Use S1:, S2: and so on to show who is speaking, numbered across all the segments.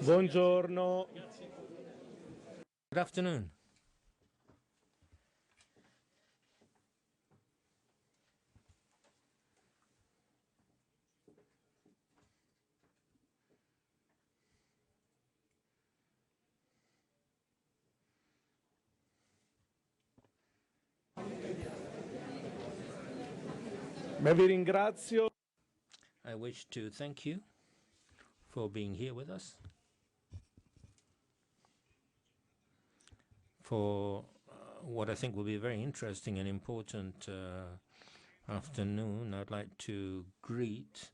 S1: Buongiorno.
S2: Good afternoon.
S1: Vi ringrazio.
S2: I wish to thank you for being here with us for what I think will be a very interesting and important afternoon. I'd like to greet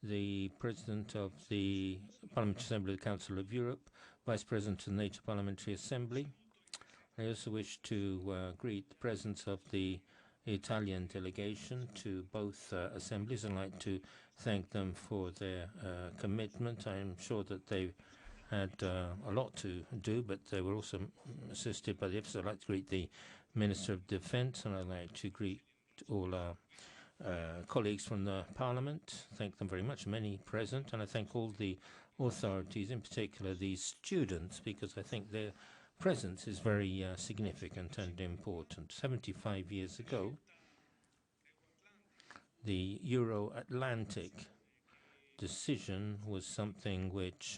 S2: the President of the Parliamentary Assembly of the Council of Europe, Vice President of the NATO Parliamentary Assembly. I also wish to greet the presence of the Italian delegation to both assemblies. I'd like to thank them for their commitment. I'm sure that they had a lot to do, but they were also assisted by the officers. I'd like to greet the Minister of Defence, and I'd like to greet all our colleagues from the Parliament. Thank them very much, many present, and I thank all the authorities, in particular these students, because I think their presence is very significant and important. 75 years ago, the Euro-Atlantic decision was something which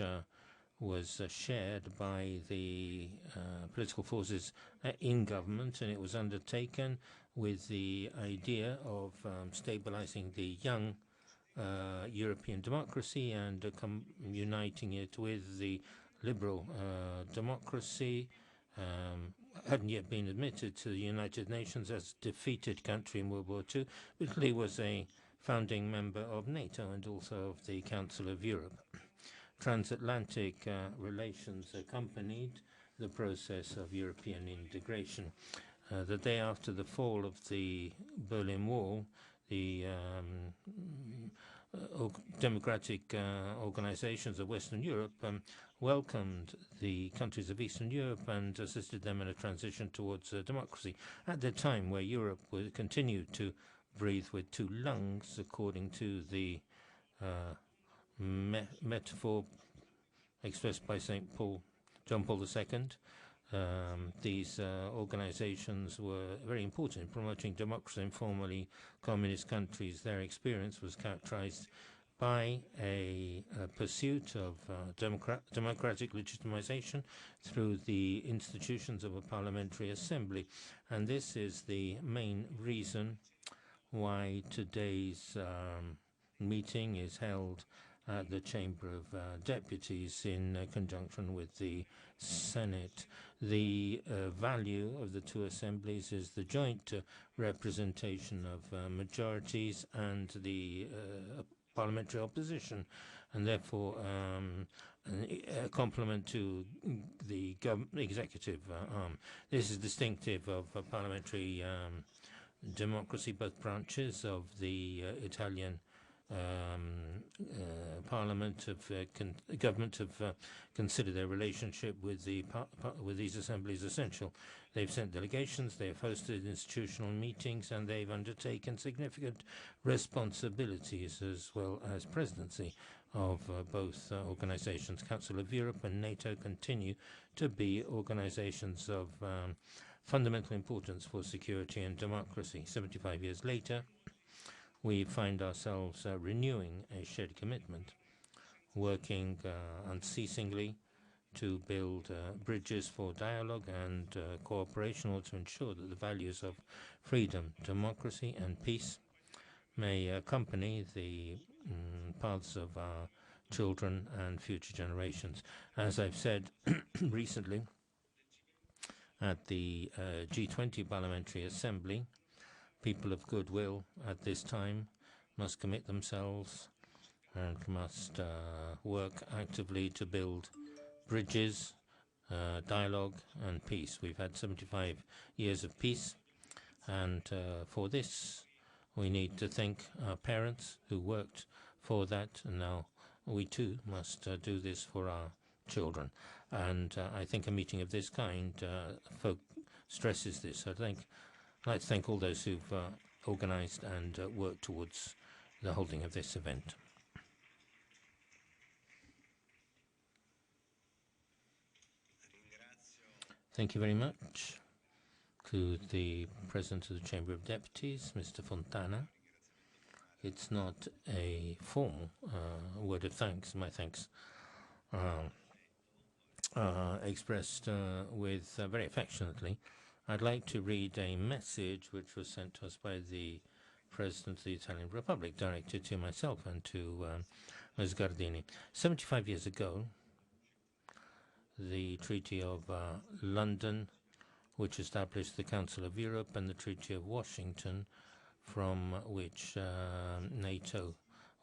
S2: was shared by the political forces in government, and it was undertaken with the idea of stabilizing the young European democracy and uniting it with the liberal democracy. Hadn't yet been admitted to the United Nations as a defeated country in World War II. Italy was a founding member of NATO and also of the Council of Europe. Transatlantic relations accompanied the process of European integration. The day after the fall of the Berlin Wall, the democratic organizations of Western Europe welcomed the countries of Eastern Europe and assisted them in a transition towards democracy. At the time where Europe would continue to breathe with two lungs, according to the metaphor expressed by John Paul II, these organizations were very important in promoting democracy in formerly communist countries. Their experience was characterized by a pursuit of democratic legitimization through the institutions of a parliamentary assembly. And this is the main reason why today's meeting is held at the Chamber of Deputies in conjunction with the Senate. The value of the two assemblies is the joint representation of majorities and the parliamentary opposition, and therefore a complement to the executive arm. This is distinctive of parliamentary democracy. Both branches of the Italian Parliament government have considered their relationship with these assemblies essential. They've sent delegations, they've hosted institutional meetings, and they've undertaken significant responsibilities as well as presidency of both organizations. Council of Europe and NATO continue to be organizations of fundamental importance for security and democracy. 75 years later, we find ourselves renewing a shared commitment, working unceasingly to build bridges for dialogue and cooperation, or to ensure that the values of freedom, democracy, and peace may accompany the paths of our children and future generations. As I've said recently at the G20 Parliamentary Assembly, people of goodwill at this time must commit themselves and must work actively to build bridges, dialogue, and peace. We've had 75 years of peace, and for this we need to thank our parents who worked for that, and now we too must do this for our children. And I think a meeting of this kind stresses this. I'd like to thank all those who've organized and worked towards the holding of this event. Thank you very much to the President of the Chamber of Deputies, Mr. Fontana. It's not a formal word of thanks, my thanks expressed with very affectionately. I'd like to read a message which was sent to us by the President of the Italian Republic, directed to myself and to Ms. Gardini. 75 years ago, the Treaty of London, which established the Council of Europe, and the Treaty of Washington, from which NATO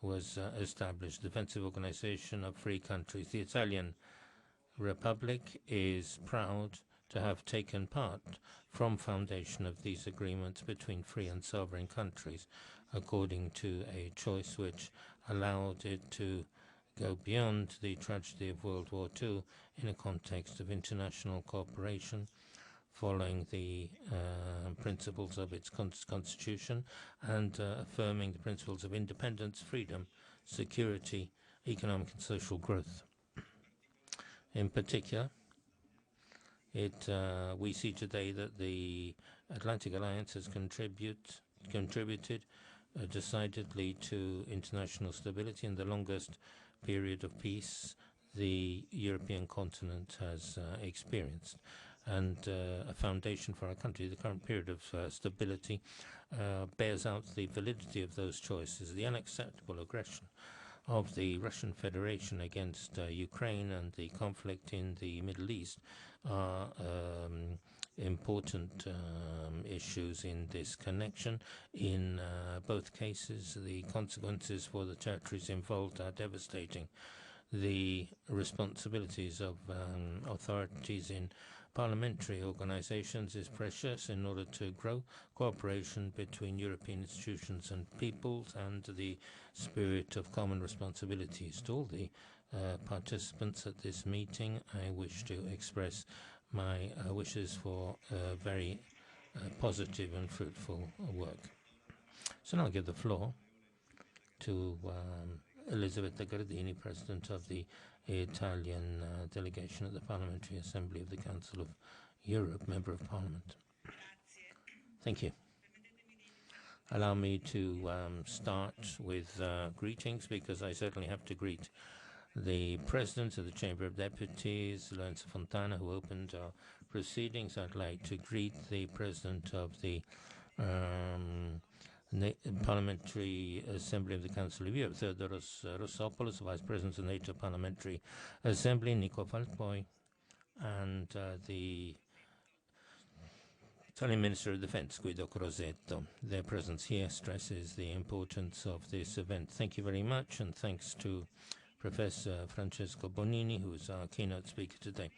S2: was established, defensive organization of free countries. The Italian Republic is proud to have taken part from foundation of these agreements between free and sovereign countries, according to a choice which allowed it to go beyond the tragedy of World War II in a context of international cooperation, following the principles of its constitution and affirming the principles of independence, freedom, security, economic and social growth. In particular, we see today that the Atlantic Alliance has contributed decidedly to international stability in the longest period of peace the European continent has experienced, and a foundation for our country. The current period of stability bears out the validity of those choices. The unacceptable aggression of the Russian Federation against Ukraine and the conflict in the Middle East are important issues in this connection. In both cases, the consequences for the territories involved are devastating. The responsibilities of authorities in parliamentary organizations is precious in order to grow cooperation between European institutions and peoples and the spirit of common responsibilities. To all the participants at this meeting, I wish to express my wishes for very positive and fruitful work. So now I give the floor to Elisabetta Gardini, President of the Italian delegation at the Parliamentary Assembly of the Council of Europe, Member of Parliament. Thank you. Allow me to start with greetings, because I certainly have to greet the President of the Chamber of Deputies, Lorenzo Fontana, who opened our proceedings. I'd like to greet the President of the Parliamentary Assembly of the Council of Europe, Theodoros Rossopoulos, Vice President of the NATO Parliamentary Assembly, Nico Falkboy, and the Italian Minister of Defense, Guido Crosetto. Their presence here stresses the importance of this event. Thank you very much, and thanks to Professor Francesco Bonini, who is our keynote speaker today.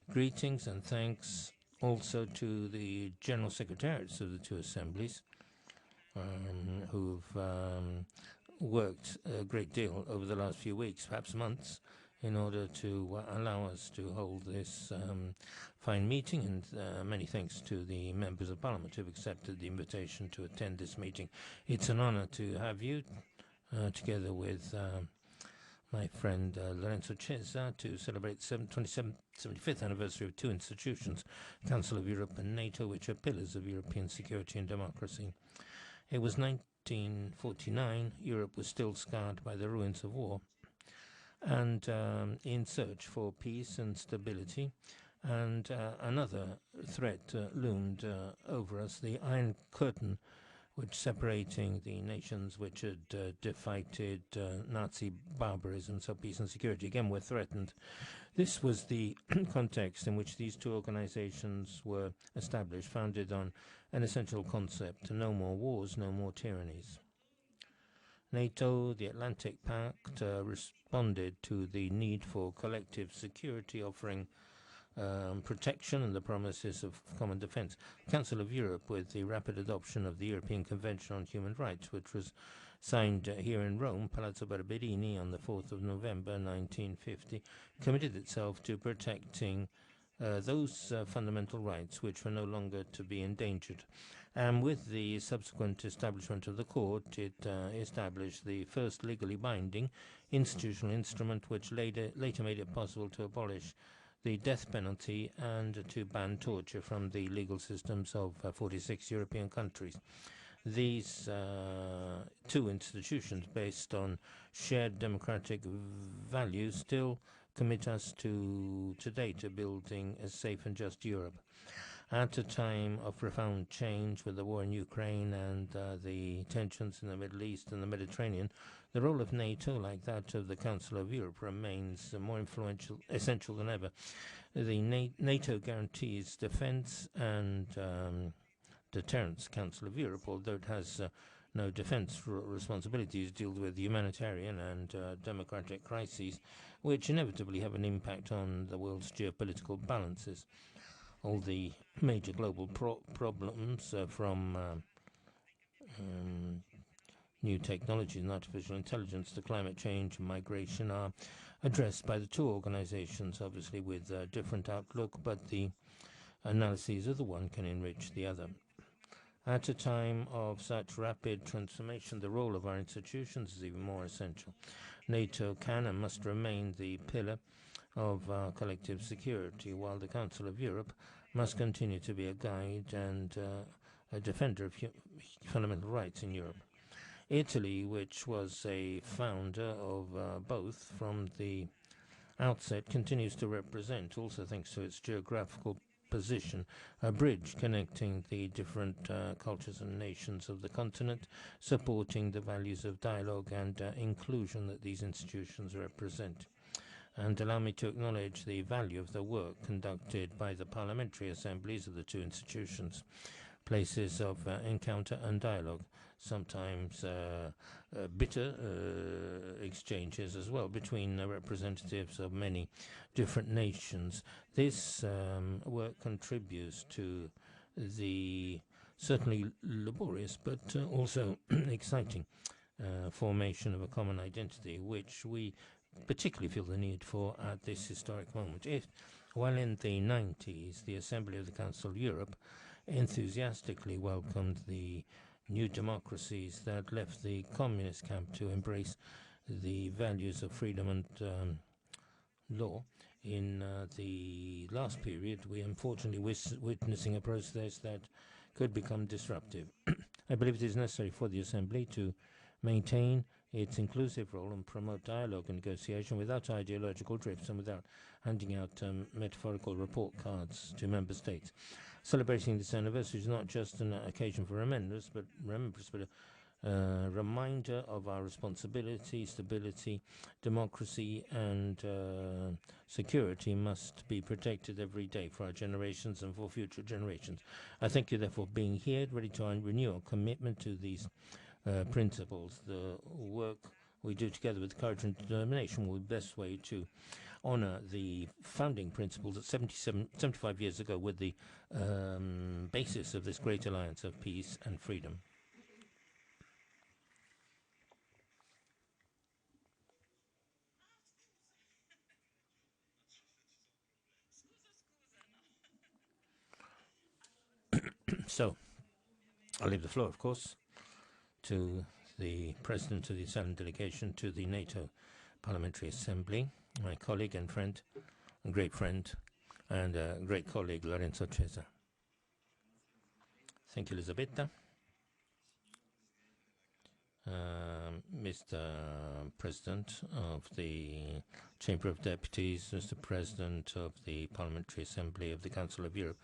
S2: Greetings and thanks also to the General Secretariats of the two assemblies, who've worked a great deal over the last few weeks, perhaps months, in order to allow us to hold this fine meeting, and many thanks to the members of Parliament who've accepted the invitation to attend this meeting. It's an honor to have you, together with my friend Lorenzo Cesa, to celebrate the 75th anniversary of two institutions, Council of Europe and NATO, which are pillars of European security and democracy. It was 1949. Europe was still scarred by the ruins of war, and in search for peace and stability. And another threat loomed over us, the Iron Curtain, which separating the nations which had defeated Nazi barbarism, so peace and security again were threatened. This was the context in which these two organizations were established, founded on an essential concept: no more wars, no more tyrannies. NATO, the Atlantic Pact, responded to the need for collective security, offering protection and the promises of common defense. The Council of Europe, with the rapid adoption of the European Convention on Human Rights, which was signed here in Rome, Palazzo Barberini, on the 4th of November 1950, committed itself to protecting those fundamental rights which were no longer to be endangered. And with the subsequent establishment of the court, it established the first legally binding institutional instrument which later made it possible to abolish the death penalty and to ban torture from the legal systems of 46 European countries. These two institutions, based on shared democratic values, still commit us today to building a safe and just Europe. At a time of profound change with the war in Ukraine and the tensions in the Middle East and the Mediterranean, the role of NATO, like that of the Council of Europe, remains more essential than ever. The NATO guarantees defense and deterrence. Council of Europe, although it has no defense responsibilities, deals with humanitarian and democratic crises, which inevitably have an impact on the world's geopolitical balances. All the major global problems from new technologies and artificial intelligence to climate change and migration are addressed by the two organizations, obviously with a different outlook, but the analyses of the one can enrich the other. At a time of such rapid transformation, the role of our institutions is even more essential. NATO can and must remain the pillar of our collective security, while the Council of Europe must continue to be a guide and a defender of fundamental rights in Europe. Italy, which was a founder of both from the outset, continues to represent, also thanks to its geographical position, a bridge connecting the different cultures and nations of the continent, supporting the values of dialogue and inclusion that these institutions represent. And allow me to acknowledge the value of the work conducted by the parliamentary assemblies of the two institutions, places of encounter and dialogue, sometimes bitter exchanges as well between representatives of many different nations. This work contributes to the certainly laborious but also exciting formation of a common identity, which we particularly feel the need for at this historic moment. While in the 90s, the Assembly of the Council of Europe enthusiastically welcomed the new democracies that left the communist camp to embrace the values of freedom and law, in the last period, we are unfortunately witnessing a process that could become disruptive. I believe it is necessary for the Assembly to maintain its inclusive role and promote dialogue and negotiation without ideological drifts and without handing out metaphorical report cards to member states. Celebrating this anniversary is not just an occasion for remembrance, but a reminder of our responsibility. Stability, democracy, and security must be protected every day for our generations and for future generations. I thank you, therefore, for being here, ready to renew our commitment to these principles. The work we do together with courage and determination will be the best way to honor the founding principles that 75 years ago were the basis of this great alliance of peace and freedom. So, I'll leave the floor, of course, to the President of the Italian delegation to the NATO Parliamentary Assembly, my colleague and friend, a great friend, and a great colleague, Lorenzo Fontana. Thank you, Elisabetta. Mr. President of the Chamber of Deputies, Mr. President of the Parliamentary Assembly of the Council of Europe,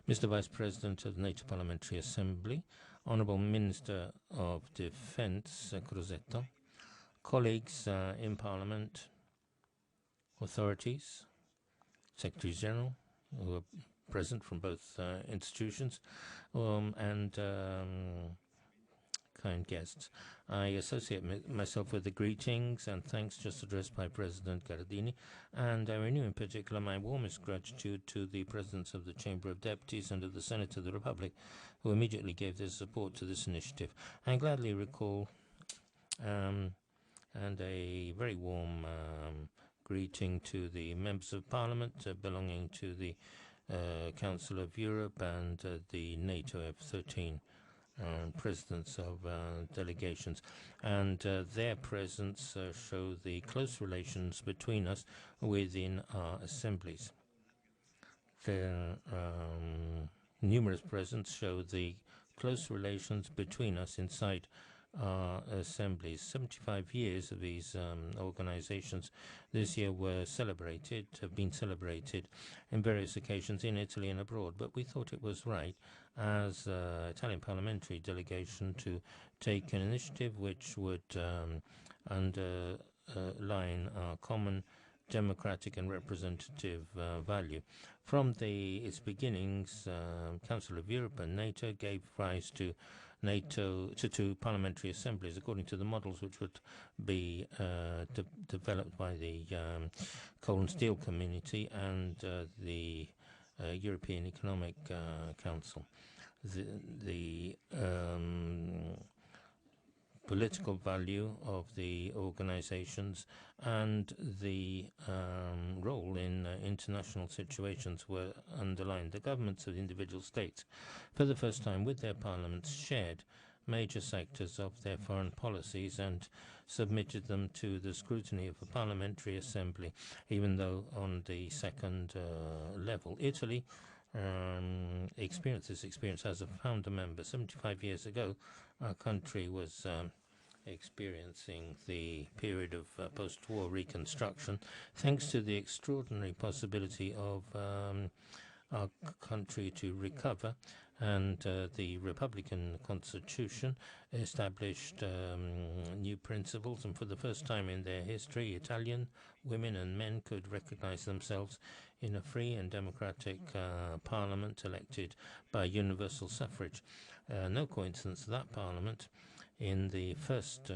S2: Mr. Vice President of the NATO Parliamentary Assembly, Honourable Minister of Defence, Crosetto, colleagues in Parliament, authorities, Secretaries General, who are present from both institutions, and kind guests. I associate myself with the greetings and thanks just addressed by President Gardini, and I renew in particular my warmest gratitude to the Presidents of the Chamber of Deputies and of the Senate of the Republic, who immediately gave their support to this initiative. I gladly recall and a very warm greeting to the members of Parliament belonging to the Council of Europe and the NATO F-13 presidents of delegations, and their presence show the close relations between us within our assemblies. Their numerous presence show the close relations between us inside our assemblies. 75 years of these organizations this year have been celebrated in various occasions in Italy and abroad, but we thought it was right as Italian parliamentary delegation to take an initiative which would underline our common democratic and representative value. From its beginnings, Council of Europe and NATO gave rise to two parliamentary assemblies according to the models which would be developed by the Coal and Steel Community and the European Economic Council. The political value of the organizations and the role in international situations were underlined. The governments of the individual states, for the first time with their parliaments, shared major sectors of their foreign policies and submitted them to the scrutiny of a parliamentary assembly, even though on the second level. Italy experienced this experience as a founder member. 75 years ago, our country was experiencing the period of post-war reconstruction, thanks to the extraordinary possibility of our country to recover, and the Republican Constitution established new principles, and for the first time in their history, Italian women and men could recognize themselves in a free and democratic parliament elected by universal suffrage. No coincidence that parliament, in the first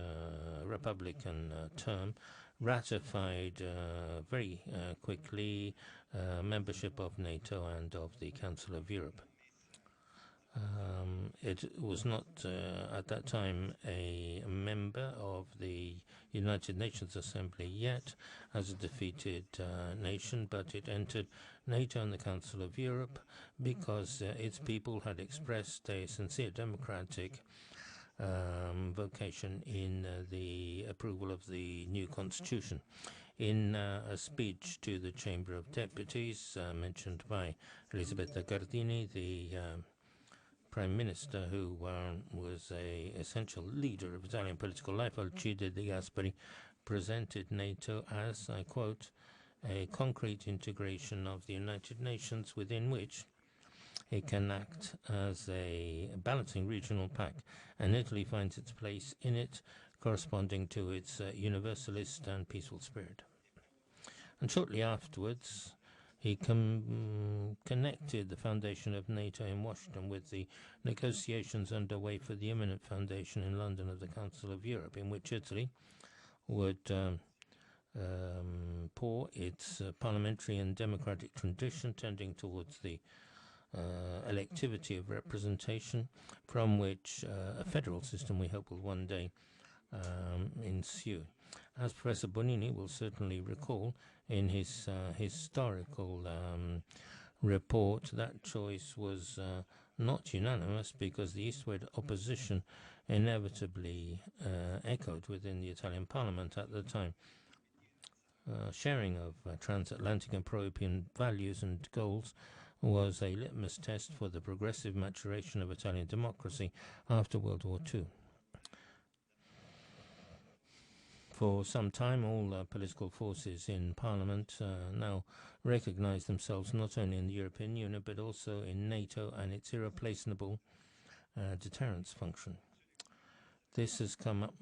S2: Republican term, ratified very quickly membership of NATO and of the Council of Europe. It was not at that time a member of the United Nations Assembly yet as a defeated nation, but it entered NATO and the Council of Europe because its people had expressed a sincere democratic vocation in the approval of the new constitution. In a speech to the Chamber of Deputies mentioned by Elisabetta Gardini, the Prime Minister, who was an essential leader of Italian political life, Alcide De Gasperi, presented NATO as, I quote, a concrete integration of the United Nations within which it can act as a balancing regional pact, and Italy finds its place in it, corresponding to its universalist and peaceful spirit. And shortly afterwards, he connected the foundation of NATO in Washington with the negotiations underway for the imminent foundation in London of the Council of Europe, in which Italy would pour its parliamentary and democratic tradition, tending towards the electivity of representation, from which a federal system we hope will one day ensue. As Professor Bonini will certainly recall in his historical report, that choice was not unanimous because the eastward opposition inevitably echoed within the Italian parliament at the time. Sharing of transatlantic and pro-European values and goals was a litmus test for the progressive maturation of Italian democracy after World War II. For some time, all political forces in Parliament now recognize themselves not only in the European Union, but also in NATO and its irreplaceable deterrence function. This has come up.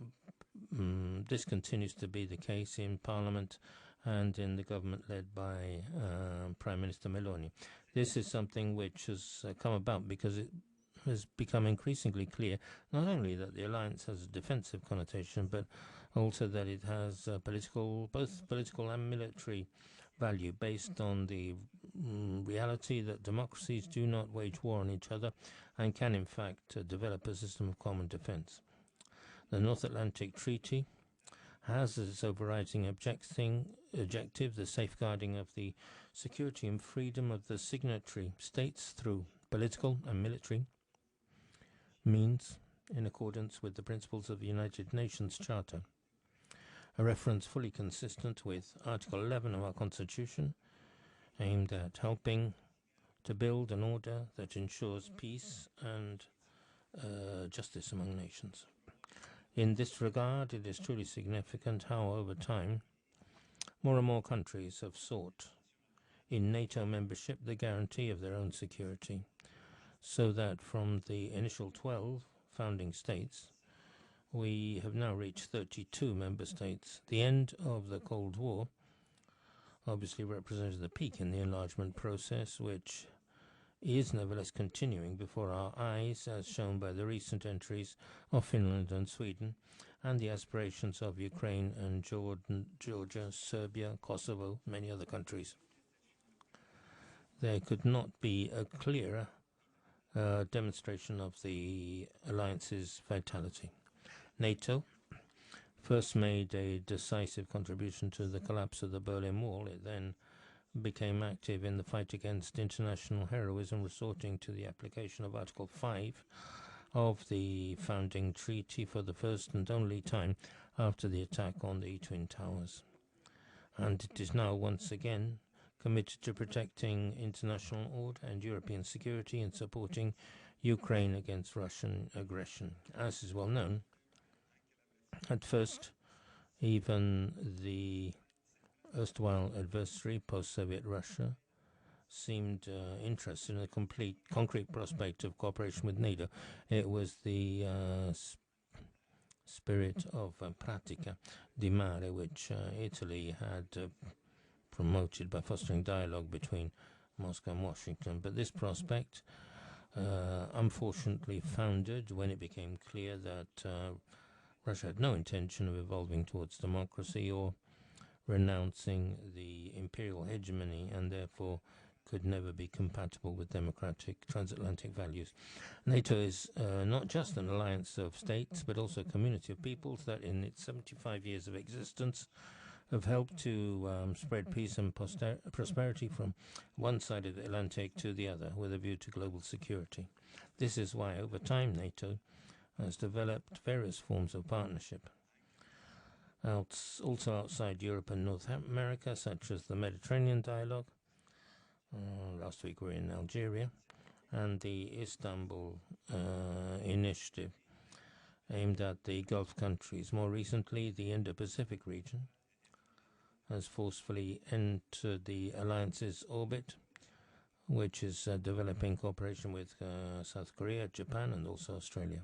S2: This continues to be the case in Parliament and in the government led by Prime Minister Meloni. This is something which has come about because it has become increasingly clear not only that the alliance has a defensive connotation, but also that it has both political and military value, based on the reality that democracies do not wage war on each other and can in fact develop a system of common defense. The North Atlantic Treaty has as its overriding objective the safeguarding of the security and freedom of the signatory states through political and military means, in accordance with the principles of the United Nations Charter. A reference fully consistent with Article 11 of our Constitution, aimed at helping to build an order that ensures peace and justice among nations. In this regard, it is truly significant how, over time, more and more countries have sought in NATO membership the guarantee of their own security, so that from the initial 12 founding states, we have now reached 32 member states. The end of the Cold War obviously represented the peak in the enlargement process, which is nevertheless continuing before our eyes, as shown by the recent entries of Finland and Sweden, and the aspirations of Ukraine and Jordan, Georgia, Serbia, Kosovo, many other countries. There could not be a clearer demonstration of the alliance's vitality. NATO first made a decisive contribution to the collapse of the Berlin Wall. It then became active in the fight against international heroism, resorting to the application of Article 5 of the founding treaty for the first and only time after the attack on the Twin Towers. And it is now once again committed to protecting international order and European security and supporting Ukraine against Russian aggression. As is well known, at first, even the erstwhile adversary, post-Soviet Russia, seemed interested in a concrete prospect of cooperation with NATO. It was the spirit of pratica di mare, which Italy had promoted by fostering dialogue between Moscow and Washington. But this prospect unfortunately foundered when it became clear that Russia had no intention of evolving towards democracy or renouncing the imperial hegemony, and therefore could never be compatible with democratic transatlantic values. NATO is not just an alliance of states, but also a community of peoples that in its 75 years of existence have helped to spread peace and prosperity from one side of the Atlantic to the other, with a view to global security. This is why, over time, NATO has developed various forms of partnership. Also outside Europe and North America, such as the Mediterranean Dialogue. Last week we were in Algeria, and the Istanbul Initiative, aimed at the Gulf countries. More recently, the Indo-Pacific region has forcefully entered the alliance's orbit, which is developing cooperation with South Korea, Japan, and also Australia.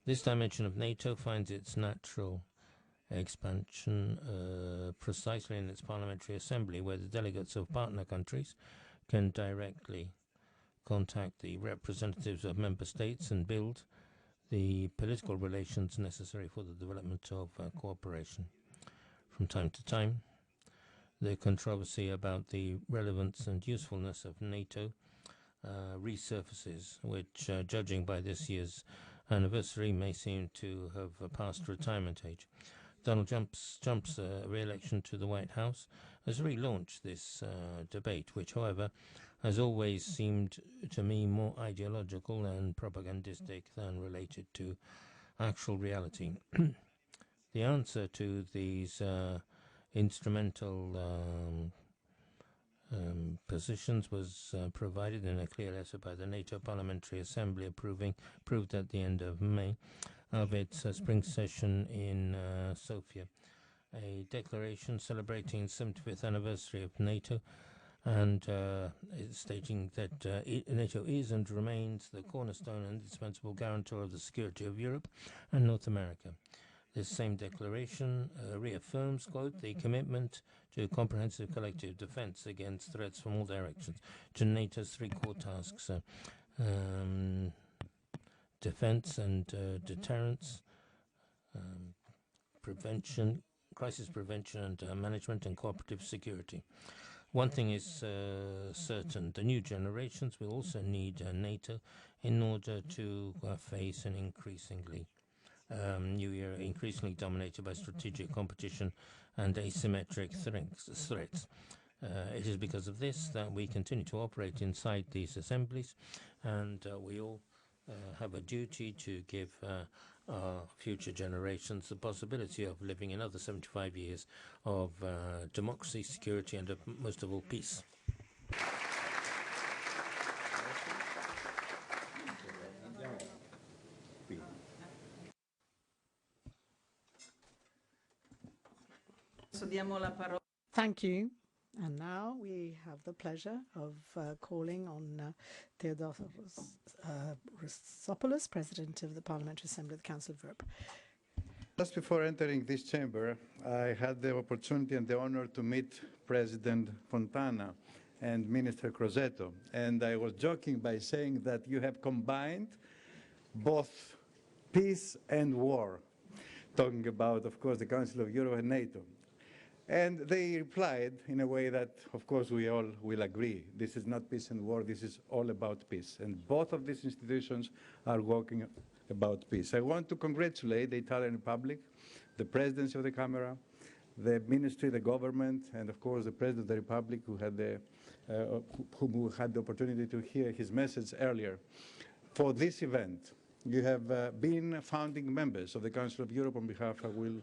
S2: This dimension of NATO finds its natural expansion precisely in its parliamentary assembly, where the delegates of partner countries can directly contact the representatives of member states and build the political relations necessary for the development of cooperation. From time to time, the controversy about the relevance and usefulness of NATO resurfaces, which, judging by this year's anniversary, may seem to have passed retirement age. Donald Trump's re-election to the White House has relaunched this debate, which, however, has always seemed to me more ideological and propagandistic than related to actual reality. The answer to these instrumental positions was provided in a clear letter by the NATO Parliamentary Assembly, approved at the end of May of its spring session in Sofia. A declaration celebrating the 75th anniversary of NATO and stating that NATO is and remains the cornerstone and indispensable guarantor of the security of Europe and North America. This same declaration reaffirms, quote, the commitment to comprehensive collective defense against threats from all directions, to NATO's three core tasks, defense and deterrence, prevention, crisis prevention and management, and cooperative security. One thing is certain, the new generations will also need NATO in order to face an increasingly new era, increasingly dominated by strategic competition and asymmetric threats. It is because of this that we continue to operate inside these assemblies, and we all have a duty to give our future generations the possibility of living another 75 years of democracy, security, and most of all, peace.
S3: Thank you. And now we have the pleasure of calling on Theodoros Rossopoulos, President of the Parliamentary Assembly of the Council of Europe.
S4: Just before entering this chamber, I had the opportunity and the honor to meet President Fontana and Minister Crosetto. And I was joking by saying that you have combined both peace and war, talking about, of course, the Council of Europe and NATO. And they replied in a way that, of course, we all will agree. This is not peace and war, this is all about peace. And both of these institutions are working about peace. I want to congratulate the Italian Republic, the Presidency of the Camera, the Ministry, the government, and of course the President of the Republic, who had who had the opportunity to hear his message earlier, for this event. You have been founding members of the Council of Europe. On behalf, I will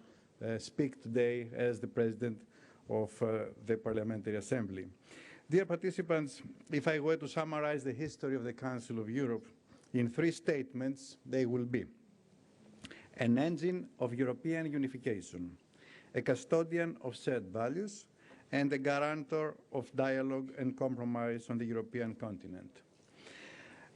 S4: speak today as the President of the Parliamentary Assembly. Dear participants, if I were to summarize the history of the Council of Europe in 3 statements, they will be: an engine of European unification, a custodian of shared values, and a guarantor of dialogue and compromise on the European continent.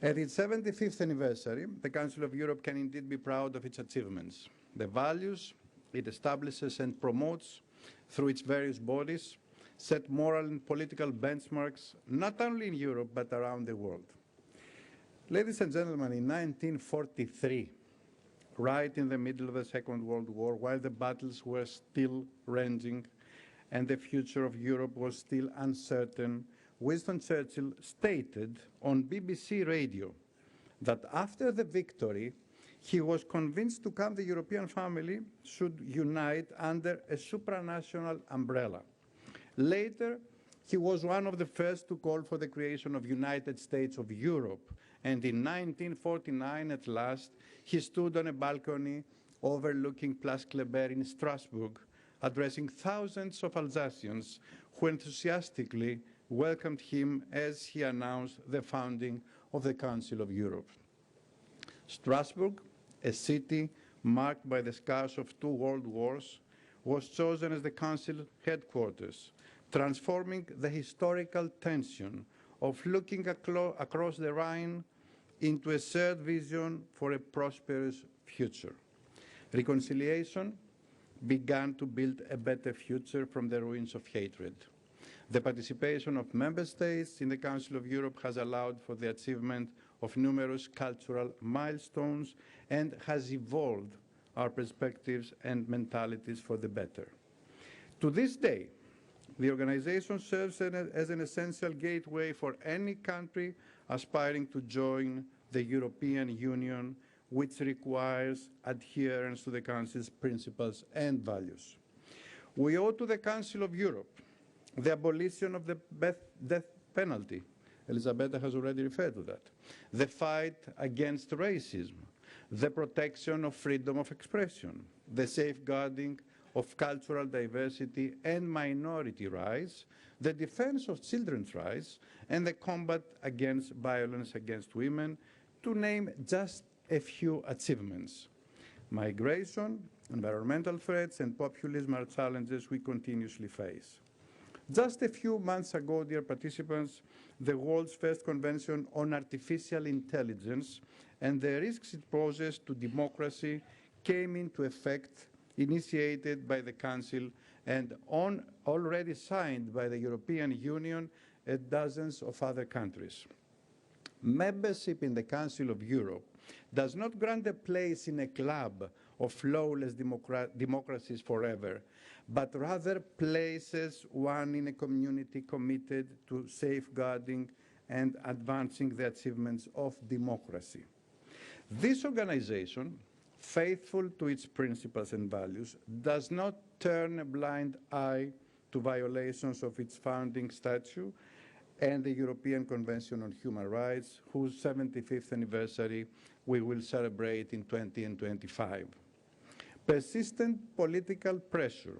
S4: At its 75th anniversary, the Council of Europe can indeed be proud of its achievements. The values it establishes and promotes through its various bodies set moral and political benchmarks not only in Europe but around the world. Ladies and gentlemen, in 1943, right in the middle of the Second World War, while the battles were still raging and the future of Europe was still uncertain, Winston Churchill stated on BBC radio that after the victory, he was convinced to come the European family should unite under a supranational umbrella. Later, he was one of the first to call for the creation of United States of Europe, and in 1949, at last, he stood on a balcony overlooking Place Kléber in Strasbourg, addressing thousands of Alsatians who enthusiastically welcomed him as he announced the founding of the Council of Europe. Strasbourg, a city marked by the scars of 2 world wars, was chosen as the Council headquarters, transforming the historical tension of looking across the Rhine into a shared vision for a prosperous future. Reconciliation began to build a better future from the ruins of hatred. The participation of member states in the Council of Europe has allowed for the achievement of numerous cultural milestones and has evolved our perspectives and mentalities for the better. To this day, the organization serves as an essential gateway for any country aspiring to join the European Union, which requires adherence to the Council's principles and values. We owe to the Council of Europe the abolition of the death penalty. Elisabetta has already referred to that. The fight against racism, the protection of freedom of expression, the safeguarding of cultural diversity and minority rights, the defense of children's rights, and the combat against violence against women, to name just a few achievements. Migration, environmental threats, and populism are challenges we continuously face. Just a few months ago, dear participants, the world's first convention on artificial intelligence and the risks it poses to democracy came into effect, initiated by the Council and already signed by the European Union and dozens of other countries. Membership in the Council of Europe does not grant a place in a club of flawless democracies forever, but rather places one in a community committed to safeguarding and advancing the achievements of democracy. This organization, faithful to its principles and values, does not turn a blind eye to violations of its founding statute and the European Convention on Human Rights, whose 75th anniversary we will celebrate in 2025. Persistent political pressure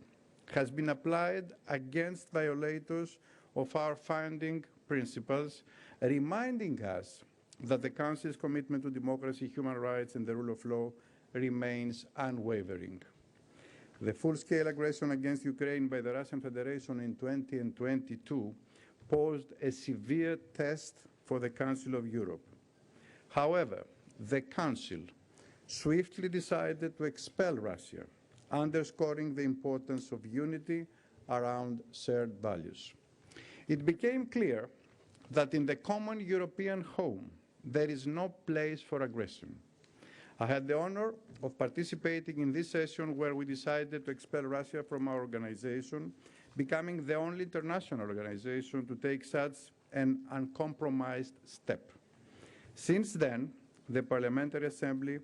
S4: has been applied against violators of our founding principles, reminding us that the Council's commitment to democracy, human rights, and the rule of law remains unwavering. The full-scale aggression against Ukraine by the Russian Federation in 2022 posed a severe test for the Council of Europe. However, the Council swiftly decided to expel Russia, underscoring the importance of unity around shared values. It became clear that in the common European home, there is no place for aggression. I had the honor of participating in this session where we decided to expel Russia from our organization, becoming the only international organization to take such an uncompromised step. Since then, the Parliamentary Assembly,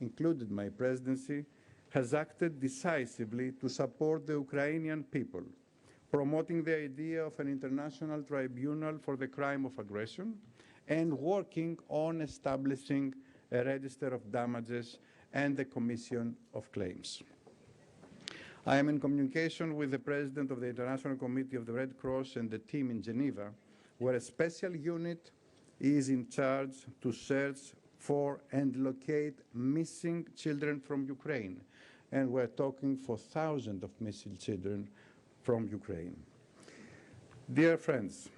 S4: including my presidency, has acted decisively to support the Ukrainian people, promoting the idea of an international tribunal for the crime of aggression and working on establishing a register of damages and the commission of claims. I am in communication with the President of the International Committee of the Red Cross and the team in Geneva, where a special unit is in charge to search for and locate missing children from Ukraine. And we're talking for thousands of missing children from Ukraine. Dear friends,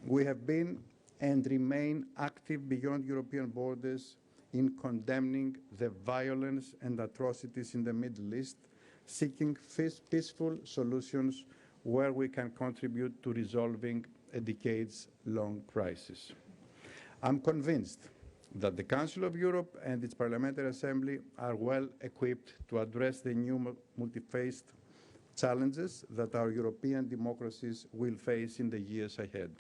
S4: we have been and remain active beyond European borders in condemning the violence and atrocities in the Middle East, seeking peaceful solutions where we can contribute to resolving a decades-long crisis. I'm convinced that the Council of Europe and its Parliamentary Assembly are well equipped to address the new multi-faced challenges that our European democracies will face in the years ahead.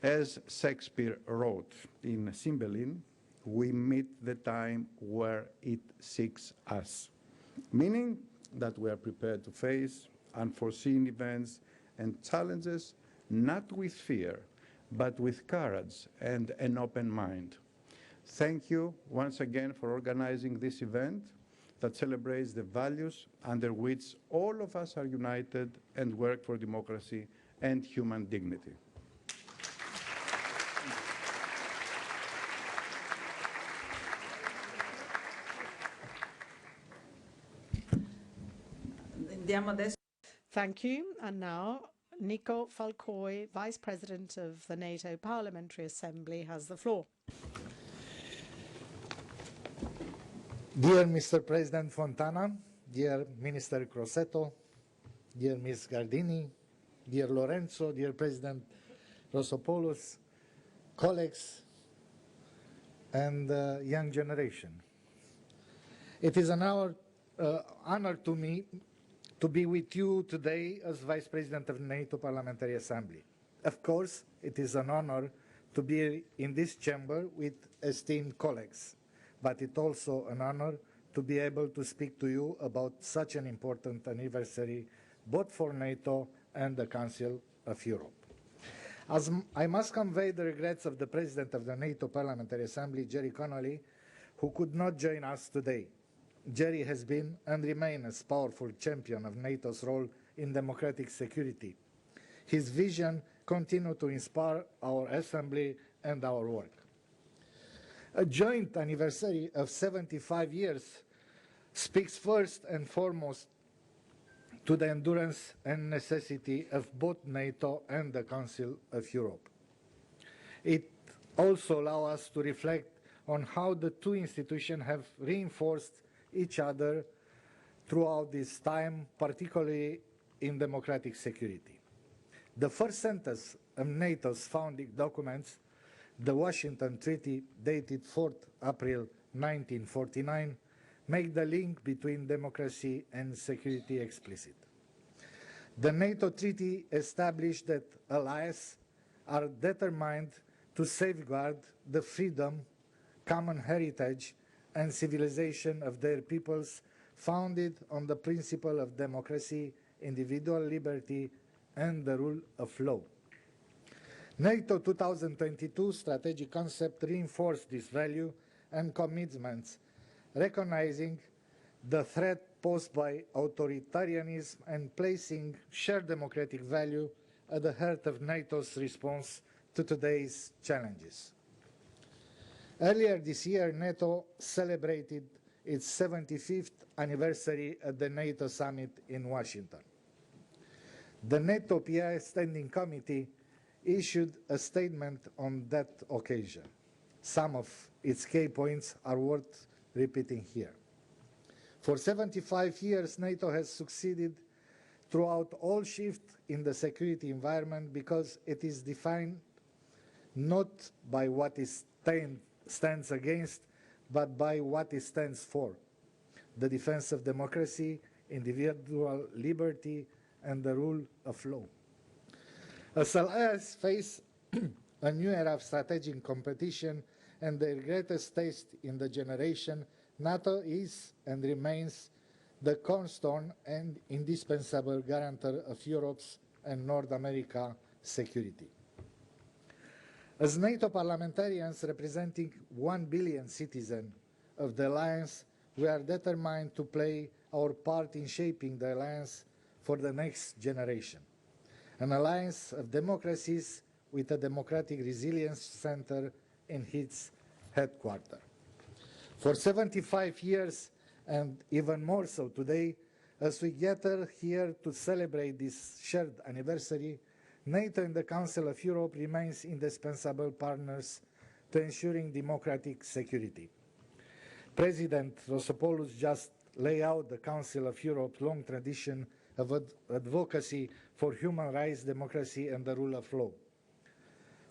S4: As Shakespeare wrote in Cymbeline, we meet the time where it seeks us, meaning that we are prepared to face unforeseen events and challenges not with fear, but with courage and an open mind. Thank you once again for organizing this event that celebrates the values under which all of us are united and work for democracy and human dignity.
S3: Thank you. And now, Nico Falcoi, Vice President of the NATO Parliamentary Assembly, has the floor.
S5: Dear Mr. President Fontana, dear Minister Crosetto, dear Ms. Gardini, dear Lorenzo, dear President Rosopoulos, colleagues, and young generation. It is an honor to me to be with you today as Vice President of the NATO Parliamentary Assembly. Of course, it is an honor to be in this chamber with esteemed colleagues, but it's also an honor to be able to speak to you about such an important anniversary, both for NATO and the Council of Europe. As I must convey the regrets of the President of the NATO Parliamentary Assembly, Gerry Connolly, who could not join us today. Gerry has been and remains a powerful champion of NATO's role in democratic security. His vision continues to inspire our Assembly and our work. A joint anniversary of 75 years speaks first and foremost to the endurance and necessity of both NATO and the Council of Europe. It also allows us to reflect on how the two institutions have reinforced each other throughout this time, particularly in democratic security. The first sentence of NATO's founding documents, the Washington Treaty, dated 4th April 1949, make the link between democracy and security explicit. The NATO Treaty established that allies are determined to safeguard the freedom, common heritage, and civilization of their peoples, founded on the principle of democracy, individual liberty, and the rule of law. NATO 2022 strategic concept reinforced this value and commitments, recognizing the threat posed by authoritarianism and placing shared democratic value at the heart of NATO's response to today's challenges. Earlier this year, NATO celebrated its 75th anniversary at the NATO summit in Washington. The NATO PI Standing Committee issued a statement on that occasion. Some of its key points are worth repeating here. For 75 years, NATO has succeeded throughout all shifts in the security environment because it is defined not by what it stands against, but by what it stands for: the defense of democracy, individual liberty, and the rule of law. As allies face a new era of strategic competition and their greatest test in the generation, NATO is and remains the cornerstone and indispensable guarantor of Europe's and North America's security. As NATO parliamentarians representing 1 billion citizens of the Alliance, we are determined to play our part in shaping the Alliance for the next generation. An alliance of democracies with a democratic resilience center in its headquarters. For 75 years, and even more so today, as we gather here to celebrate this shared anniversary, NATO and the Council of Europe remains indispensable partners to ensuring democratic security. President Rosopoulos just laid out the Council of Europe's long tradition of advocacy for human rights, democracy, and the rule of law.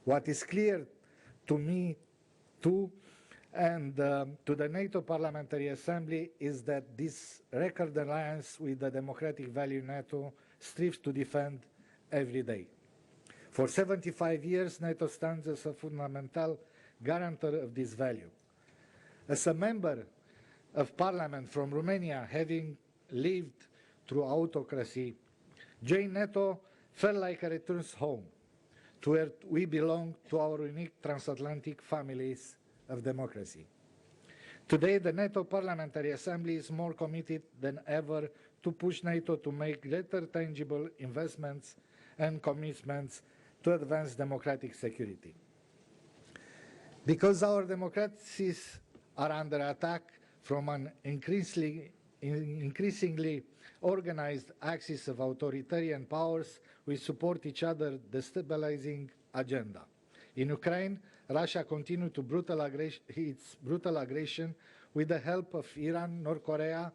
S5: What is clear to me, too, and to the NATO Parliamentary Assembly is that this record alliance with the democratic value NATO strives to defend every day. For 75 years, NATO stands as a fundamental guarantor of this value. As a member of Parliament from Romania, having lived through autocracy, joining NATO felt like a return home, to where we belong to our unique transatlantic families of democracy. Today, the NATO Parliamentary Assembly is more committed than ever to push NATO to make greater tangible investments and commitments to advance democratic security. Because our democracies are under attack from an increasingly organized axis of authoritarian powers, we support each other's destabilizing agenda. In Ukraine, Russia continued to its brutal aggression with the help of Iran, North Korea,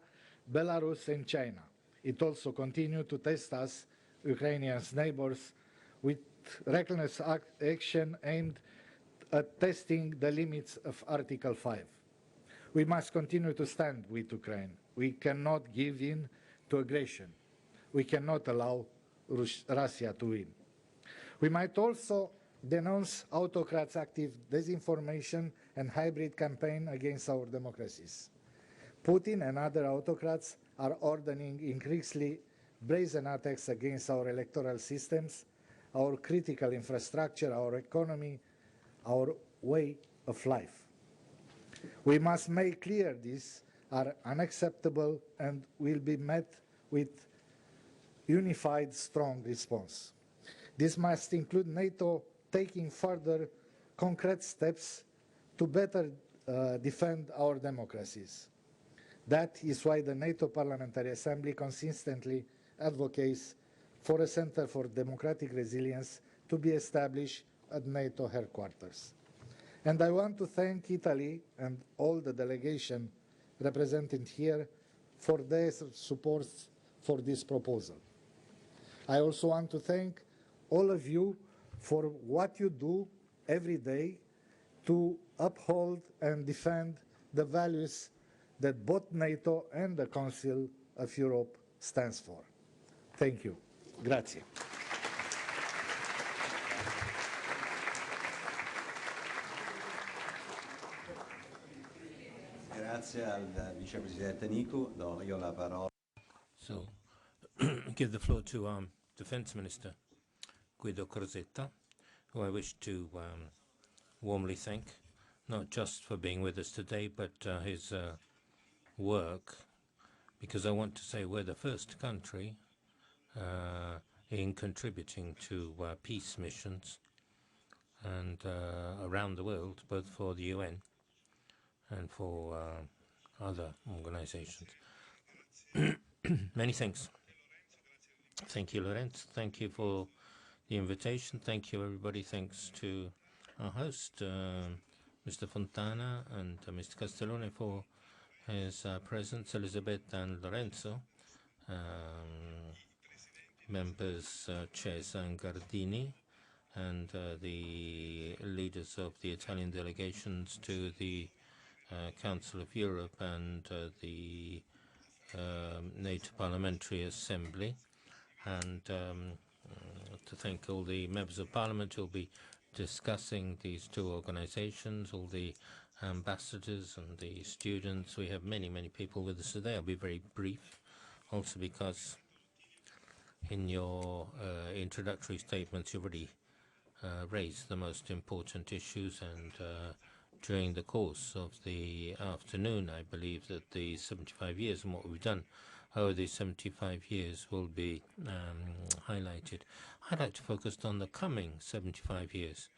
S5: Belarus, and China. It also continued to test us, Ukrainian neighbors, with reckless action aimed at testing the limits of Article 5. We must continue to stand with Ukraine. We cannot give in to aggression. We cannot allow Russia to win. We might also denounce autocrats' active disinformation and hybrid campaign against our democracies. Putin and other autocrats are ordering increasingly brazen attacks against our electoral systems, our critical infrastructure, our economy, our way of life. We must make clear these are unacceptable and will be met with unified, strong response. This must include NATO taking further concrete steps to better defend our democracies. That is why the NATO Parliamentary Assembly consistently advocates for a Center for Democratic Resilience to be established at NATO headquarters. And I want to thank Italy and all the delegation represented here for their support for this proposal. I also want to thank all of you for what you do every day to uphold and defend the values that both NATO and the Council of Europe stands for. Thank you. Grazie.
S6: Grazie al vicepresidente Nicu. Do io la parola.
S2: So, give the floor to our Defence Minister, Guido Crosetto, who I wish to warmly thank, not just for being with us today, but his work, because I want to say we're the first country in contributing to peace missions and around the world, both for the UN and for other organizations. Many thanks. Thank you, Lorenzo. Thank you for the invitation. Thank you, everybody. Thanks to our host, Mr. Fontana, and Mr. Castellone for his presence, Elizabeth and Lorenzo, members Cesa and Gardini, and the leaders of the Italian delegations to the Council of Europe and the NATO Parliamentary Assembly, and to thank all the members of Parliament who will be discussing these two organizations, all the ambassadors and the students. We have many, many people with us today. I'll be very brief, also because in your introductory statements you've already raised the most important issues, and during the course of the afternoon I believe that the 75 years and what we've done over these 75 years will be highlighted. I'd like to focus on the coming 75 years,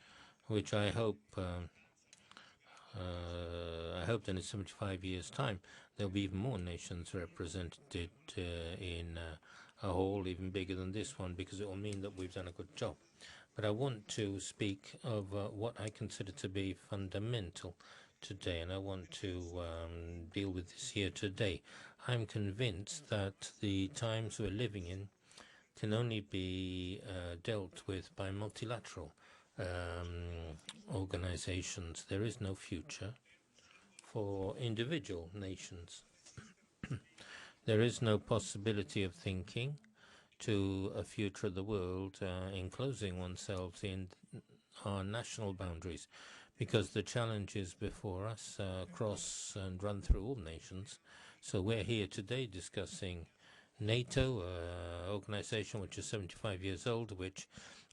S2: which I hope that in 75 years' time there'll be even more nations represented in a hall even bigger than this one, because it will mean that we've done a good job. But I want to speak of what I consider to be fundamental today, and I want to deal with this here today. I'm convinced that the times we're living in can only be dealt with by multilateral organizations. There is no future for individual nations. There is no possibility of thinking to a future of the world enclosing oneself in our national boundaries, because the challenges before us cross and run through all nations. So we're here today discussing NATO, an organization which is 75 years old, which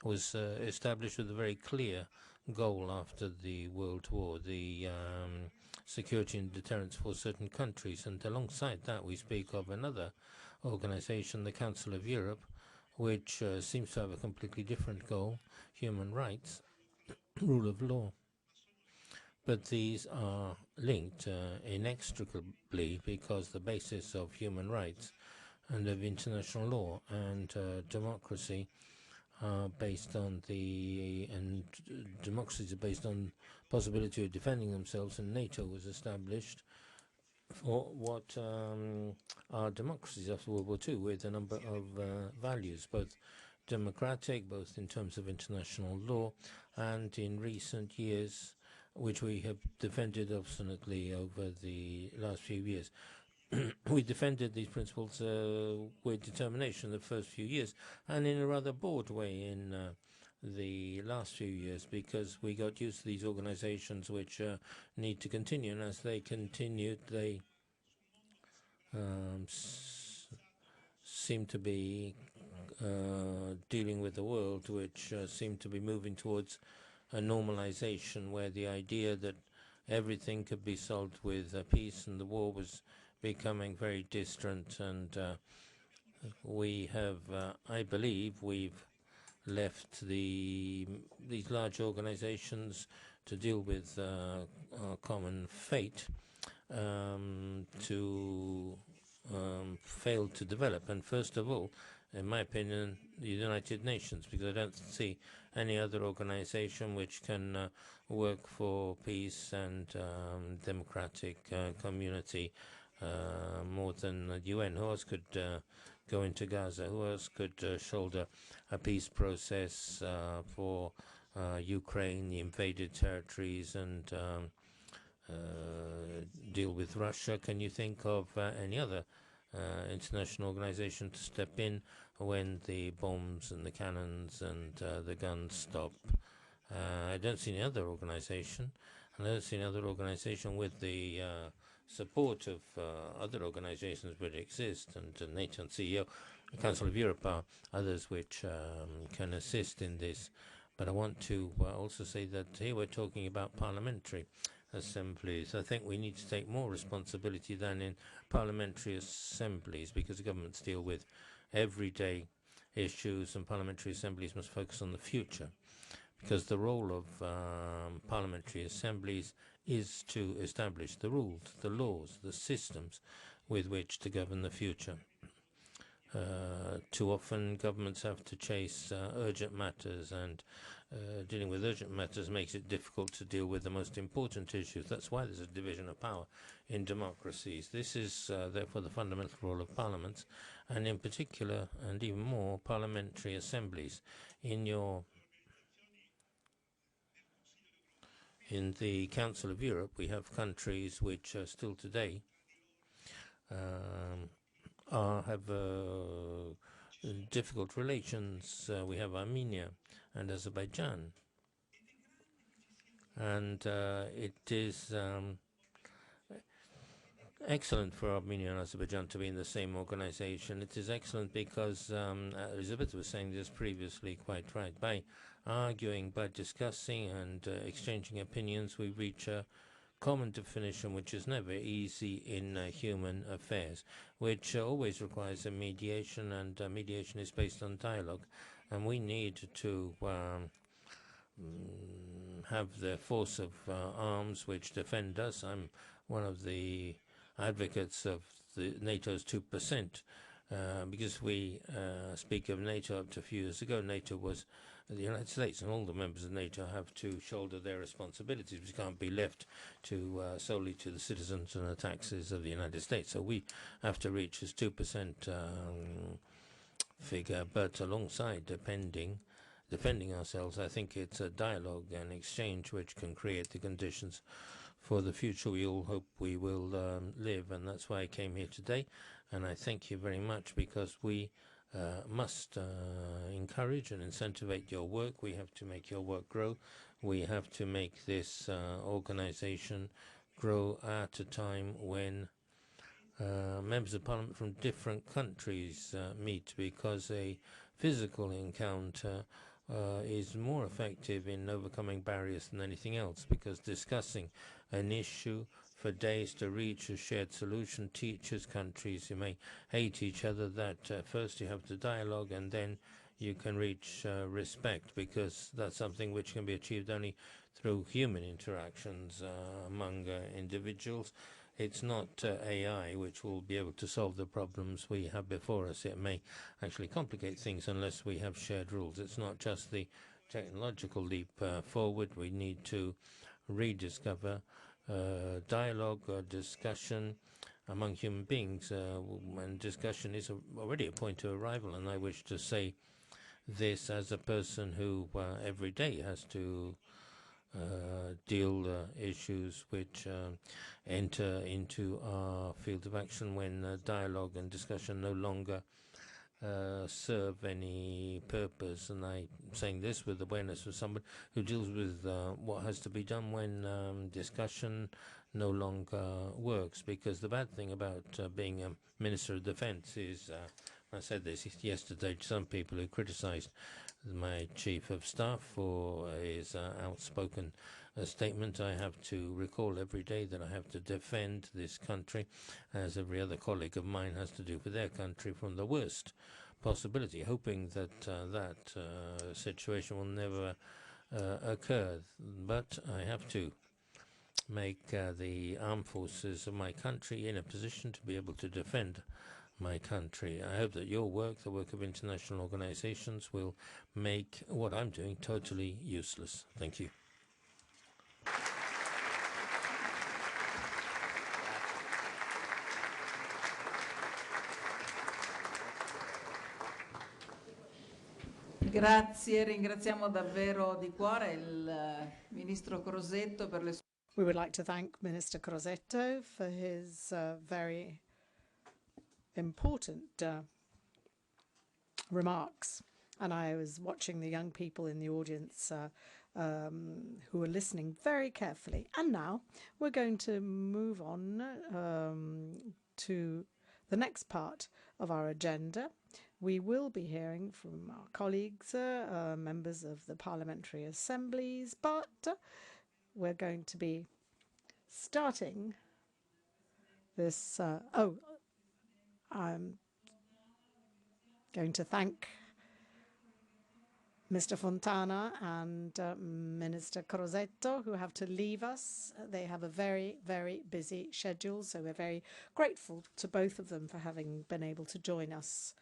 S2: was established with a very clear goal after the World War, the security and deterrence for certain countries. And alongside that, we speak of another organization, the Council of Europe, which seems to have a completely different goal: human rights, rule of law. But these are linked inextricably, because the basis of human rights and of international law and democracy are based on democracies are based on possibility of defending themselves, and NATO was established for what are democracies after World War II, with a number of values, both democratic, both in terms of international law, and in recent years, which we have defended obstinately over the last few years. We defended these principles with determination the first few years, and in a rather bored way in the last few years, because we got used to these organizations which need to continue, and as they continued, they seem to be dealing with the world, which seemed to be moving towards a normalization, where the idea that everything could be solved with peace and the war was becoming very distant. And we have, I believe, we've left these large organizations to deal with our common fate, to fail to develop. And first of all, in my opinion, the United Nations, because I don't see any other organization which can work for peace and democratic community more than the UN. Who else could go into Gaza? Who else could shoulder a peace process for Ukraine, the invaded territories, and deal with Russia? Can you think of any other international organization to step in when the bombs and the cannons and the guns stop? I don't see any other organization, and I don't see any other organization with the support of other organizations which exist, and NATO and CEO, the Council of Europe are others which can assist in this. But I want to also say that here we're talking about parliamentary assemblies. I think we need to take more responsibility than in parliamentary assemblies, because governments deal with everyday issues, and parliamentary assemblies must focus on the future, because the role of parliamentary assemblies is to establish the rules, the laws, the systems with which to govern the future. Too often governments have to chase urgent matters, and dealing with urgent matters makes it difficult to deal with the most important issues. That's why there's a division of power in democracies. This is therefore the fundamental role of parliaments, and in particular, and even more, parliamentary assemblies. In the Council of Europe, we have countries which still today have difficult relations. We have Armenia and Azerbaijan. And it is excellent for Armenia and Azerbaijan to be in the same organization. It is excellent because, Elizabeth was saying this previously, quite right, by arguing, by discussing and exchanging opinions, we reach a common definition, which is never easy in human affairs, which always requires a mediation, and mediation is based on dialogue. And we need to have the force of arms which defend us. I'm one of the advocates of the NATO's 2%, because we speak of NATO up to a few years ago. NATO was the United States, and all the members of NATO have to shoulder their responsibilities, which can't be left to solely to the citizens and the taxes of the United States. So we have to reach this 2% figure, but alongside defending ourselves, I think it's a dialogue and exchange which can create the conditions for the future we all hope we will live. And that's why I came here today. And I thank you very much, because we must encourage and incentivize your work. We have to make your work grow. We have to make this organization grow at a time when members of parliament from different countries meet, because a physical encounter is more effective in overcoming barriers than anything else, because discussing an issue for days to reach a shared solution teaches countries who may hate each other that first you have to dialogue, and then you can reach respect, because that's something which can be achieved only through human interactions among individuals. It's not AI which will be able to solve the problems we have before us. It may actually complicate things unless we have shared rules. It's not just the technological leap forward. We need to rediscover dialogue, discussion among human beings. And discussion is already a point of arrival, and I wish to say this as a person who every day has to deal issues which enter into our field of action when dialogue and discussion no longer serve any purpose. And I'm saying this with awareness of someone who deals with what has to be done when discussion no longer works. Because the bad thing about being a Minister of Defense is, I said this yesterday to some people who criticized my Chief of Staff for his outspoken statement. I have to recall every day that I have to defend this country, as every other colleague of mine has to do for their country, from the worst possibility, hoping that that situation will never occur. But I have to make the armed forces of my country in a position to be able to defend my country. I hope that your work, the work of international organizations, will make what I'm doing totally useless. Thank you.
S7: Grazie, ringraziamo davvero di cuore il Ministro Crosetto per le sue.
S3: We would like to thank Minister Crosetto for his very important remarks. And I was watching the young people in the audience who were listening very carefully. And now we're going to move on to the next part of our agenda. We will be hearing from our colleagues, members of the parliamentary assemblies, but we're going to be starting this. I'm going to thank Mr. Fontana and Minister Crosetto, who have to leave us. They have a very, very busy schedule, so we're very grateful to both of them for having been able to join us.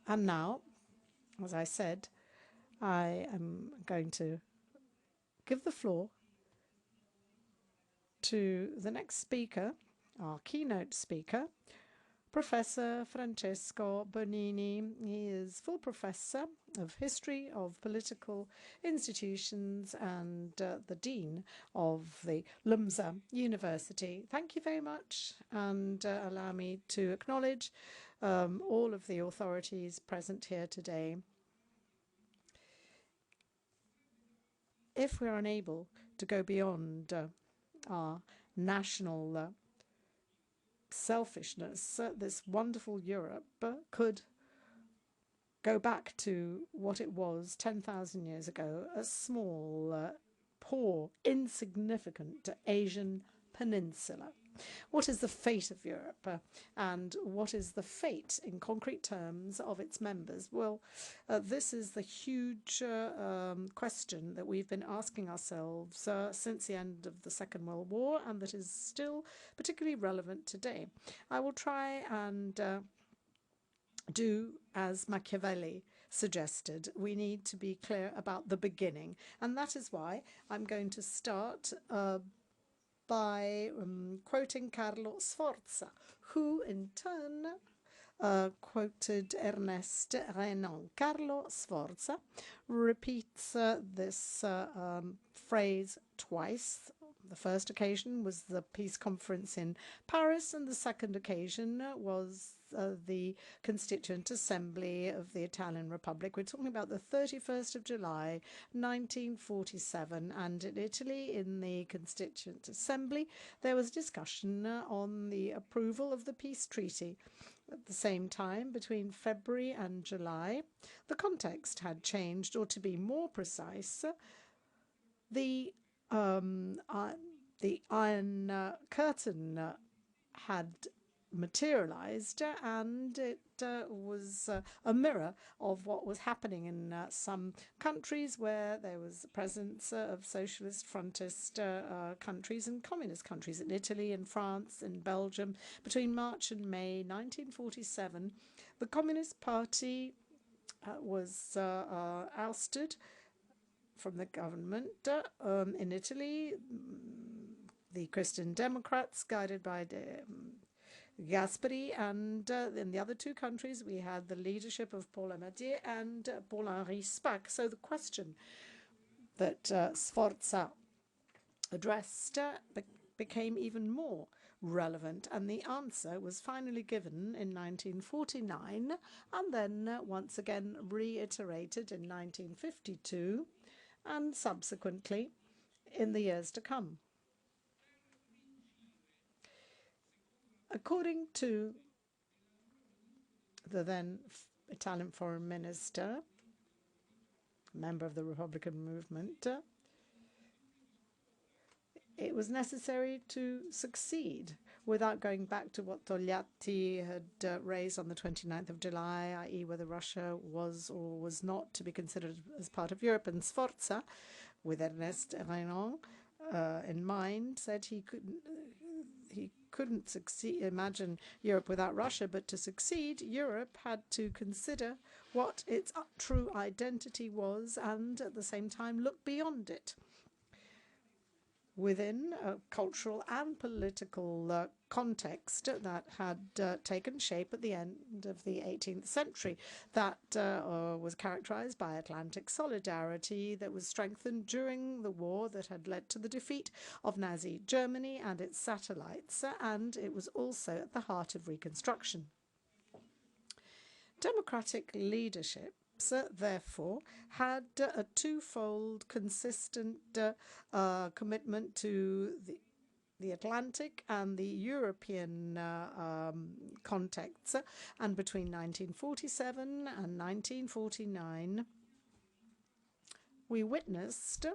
S3: And now, as I said, I am going to give the floor to the next speaker, our keynote speaker, Professor Francesco Bonini. He is full professor of history of political institutions and the dean of the Lumsa University. Thank you very much, and allow me to acknowledge all of the authorities present here today. If we're unable to go beyond our national selfishness, this wonderful Europe could go back to what it was 10,000 years ago, a small, poor, insignificant Asian peninsula. What is the fate of Europe, and what is the fate, in concrete terms, of its members? Well, this is the huge question that we've been asking ourselves since the end of the Second World War, and that is still particularly relevant today. I will try and do as Machiavelli suggested. We need to be clear about the beginning, and that is why I'm going to start by quoting Carlo Sforza, who in turn quoted Ernest Renan. Carlo Sforza repeats this phrase twice. The first occasion was the peace conference in Paris, and the second occasion was the Constituent Assembly of the Italian Republic. We're talking about the 31st of July, 1947, and in Italy, in the Constituent Assembly, there was discussion on the approval of the peace treaty. At the same time, between February and July, the context had changed, or to be more precise, the Iron Curtain had materialized, and it was a mirror of what was happening in some countries where there was the presence of socialist frontist countries and communist countries, in Italy and France and Belgium. Between March and May 1947, the Communist Party was ousted from the government. In Italy, the Christian Democrats, guided by Gasperi, and in the other two countries, we had the leadership of Paul Amadier and Paul-Henri Spaak. So the question that Sforza addressed became even more relevant, and the answer was finally given in 1949, and then once again reiterated in 1952, and subsequently in the years to come. According to the then Italian foreign minister, member of the Republican movement, it was necessary to succeed without going back to what Togliatti had raised on the 29th of July, i.e. whether Russia was or was not to be considered as part of Europe. And Sforza, with Ernest Renan in mind, said he couldn't imagine Europe without Russia, but to succeed, Europe had to consider what its true identity was and at the same time look beyond it. Within a cultural and political context that had taken shape at the end of the 18th century, that was characterized by Atlantic solidarity that was strengthened during the war that had led to the defeat of Nazi Germany and its satellites, and it was also at the heart of Reconstruction. Democratic leadership therefore had a twofold consistent commitment to the Atlantic and the European contexts, and between 1947 and 1949 we witnessed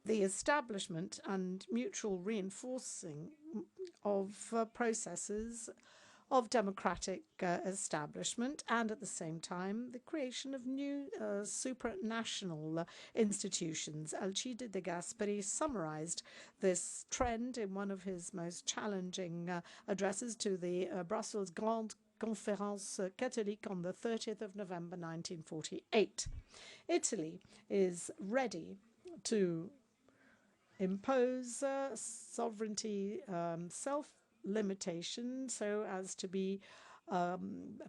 S3: the establishment and mutual reinforcing of processes of democratic establishment, and at the same time the creation of new supranational institutions. Alcide de Gasperi summarized this trend in one of his most challenging addresses to the Brussels Grande Conférence Catholique on the 30th of November 1948. Italy is ready to impose sovereignty self-limitation so as to be a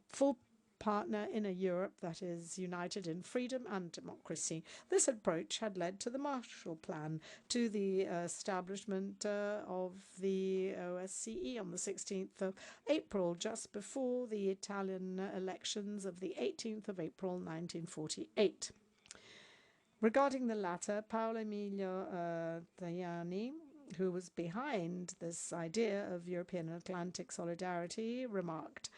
S3: full partner in a Europe that is united in freedom and democracy. This approach had led to the Marshall Plan, to the establishment of the OSCE on the 16th of April, just before the Italian elections of the 18th of April 1948. Regarding the latter, Paolo Emilio Tajani, who was behind this idea of European and Atlantic solidarity, remarked,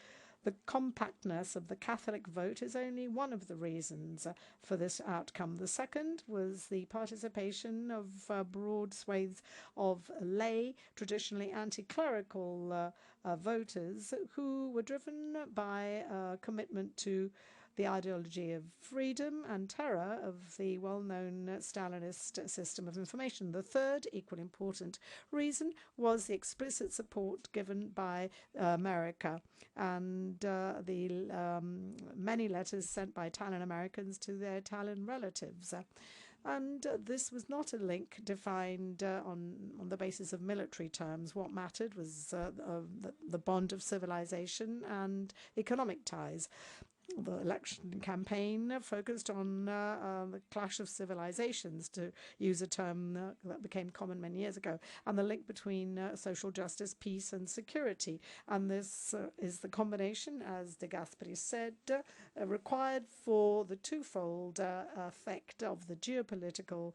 S3: "The compactness of the Catholic vote is only one of the reasons for this outcome. The second was the participation of broad swathes of lay, traditionally anti-clerical voters, who were driven by a commitment to the ideology of freedom and terror of the well-known Stalinist system of information. The third, equally important reason was the explicit support given by America and the many letters sent by Italian Americans to their Italian relatives. And this was not a link defined on the basis of military terms. What mattered was the bond of civilization and economic ties. The election campaign focused on the clash of civilizations, to use a term that became common many years ago, and the link between social justice, peace, and security. And this is the combination, as de Gasperi said, required for the twofold effect of the geopolitical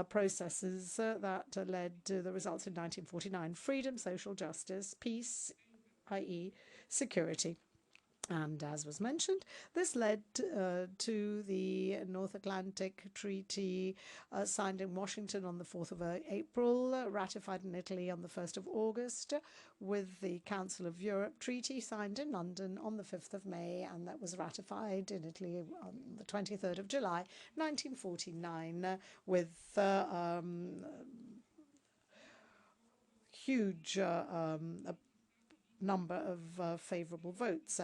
S3: processes that led to the results in 1949: freedom, social justice, peace, i.e. security. And as was mentioned, this led to the North Atlantic Treaty signed in Washington on the 4th of April, ratified in Italy on the 1st of August, with the Council of Europe Treaty signed in London on the 5th of May, and that was ratified in Italy on the 23rd of July 1949, with huge number of favourable votes.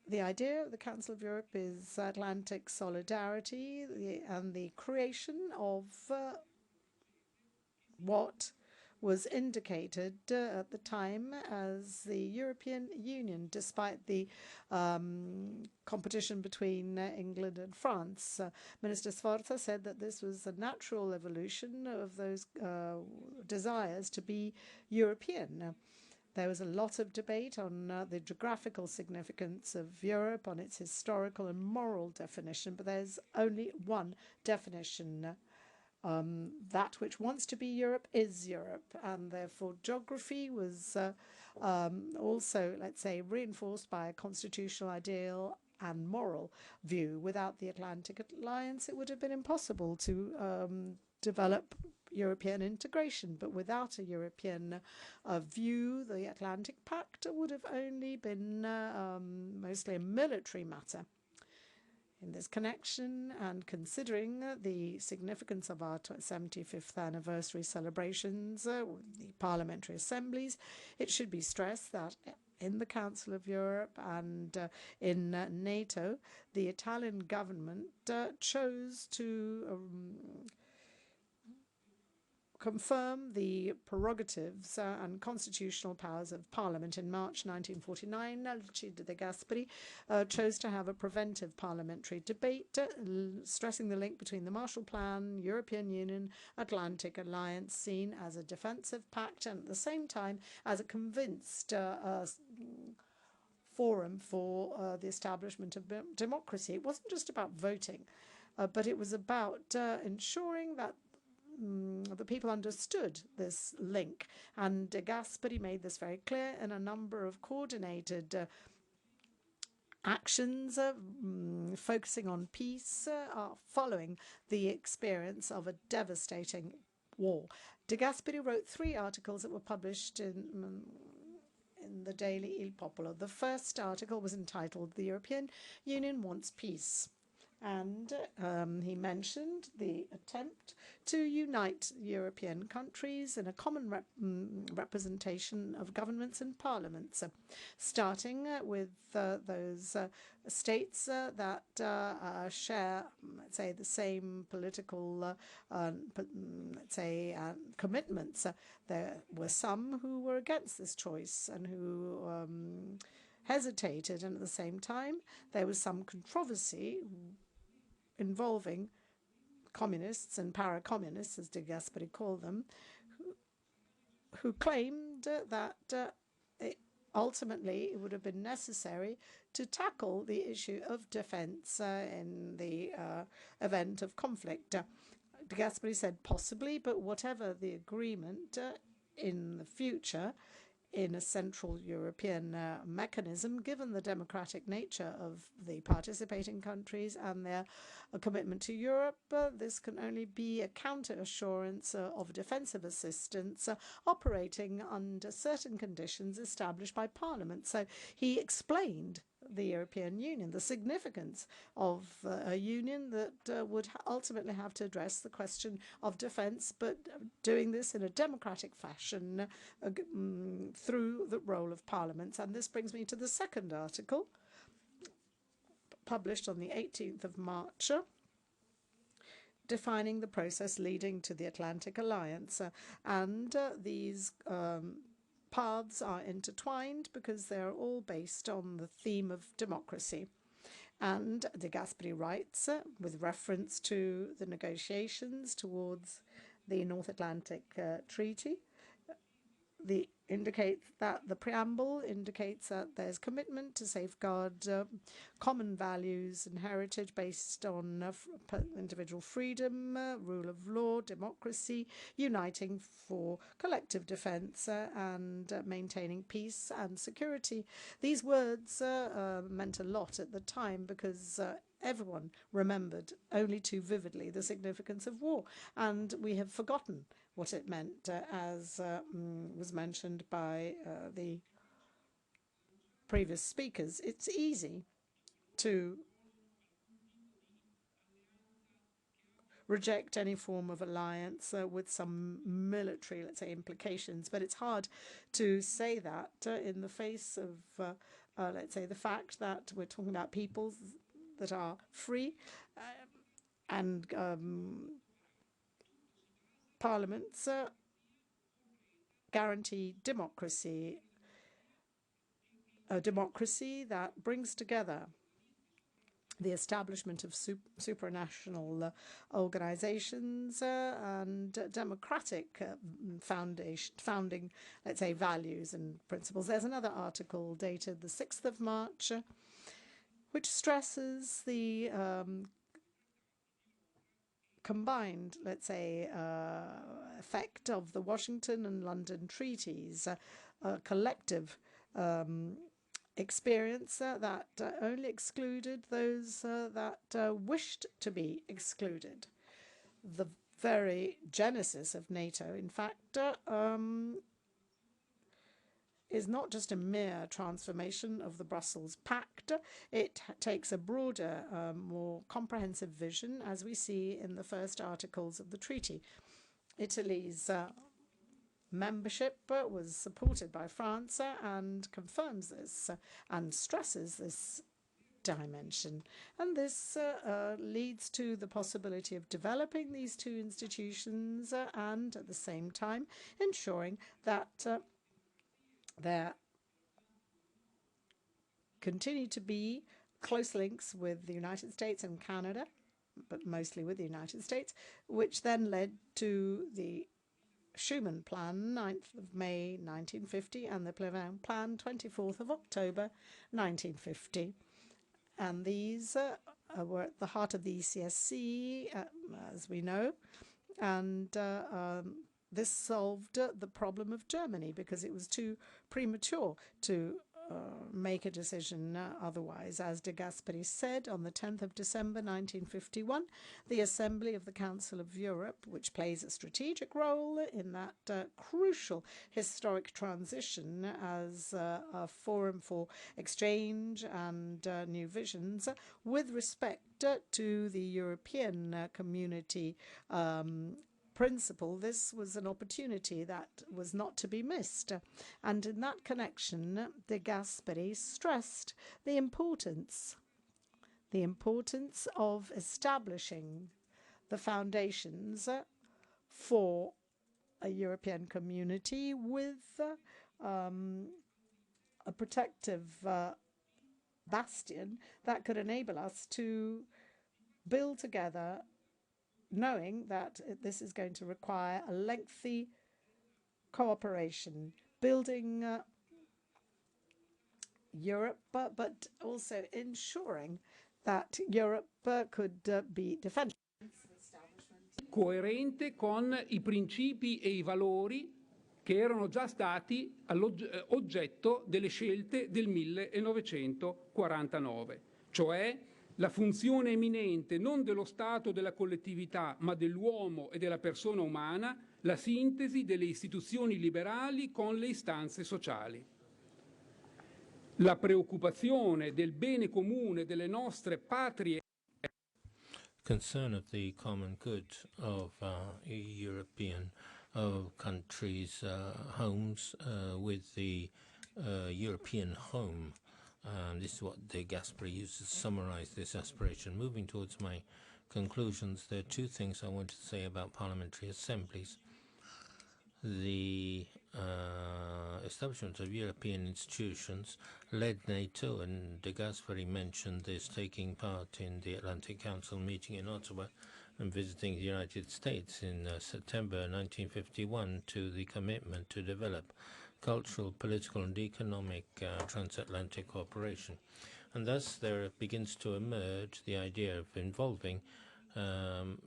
S3: The idea of the Council of Europe is Atlantic solidarity and the creation of what was indicated at the time as the European Union, despite the competition between England and France. Minister Sforza said that this was a natural evolution of those desires to be European. There was a lot of debate on the geographical significance of Europe, on its historical and moral definition, but there's only one definition. That which wants to be Europe is Europe, and therefore geography was also, let's say, reinforced by a constitutional ideal and moral view. Without the Atlantic Alliance, it would have been impossible to develop European integration, but without a European view, the Atlantic Pact would have only been mostly a military matter. In this connection, and considering the significance of our 75th anniversary celebrations, the parliamentary assemblies, it should be stressed that in the Council of Europe and in NATO, the Italian government chose to confirm the prerogatives and constitutional powers of Parliament. In March 1949, Alcide de Gasperi chose to have a preventive parliamentary debate, stressing the link between the Marshall Plan, European Union, Atlantic Alliance, seen as a defensive pact, and at the same time as a convinced forum for the establishment of democracy. It wasn't just about voting, but it was about ensuring that the people understood this link, and de Gasperi made this very clear in a number of coordinated actions focusing on peace following the experience of a devastating war. De Gasperi wrote 3 articles that were published in in the daily Il Popolo. The first article was entitled "The European Union Wants Peace." And he mentioned the attempt to unite European countries in a common representation of governments and parliaments, starting with those states that share, let's say, the same political, commitments. There were some who were against this choice and who hesitated, and at the same time there was some controversy involving communists and para-communists, as de Gasperi called them, who claimed that ultimately it would have been necessary to tackle the issue of defense in the event of conflict. De Gasperi said possibly, but whatever the agreement in the future, in a central European mechanism, given the democratic nature of the participating countries and their commitment to Europe, this can only be a counter-assurance of defensive assistance operating under certain conditions established by Parliament. So he explained the European Union, the significance of a union that would ultimately have to address the question of defense, but doing this in a democratic fashion through the role of parliaments. And this brings me to the second article, published on the 18th of March, defining the process leading to the Atlantic Alliance. These paths are intertwined because they're all based on the theme of democracy. And de Gasperi writes, with reference to the negotiations towards the North Atlantic Treaty, indicates that the preamble indicates that there's commitment to safeguard common values and heritage based on individual freedom, rule of law, democracy, uniting for collective defense and maintaining peace and security. These words meant a lot at the time because everyone remembered only too vividly the significance of war, and we have forgotten what it meant, as was mentioned by the previous speakers. It's easy to reject any form of alliance with some military, let's say, implications, but it's hard to say that in the face of, let's say, the fact that we're talking about peoples that are free and parliaments guarantee democracy, a democracy that brings together the establishment of supranational organizations and democratic founding, let's say, values and principles. There's another article dated the 6th of March, which stresses the combined, let's say, effect of the Washington and London treaties, a collective experience that only excluded those that wished to be excluded. The very genesis of NATO, in fact, is not just a mere transformation of the Brussels Pact. It takes a broader, more comprehensive vision, as we see in the first articles of the treaty. Italy's membership was supported by France and confirms this and stresses this dimension. And this leads to the possibility of developing these two institutions and at the same time ensuring that there continue to be close links with the United States and Canada, but mostly with the United States, which then led to the Schuman Plan, 9th of May 1950, and the Plevin Plan, 24th of October 1950. And these were at the heart of the ECSC, as we know, and this solved the problem of Germany because it was too premature to make a decision otherwise. As De Gasperi said, on the 10th of December 1951, the Assembly of the Council of Europe, which plays a strategic role in that crucial historic transition as a forum for exchange and new visions with respect to the European community principle, this was an opportunity that was not to be missed. And in that connection, De Gasperi stressed the importance of establishing the foundations for a European community with a protective bastion that could enable us to build together, knowing that this is going to require a lengthy cooperation, building Europe, but also ensuring that Europe could be defended.
S8: Coerente con i principi e i valori che erano già stati oggetto delle scelte del 1949, cioè la funzione eminente non dello Stato o della collettività, ma dell'uomo e della persona umana, la sintesi delle istituzioni liberali con le istanze sociali. La preoccupazione del bene comune delle nostre patrie.
S2: Concern of the common good of European countries' homes with the European home. This is what De Gasperi used to summarize this aspiration. Moving towards my conclusions, there are two things I wanted to say about parliamentary assemblies. The establishment of European institutions led NATO, and De Gasperi mentioned this, taking part in the Atlantic Council meeting in Ottawa and visiting the United States in September 1951, to the commitment to develop cultural, political and economic transatlantic cooperation. And thus there begins to emerge the idea of involving the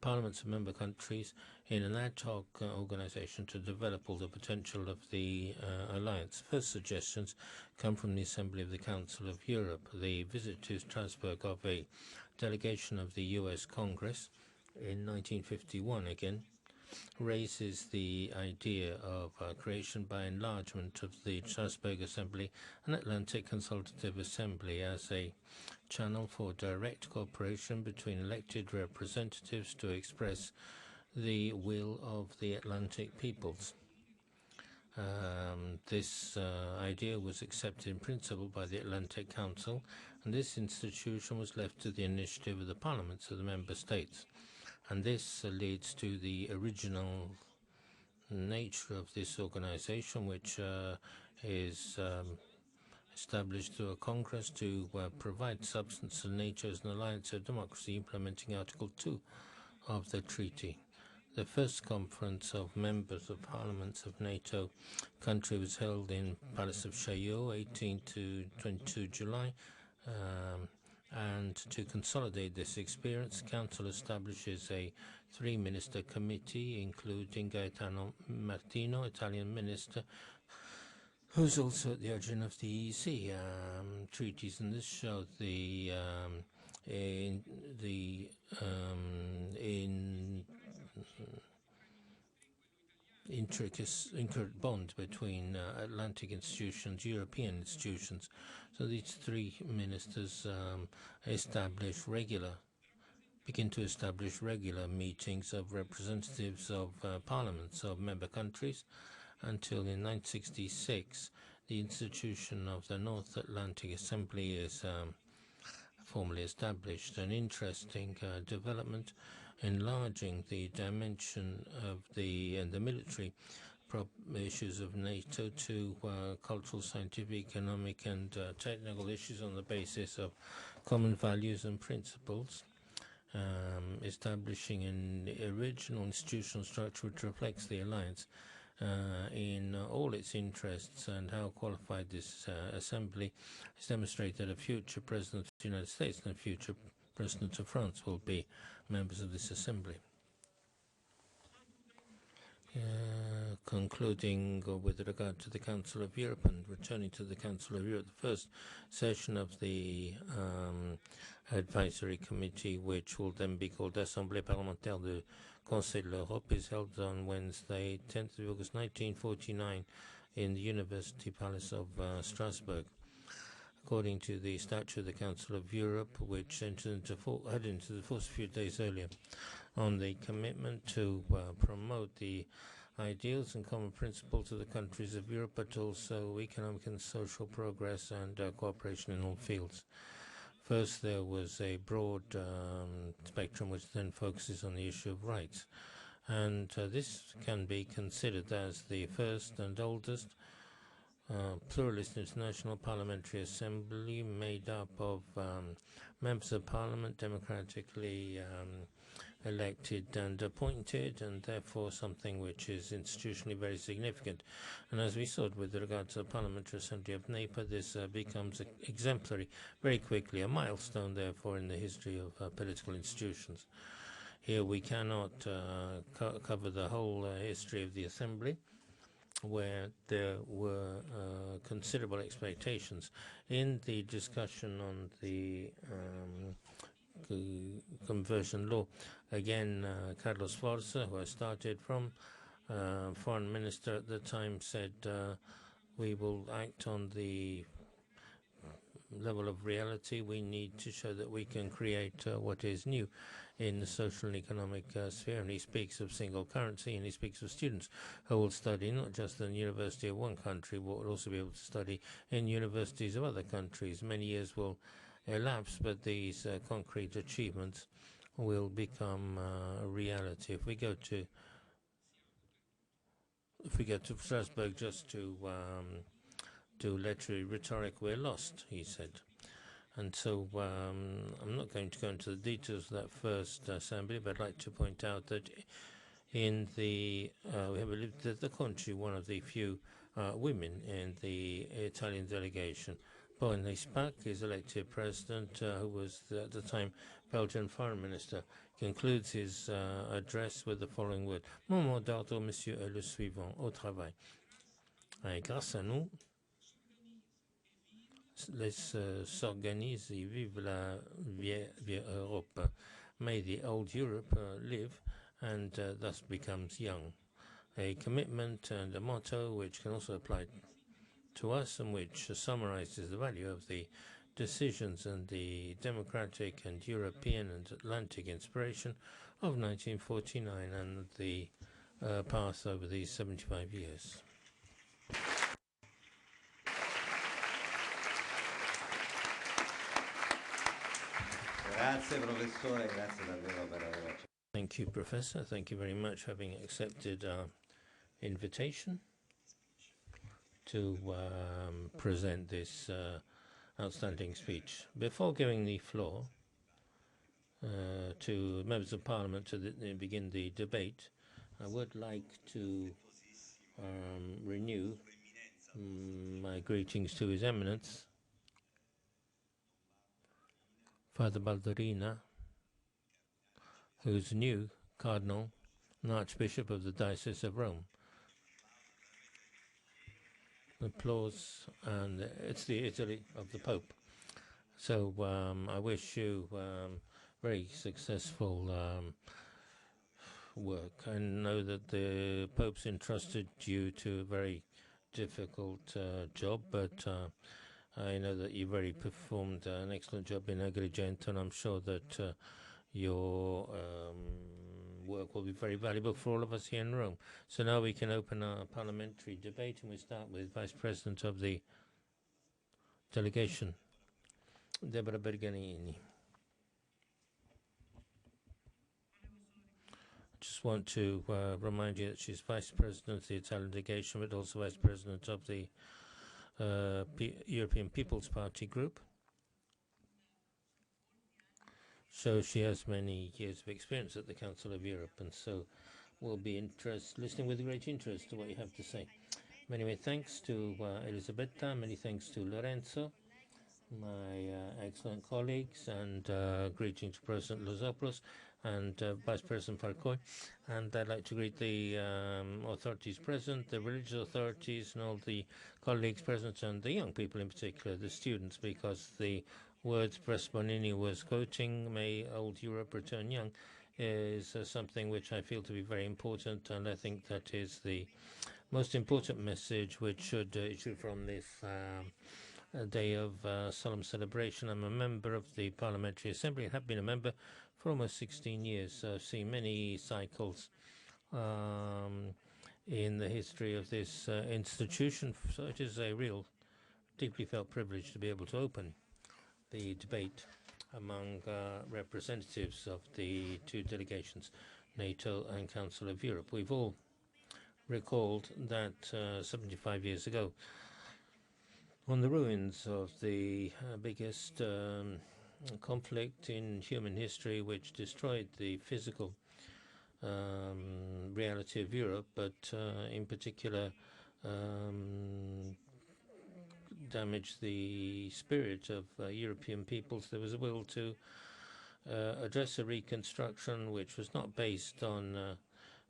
S2: parliaments of member countries in an ad hoc organization to develop all the potential of the alliance. First suggestions come from the Assembly of the Council of Europe. The visit to Strasbourg of a delegation of the US Congress in 1951 again raises the idea of creation by enlargement of the Strasbourg Assembly, an Atlantic Consultative Assembly, as a channel for direct cooperation between elected representatives to express the will of the Atlantic peoples. This idea was accepted in principle by the Atlantic Council, and this institution was left to the initiative of the parliaments of the member states. And this leads to the original nature of this organization, which is established through a Congress to provide substance and nature as an alliance of democracy, implementing Article 2 of the treaty. The first conference of members of parliaments of NATO country was held in Palace of Chaillot, 18 to 22 July. And to consolidate this experience, the Council establishes a three-minister committee, including Gaetano Martino, Italian minister, who's also at the origin of the EEC treaties. And this showed the intricate bond between Atlantic institutions, European institutions. So these three ministers begin to establish regular meetings of representatives of parliaments of member countries, until in 1966 the institution of the North Atlantic Assembly is formally established. An interesting development, enlarging the dimension of the military issues of NATO to cultural, scientific, economic and technical issues on the basis of common values and principles, establishing an original institutional structure which reflects the alliance in all its interests. And how qualified this assembly is demonstrated that a future president of the United States and a future president of France will be members of this assembly. concluding with regard to the Council of Europe and returning to the Council of Europe, the first session of the Advisory Committee, which will then be called Assemblée parlementaire du Conseil de l'Europe, is held on Wednesday, 10th of August 1949 in the University Palace of Strasbourg. According to the statute of the Council of Europe, which entered into the force a few days earlier, on the commitment to promote the ideals and common principles of the countries of Europe, but also economic and social progress and cooperation in all fields. First, there was a broad spectrum which then focuses on the issue of rights. And this can be considered as the first and oldest pluralist international parliamentary assembly made up of members of parliament democratically elected and appointed, and therefore something which is institutionally very significant. And as we saw with regard to the Parliamentary Assembly of NEPA, this becomes exemplary very quickly, a milestone therefore in the history of political institutions. Here we cannot cover the whole history of the Assembly, where there were considerable expectations. In the discussion on the conversion law, again, Carlos Forza, who I started from, foreign minister at the time, said we will act on the level of reality. We need to show that we can create what is new in the social and economic sphere. And he speaks of single currency, and he speaks of students who will study not just in the university of one country, but will also be able to study in universities of other countries. Many years will elapse, but these concrete achievements will become a reality. If we go to Strasbourg just to do literary rhetoric, we're lost, he said. And so I'm not going to go into the details of that first assembly, but I'd like to point out that in the we have lived the country, one of the few women in the Italian delegation. Paul Spack is elected president, who was at the time Belgian foreign minister, concludes his address with the following word: Mon mot d'ordre, monsieur, est le suivant: au travail. Et grâce à nous, s'organise et vive la vieille Europe. May the old Europe live and thus becomes young. A commitment and a motto which can also apply to us, and which summarizes the value of the decisions and the democratic and European and Atlantic inspiration of 1949 and the path over these 75 years.
S6: Grazie professore, grazie davvero per aver accettato.
S2: Thank you, Professor. Thank you very much for having accepted our invitation to present this outstanding speech. Before giving the floor to members of Parliament to begin the debate, I would like to renew my greetings to His Eminence, Father Balderina, who's new Cardinal and Archbishop of the Diocese of Rome. Applause, and it's the Italy of the Pope. So I wish you very successful work. I know that the Pope's entrusted you to a very difficult job, but I know that you've already performed an excellent job in Agrigento, and I'm sure that your work will be very valuable for all of us here in Rome. So now we can open our parliamentary debate, and we start with Vice President of the delegation, Deborah Berganini. I just want to remind you that she's Vice President of the Italian delegation, but also Vice President of the European People's Party group. So she has many years of experience at the Council of Europe, and so we'll be listening with great interest to what you have to say. Anyway, thanks to Elisabetta, many thanks to Lorenzo, my excellent colleagues, and greeting to President Lozopoulos. and Vice President Falcoi. And I'd like to greet the authorities present, the religious authorities, and all the colleagues present, and the young people in particular, the students, because the words Bonini was quoting, "May old Europe return young," is something which I feel to be very important, and I think that is the most important message which should issue from this day of solemn celebration. I'm a member of the Parliamentary Assembly. I have been a member for almost 16 years, so I've seen many cycles in the history of this institution, so it is a real, deeply felt privilege to be able to open the debate among representatives of the two delegations, NATO and Council of Europe. We've all recalled that 75 years ago, on the ruins of the biggest conflict in human history, which destroyed the physical reality of Europe, but in particular damaged the spirit of European peoples, there was a will to address a reconstruction which was not based on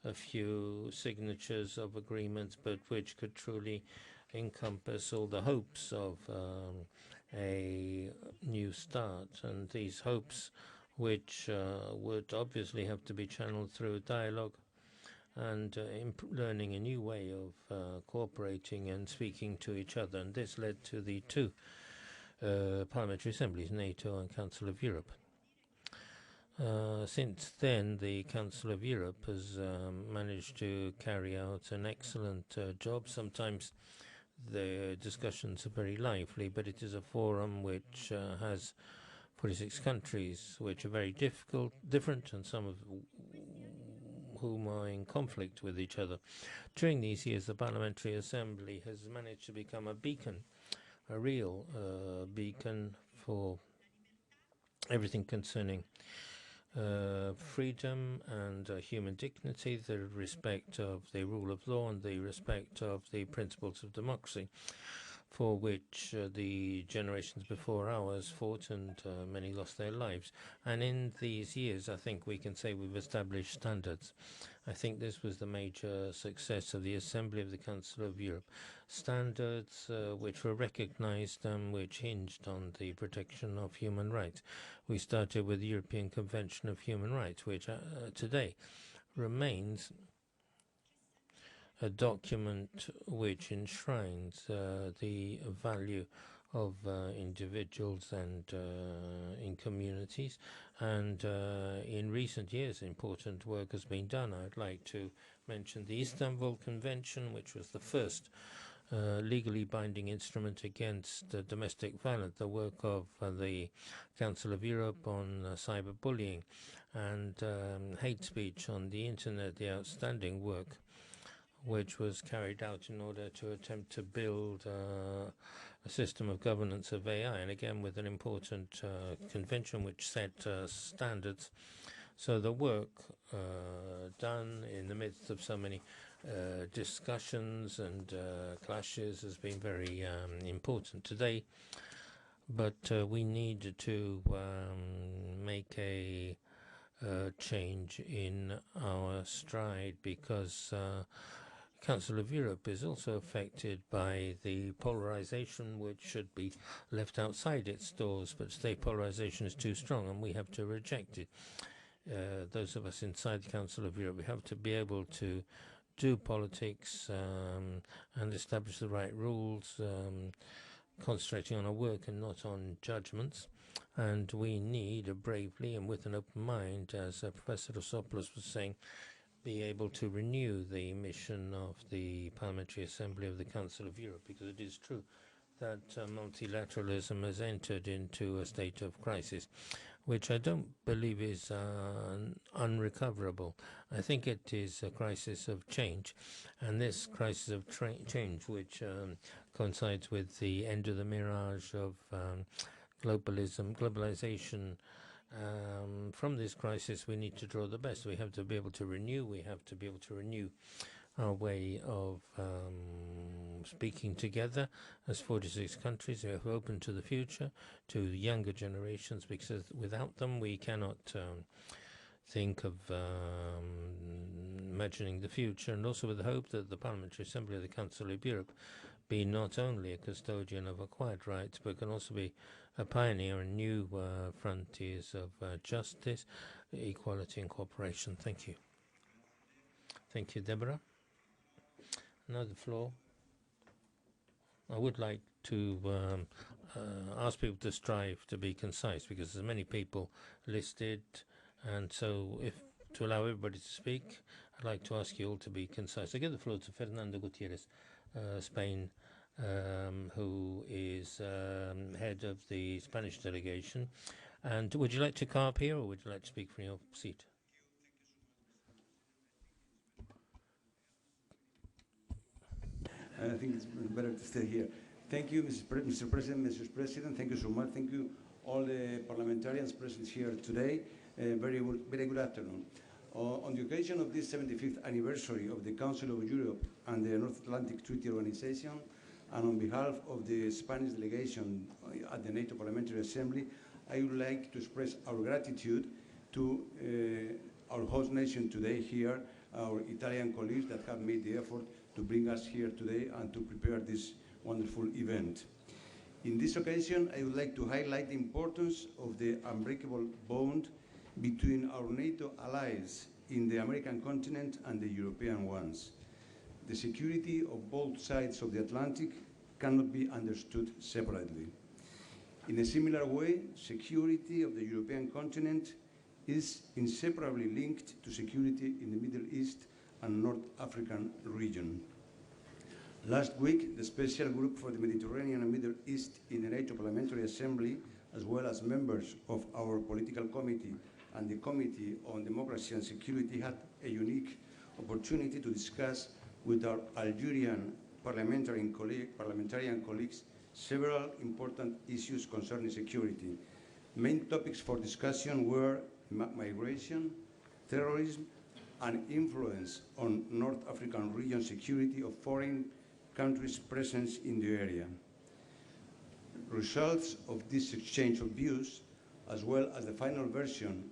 S2: a few signatures of agreements, but which could truly encompass all the hopes of a new start. And these hopes, which would obviously have to be channeled through dialogue and learning a new way of cooperating and speaking to each other. And this led to the two parliamentary assemblies, NATO and Council of Europe. Since then, the Council of Europe has managed to carry out an excellent job. Sometimes the discussions are very lively, but it is a forum which has 46 countries, which are very different, and some of whom are in conflict with each other. During these years, the Parliamentary Assembly has managed to become a beacon, a real beacon for everything concerning freedom and human dignity, the respect of the rule of law and the respect of the principles of democracy, for which the generations before ours fought, and many lost their lives. And in these years, I think we can say we've established standards. I think this was the major success of the Assembly of the Council of Europe. Standards which were recognized and which hinged on the protection of human rights. We started with the European Convention of Human Rights, which today remains a document which enshrines the value of individuals and in communities. And in recent years, important work has been done. I'd like to mention the Istanbul Convention, which was the first legally binding instrument against domestic violence, the work of the Council of Europe on cyberbullying and hate speech on the internet, the outstanding work which was carried out in order to attempt to build a system of governance of AI, and again with an important convention which set standards. So the work done in the midst of so many discussions and clashes has been very important today, but we need to make a change in our stride, because Council of Europe is also affected by the polarization which should be left outside its doors, but today polarization is too strong and we have to reject it. Those of us inside the Council of Europe, we have to be able to do politics and establish the right rules, concentrating on our work and not on judgments. And we need bravely and with an open mind, as Professor Rosopoulos was saying, be able to renew the mission of the Parliamentary Assembly of the Council of Europe, because it is true that multilateralism has entered into a state of crisis, which I don't believe is unrecoverable. I think it is a crisis of change, and this crisis of change, which coincides with the end of the mirage of globalization. From this crisis, we need to draw the best. We have to be able to renew. We have to be able to renew our way of speaking together as 46 countries who are open to the future, to the younger generations, because without them we cannot think of imagining the future, and also with the hope that the Parliamentary Assembly of the Council of Europe be not only a custodian of acquired rights, but can also be a pioneer in new frontiers of justice, equality and cooperation. Thank you. Thank you, Deborah. Now the floor. I would like to ask people to strive to be concise, because there's many people listed, and so if to allow everybody to speak, I'd like to ask you all to be concise. I give the floor to Fernando Gutierrez, Spain, who is head of the Spanish delegation. And would you like to come up here, or would you like to speak from your seat?
S9: I think it's better to stay here. Thank you, Mr. President, Mrs. President. Thank you so much. Thank you, all the parliamentarians present here today. Very good afternoon. On the occasion of this 75th anniversary of the Council of Europe and the North Atlantic Treaty Organization, and on behalf of the Spanish delegation at the NATO Parliamentary Assembly, I would like to express our gratitude to our host nation today here, our Italian colleagues that have made the effort to bring us here today and to prepare this wonderful event. In this occasion, I would like to highlight the importance of the unbreakable bond between our NATO allies in the American continent and the European ones. The security of both sides of the Atlantic cannot be understood separately. In a similar way, security of the European continent is inseparably linked to security in the Middle East and North African region. Last week, the Special Group for the Mediterranean and Middle East in the NATO Parliamentary Assembly, as well as members of our political committee and the Committee on Democracy and Security, had a unique opportunity to discuss with our Algerian parliamentarian colleagues several important issues concerning security. Main topics for discussion were migration, terrorism, and influence on North African region security of foreign countries' presence in the area. Results of this exchange of views, as well as the final version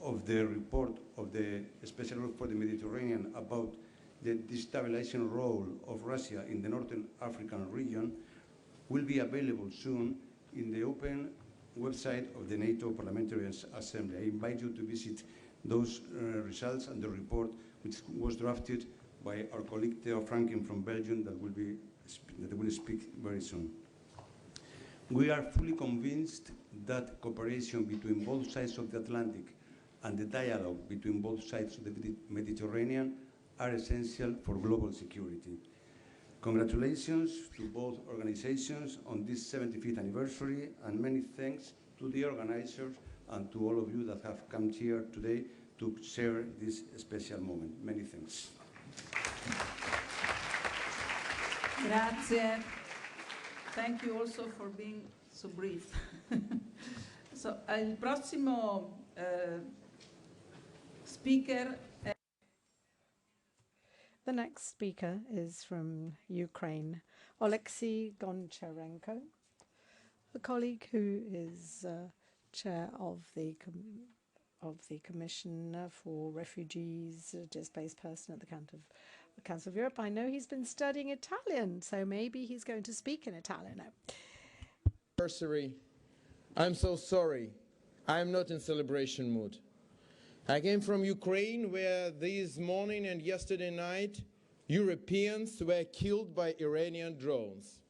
S9: of the report of the Special Group for the Mediterranean about the destabilizing role of Russia in the Northern African region, will be available soon in the open website of the NATO Parliamentary Assembly. I invite you to visit those results and the report, which was drafted by our colleague Theo Franken from Belgium, that will speak very soon. We are fully convinced that cooperation between both sides of the Atlantic and the dialogue between both sides of the Mediterranean are essential for global security. Congratulations to both organizations on this 75th anniversary, and many thanks to the organizers and to all of you that have come here today to share this special moment. Many thanks.
S7: Grazie. Thank you also for being so brief. So, il prossimo speaker.
S3: The next speaker is from Ukraine, Oleksiy Goncharenko, a colleague who is chair of the Commission for Refugees, Displaced Person at the Council of Europe. I know he's been studying Italian, so maybe he's going to speak in Italian now.
S10: Anniversary. I'm so sorry. I'm not in celebration mood. I came from Ukraine, where this morning and yesterday night Europeans were killed by Iranian drones.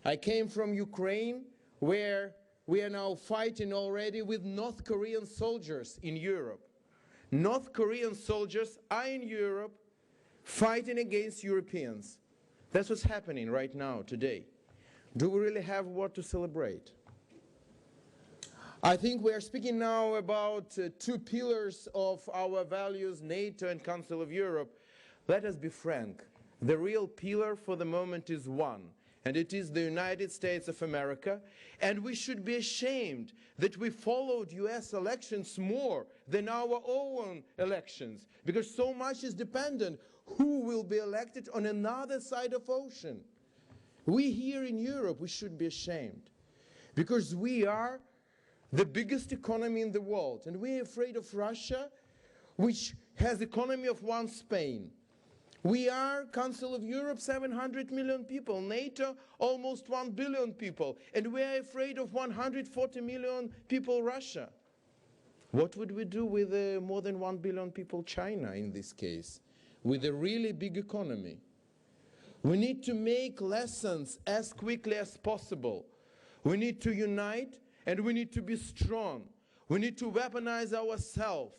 S10: I came from Ukraine, where we are now fighting already with North Korean soldiers in Europe. North Korean soldiers are in Europe fighting against Europeans. That's what's happening right now, today. Do we really have what to celebrate? I think we are speaking now about two pillars of our values, NATO and Council of Europe. Let us be frank. The real pillar for the moment is one, and it is the United States of America. And we should be ashamed that we followed US elections more than our own elections, because so much is dependent who will be elected on another side of ocean. We here in Europe, we should be ashamed, because we are the biggest economy in the world, and we're afraid of Russia which has economy of one Spain. We are Council of Europe, 700 million people. NATO, almost 1 billion people. And we are afraid of 140 million people Russia. What would we do with more than 1 billion people China in this case? With a really big economy. We need to make lessons as quickly as possible. We need to unite and we need to be strong. We need to weaponize ourselves.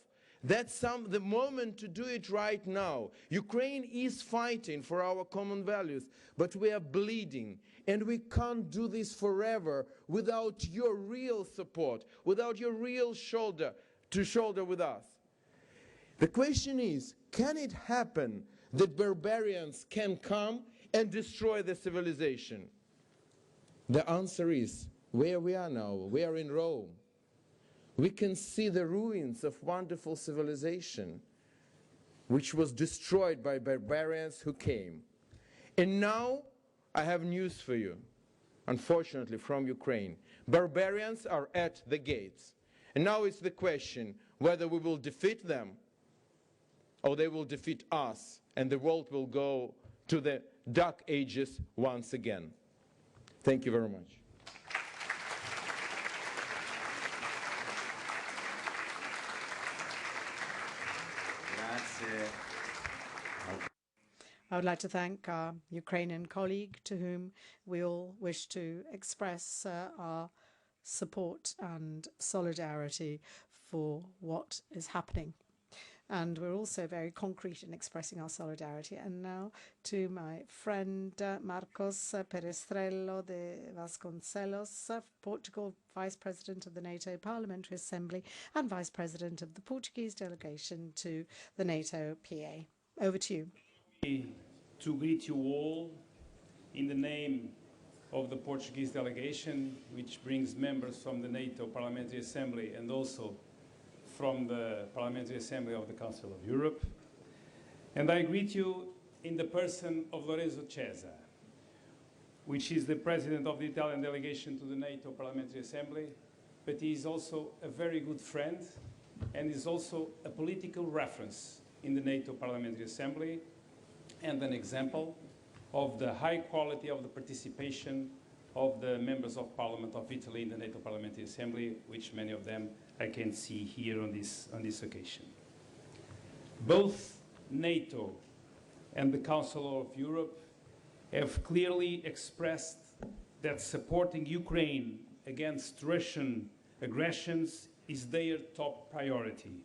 S10: That's the moment to do it right now. Ukraine is fighting for our common values, but we are bleeding. And we can't do this forever without your real support, without your real shoulder to shoulder with us. The question is, can it happen that barbarians can come and destroy the civilization? The answer is, where we are now, we are in Rome. We can see the ruins of wonderful civilization, which was destroyed by barbarians who came. And now, I have news for you, unfortunately, from Ukraine. Barbarians are at the gates. And now it's the question whether we will defeat them or they will defeat us, and the world will go to the dark ages once again. Thank you very much.
S3: I would like to thank our Ukrainian colleague, to whom we all wish to express our support and solidarity for what is happening. And we're also very concrete in expressing our solidarity. And now to my friend Marcos Perestrello de Vasconcelos, Portugal Vice President of the NATO Parliamentary Assembly and Vice President of the Portuguese delegation to the NATO PA. Over to you.
S11: To greet you all in the name of the Portuguese delegation, which brings members from the NATO Parliamentary Assembly and also from the Parliamentary Assembly of the Council of Europe. And I greet you in the person of Lorenzo Fontana, which is the President of the Italian delegation to the NATO Parliamentary Assembly, but he is also a very good friend and is also a political reference in the NATO Parliamentary Assembly and an example of the high quality of the participation of the members of Parliament of Italy in the NATO Parliamentary Assembly, which many of them I can see here on this occasion. Both NATO and the Council of Europe have clearly expressed that supporting Ukraine against Russian aggressions is their top priority.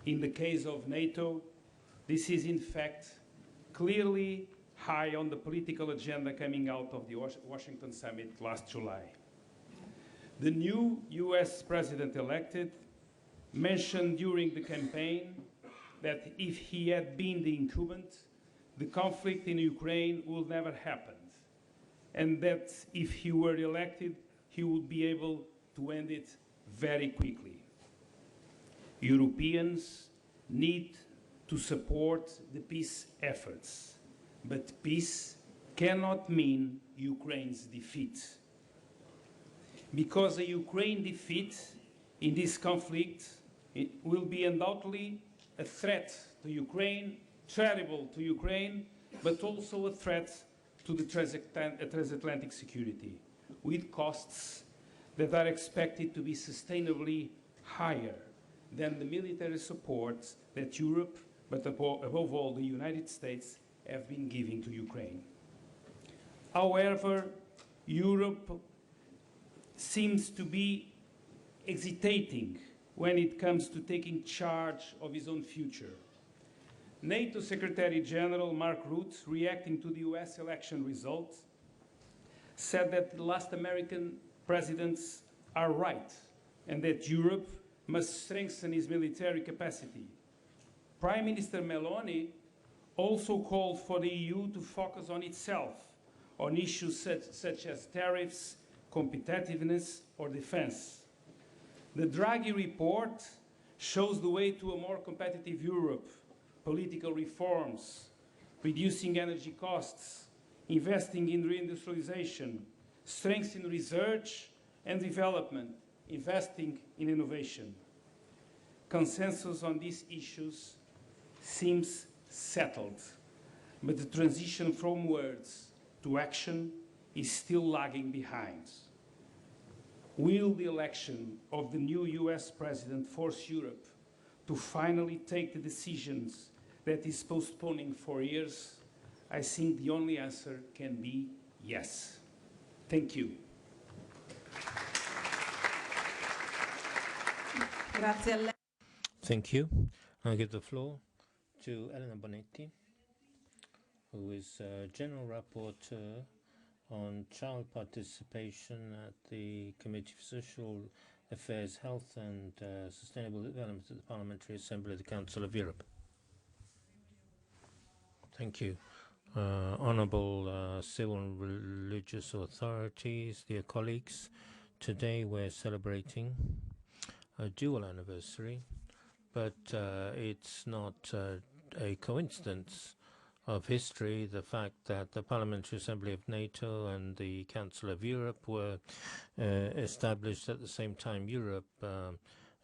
S11: In the case of NATO, this is in fact clearly high on the political agenda coming out of the Washington summit last July. The new US president-elected mentioned during the campaign that if he had been the incumbent, the conflict in Ukraine would never happen, and that if he were elected, he would be able to end it very quickly. Europeans need to support the peace efforts, but peace cannot mean Ukraine's defeat. Because a Ukraine defeat in this conflict, it will be undoubtedly a threat to Ukraine, terrible to Ukraine, but also a threat to the transatlantic security, with costs that are expected to be sustainably higher than the military support that Europe, but above all the United States, have been giving to Ukraine. However, Europe seems to be hesitating when it comes to taking charge of his own future. NATO Secretary General Mark Rutte, reacting to the US election results, said that the last American presidents are right and that Europe must strengthen its military capacity. Prime Minister Meloni also called for the EU to focus on itself, on issues such as tariffs, competitiveness, or defense. The Draghi report shows the way to a more competitive Europe: political reforms, reducing energy costs, investing in reindustrialization, strengthening research and development, investing in innovation. consensus on these issues seems settled, but the transition from words to action is still lagging behind. Will the election of the new US president force Europe to finally take the decisions that is postponing for years? I think the only answer can be yes. Thank you.
S7: Grazie a lei.
S2: Thank you. I'll give the floor to Elena Bonetti, who is General Rapporteur on child participation at the Committee for Social Affairs, Health and Sustainable Development at the Parliamentary Assembly of the Council of Europe. Thank you. Honourable civil and religious authorities, dear colleagues, today we're celebrating a dual anniversary, but it's not a coincidence of history, the fact that the Parliamentary Assembly of NATO and the Council of Europe were established at the same time. Europe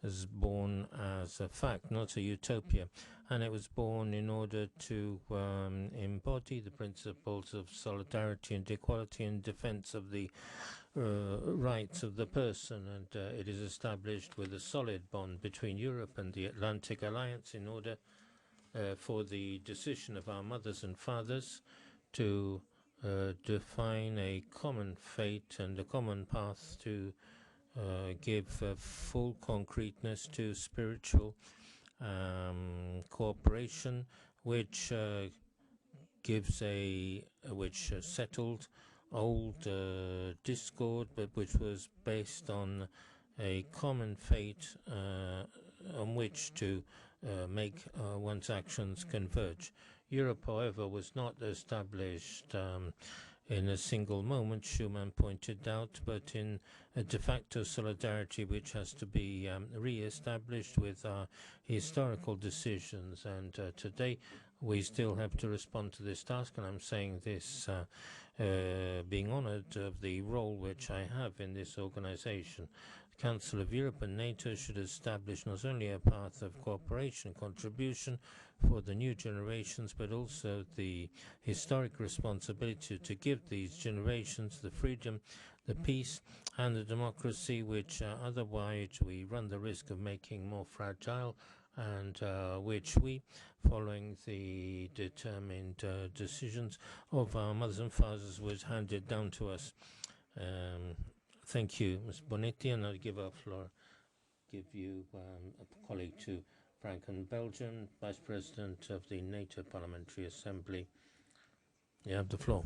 S2: was born as a fact, not a utopia, and it was born in order to embody the principles of solidarity and equality in defense of the rights of the person, and it is established with a solid bond between Europe and the Atlantic Alliance in order for the decision of our mothers and fathers to define a common fate and a common path to give full concreteness to spiritual cooperation, which which settled old discord, but which was based on a common fate on which to make one's actions converge. Europe, however, was not established in a single moment, Schuman pointed out, but in a de facto solidarity which has to be re-established with our historical decisions. And today we still have to respond to this task, and I'm saying this being honored of the role which I have in this organization. The Council of Europe and NATO should establish not only a path of cooperation and contribution for the new generations, but also the historic responsibility to give these generations the freedom, the peace and the democracy which otherwise we run the risk of making more fragile, and which we, following the determined decisions of our mothers and fathers, was handed down to us. Thank you, Ms. Bonetti, and I'll give you a colleague to Franken, Belgium, Vice President of the NATO Parliamentary Assembly. You have the floor.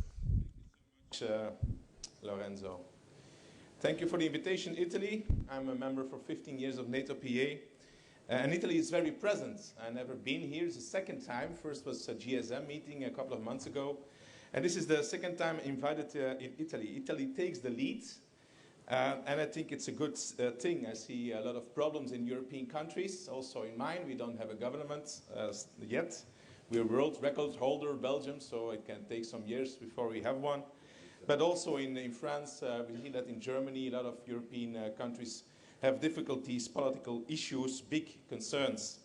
S12: Lorenzo. Thank you for the invitation, Italy. I'm a member for 15 years of NATO PA. And Italy is very present. I've never been here. It's the second time. First was a GSM meeting a couple of months ago. And this is the second time invited in Italy. Italy takes the lead. And I think it's a good thing. I see a lot of problems in European countries, also in mine. We don't have a government yet. We're world record holder, Belgium, so it can take some years before we have one. But also in France, we see that in Germany, a lot of European countries have difficulties, political issues, big concerns.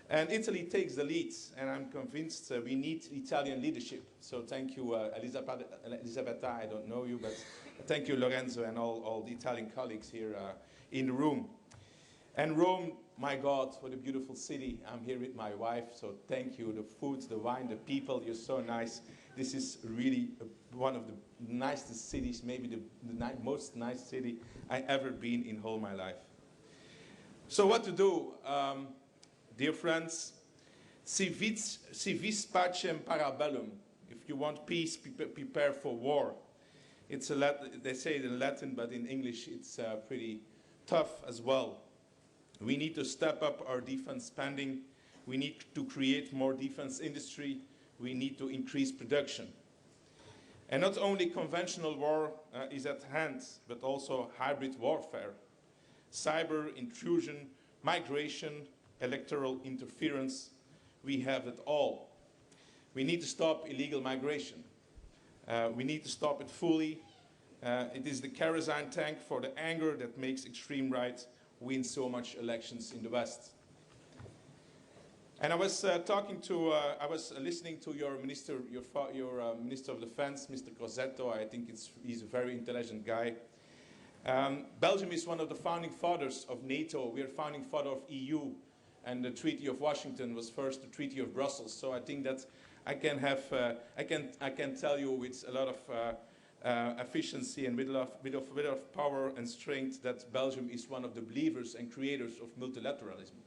S12: And Italy takes the lead, and I'm convinced we need Italian leadership. So thank you, Elisabetta, I don't know you, but thank you, Lorenzo, and all the Italian colleagues here in the room. And Rome, my God, what a beautiful city. I'm here with my wife, so thank you. The food, the wine, the people, you're so nice. This is really one of the nicest cities, maybe the most nice city I ever been in all my life. So what to do? Dear friends, si vis pacem para bellum. If you want peace, prepare for war. It's they say it in Latin, but in English it's pretty tough as well. We need to step up our defense spending. We need to create more defense industry. We need to increase production. And not only conventional war is at hand, but also hybrid warfare. Cyber intrusion, migration, electoral interference, we have it all. We need to stop illegal migration. We need to stop it fully. It is the kerosene tank for the anger that makes extreme right win so much elections in the West. And I was I was listening to your minister, Minister of Defense, Mr. Crosetto. I think he's a very intelligent guy. Belgium is one of the founding fathers of NATO. We are founding father of EU, and the Treaty of Washington was first the Treaty of Brussels. So I think that I can tell you with a lot of efficiency and with a lot of power and strength that Belgium is one of the believers and creators of multilateralism.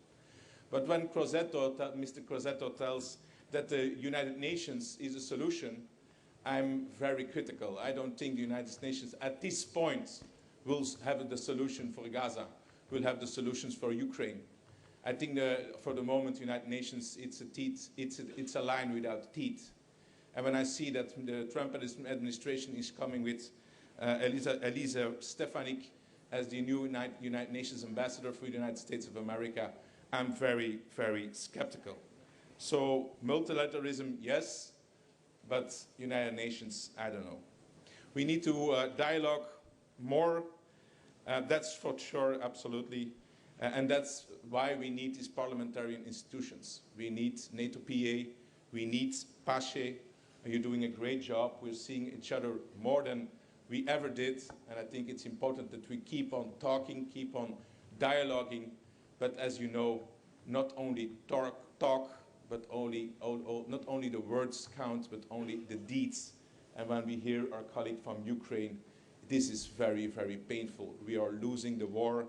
S12: But when Mr. Crosetto tells that the United Nations is a solution, I'm very critical. I don't think the United Nations at this point will have the solution for Gaza, will have the solutions for Ukraine. I think for the moment, the United Nations, it's a line without teeth. And when I see that the Trump administration is coming with Elisa Stefanik as the new United Nations ambassador for the United States of America, I'm very, very skeptical. So multilateralism, yes, but United Nations, I don't know. We need to dialogue more. That's for sure, absolutely. And that's why we need these parliamentarian institutions. We need NATO PA, we need PACE. You're doing a great job. We're seeing each other more than we ever did. And I think it's important that we keep on talking, keep on dialoguing. But as you know, not only talk, but not only the words count, but only the deeds. And when we hear our colleague from Ukraine, this is very, very painful. We are losing the war,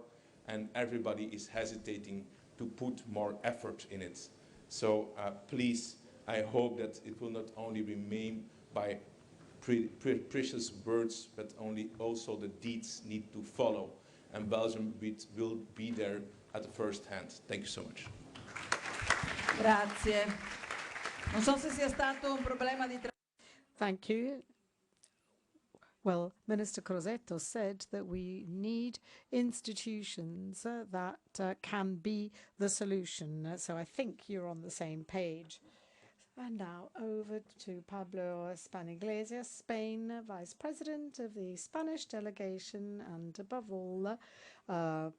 S12: and everybody is hesitating to put more effort in it. So please, I hope that it will not only remain by precious words, but also the deeds need to follow. And Belgium will be there at the first hand. Thank you so much.
S7: Grazie. Non so se sia stato un problema di
S3: Thank you. Well, Minister Crosetto said that we need institutions that can be the solution. So I think you're on the same page. And now over to Pablo Iglesias, Spain, Vice President of the Spanish delegation and above all,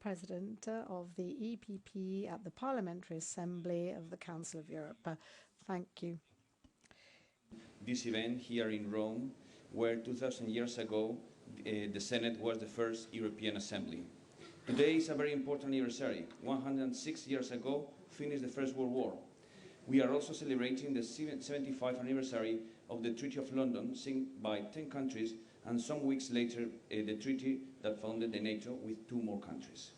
S3: President of the EPP at the Parliamentary Assembly of the Council of Europe. Thank you.
S13: This event here in Rome, where 2,000 years ago the Senate was the first European Assembly. Today is a very important anniversary. 106 years ago finished the First World War. We are also celebrating the 75th anniversary of the Treaty of London, signed by 10 countries, and some weeks later the treaty that founded the NATO with 2 more countries.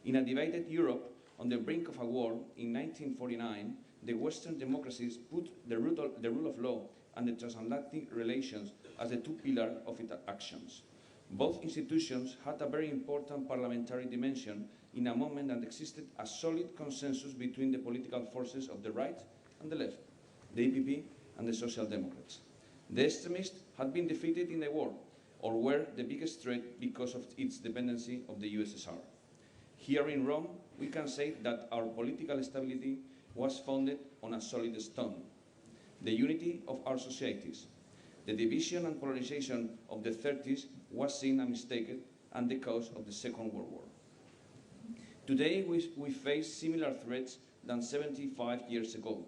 S13: In a divided Europe, on the brink of a war, in 1949, the Western democracies put the rule of law and the transatlantic relations as the 2 pillars of its actions. Both institutions had a very important parliamentary dimension in a moment that existed a solid consensus between the political forces of the right and the left, the EPP and the Social Democrats. The extremists had been defeated in the war, or were the biggest threat because of its dependency of the USSR. Here in Rome, we can say that our political stability was founded on a solid stone: the unity of our societies. The division and polarization of the 30s was seen and mistaken and the cause of the Second World War. Today we face similar threats than 75 years ago,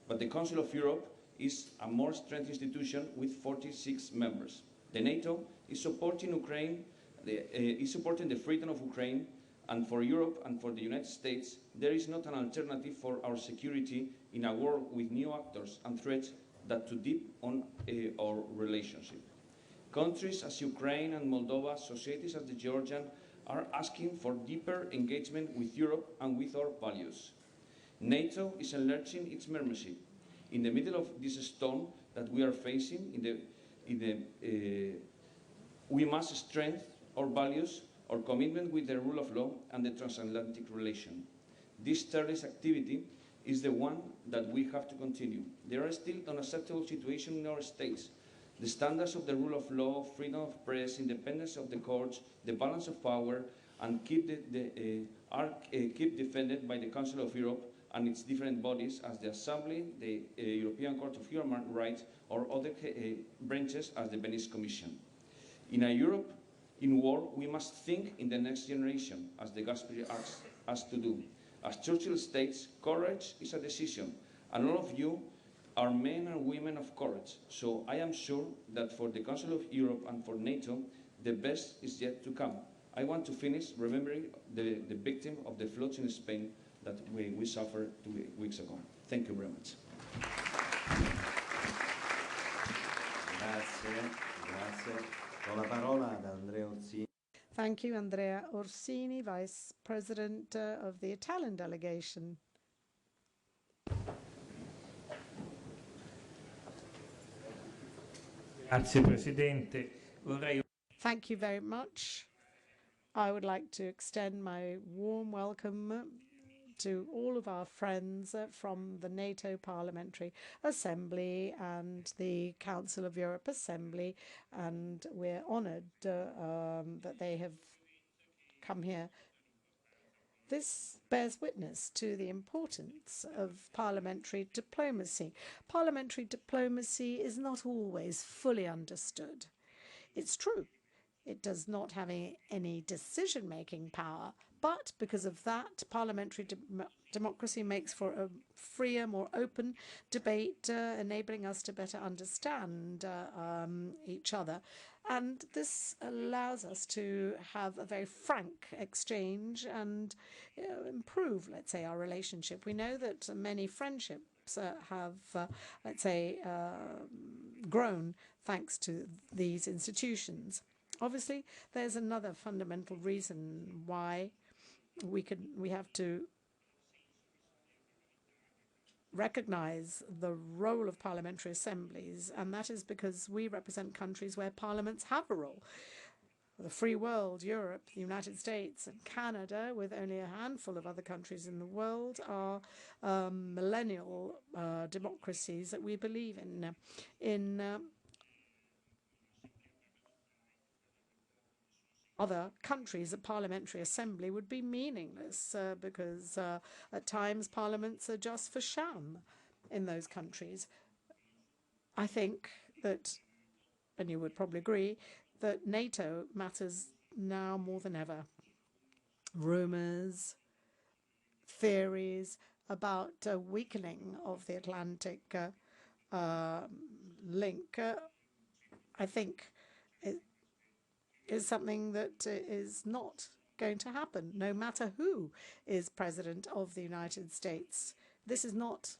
S13: but the Council of Europe is a more strengthened institution with 46 members. The NATO is supporting Ukraine, is supporting the freedom of Ukraine, and for Europe and for the United States, there is not an alternative for our security in a world with new actors and threats that to deep on our relationship. Countries as Ukraine and Moldova, societies as the Georgian, are asking for deeper engagement with Europe and with our values. NATO is enlarging its membership. In the middle of this storm that we are facing, we must strengthen our values, our commitment with the rule of law and the transatlantic relation. This terrorist activity is the one that we have to continue. There are still unacceptable situations in our states. The standards of the rule of law, freedom of press, independence of the courts, the balance of power, and keep defended by the Council of Europe and its different bodies as the Assembly, the European Court of Human Rights, or other branches as the Venice Commission. In a Europe in war, we must think in the next generation, as the Gasperi asks us to do, As Churchill states, courage is a decision, and all of you are men and women of courage. So I am sure that for the Council of Europe and for NATO, the best is yet to come. I want to finish remembering the victim of the floods in Spain that we suffered 2 weeks ago. Thank you very much.
S6: Grazie, grazie. Do la parola ad Andrea Orsini.
S3: Thank you, Andrea Orsini, Vice President of the Italian delegation.
S14: Grazie Presidente.
S3: Thank you very much. I would like to extend my warm welcome to all of our friends from the NATO Parliamentary Assembly and the Council of Europe Assembly, and we're honoured that they have come here. This bears witness to the importance of parliamentary diplomacy. Parliamentary diplomacy is not always fully understood. It's true, it does not have any decision-making power, but because of that, parliamentary democracy makes for a freer, more open debate, enabling us to better understand each other. And this allows us to have a very frank exchange and improve, let's say, our relationship. We know that many friendships have, let's say, grown thanks to these institutions. Obviously, there's another fundamental reason why we have to recognize the role of parliamentary assemblies, and that is because we represent countries where parliaments have a role. The free world, Europe, the United States, and Canada, with only a handful of other countries in the world, are millennial democracies that we believe in. In other countries, a parliamentary assembly would be meaningless because at times parliaments are just for sham in those countries. I think that, and you would probably agree, that NATO matters now more than ever. Rumours, theories about a weakening of the Atlantic link, I think is something that is not going to happen, no matter who is President of the United States. This is not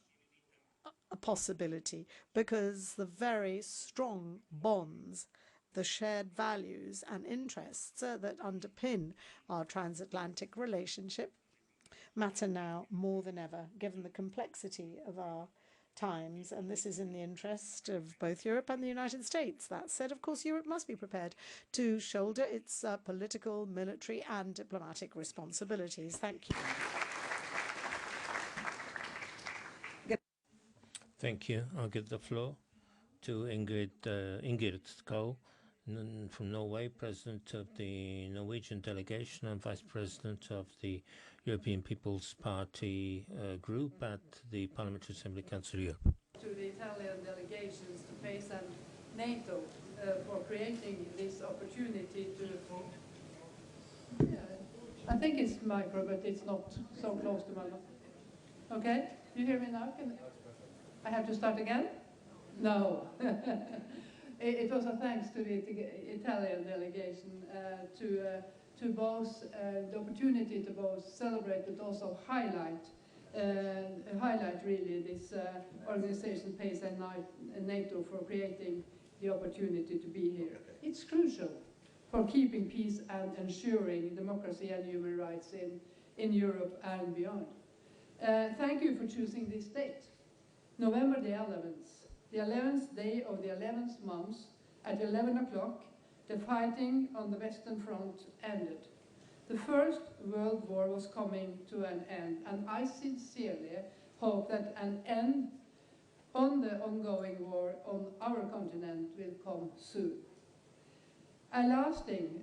S3: a possibility because the very strong bonds, the shared values and interests that underpin our transatlantic relationship matter now more than ever, given the complexity of our times, and this is in the interest of both Europe and the United States. That said, of course, Europe must be prepared to shoulder its political, military and diplomatic responsibilities. Thank you.
S2: Thank you. I'll give the floor to Ingrid Skau from Norway, President of the Norwegian delegation and Vice President of the European People's Party group at the Parliamentary Assembly Council of Europe.
S15: To the Italian delegations, to Paesi and NATO for creating this opportunity to... Yeah, I think it's micro, but it's not so close to my mouth. Okay, you hear me now? I have to start again? No. It was a thanks to the Italian delegation to both the opportunity to both celebrate but also highlight really this organization Paesi and NATO for creating the opportunity to be here. It's crucial for keeping peace and ensuring democracy and human rights in Europe and beyond. Thank you for choosing this date, November the 11th. The 11th day of the 11th month, at 11 o'clock, the fighting on the Western Front ended. The First World War was coming to an end, and I sincerely hope that an end on the ongoing war on our continent will come soon. A lasting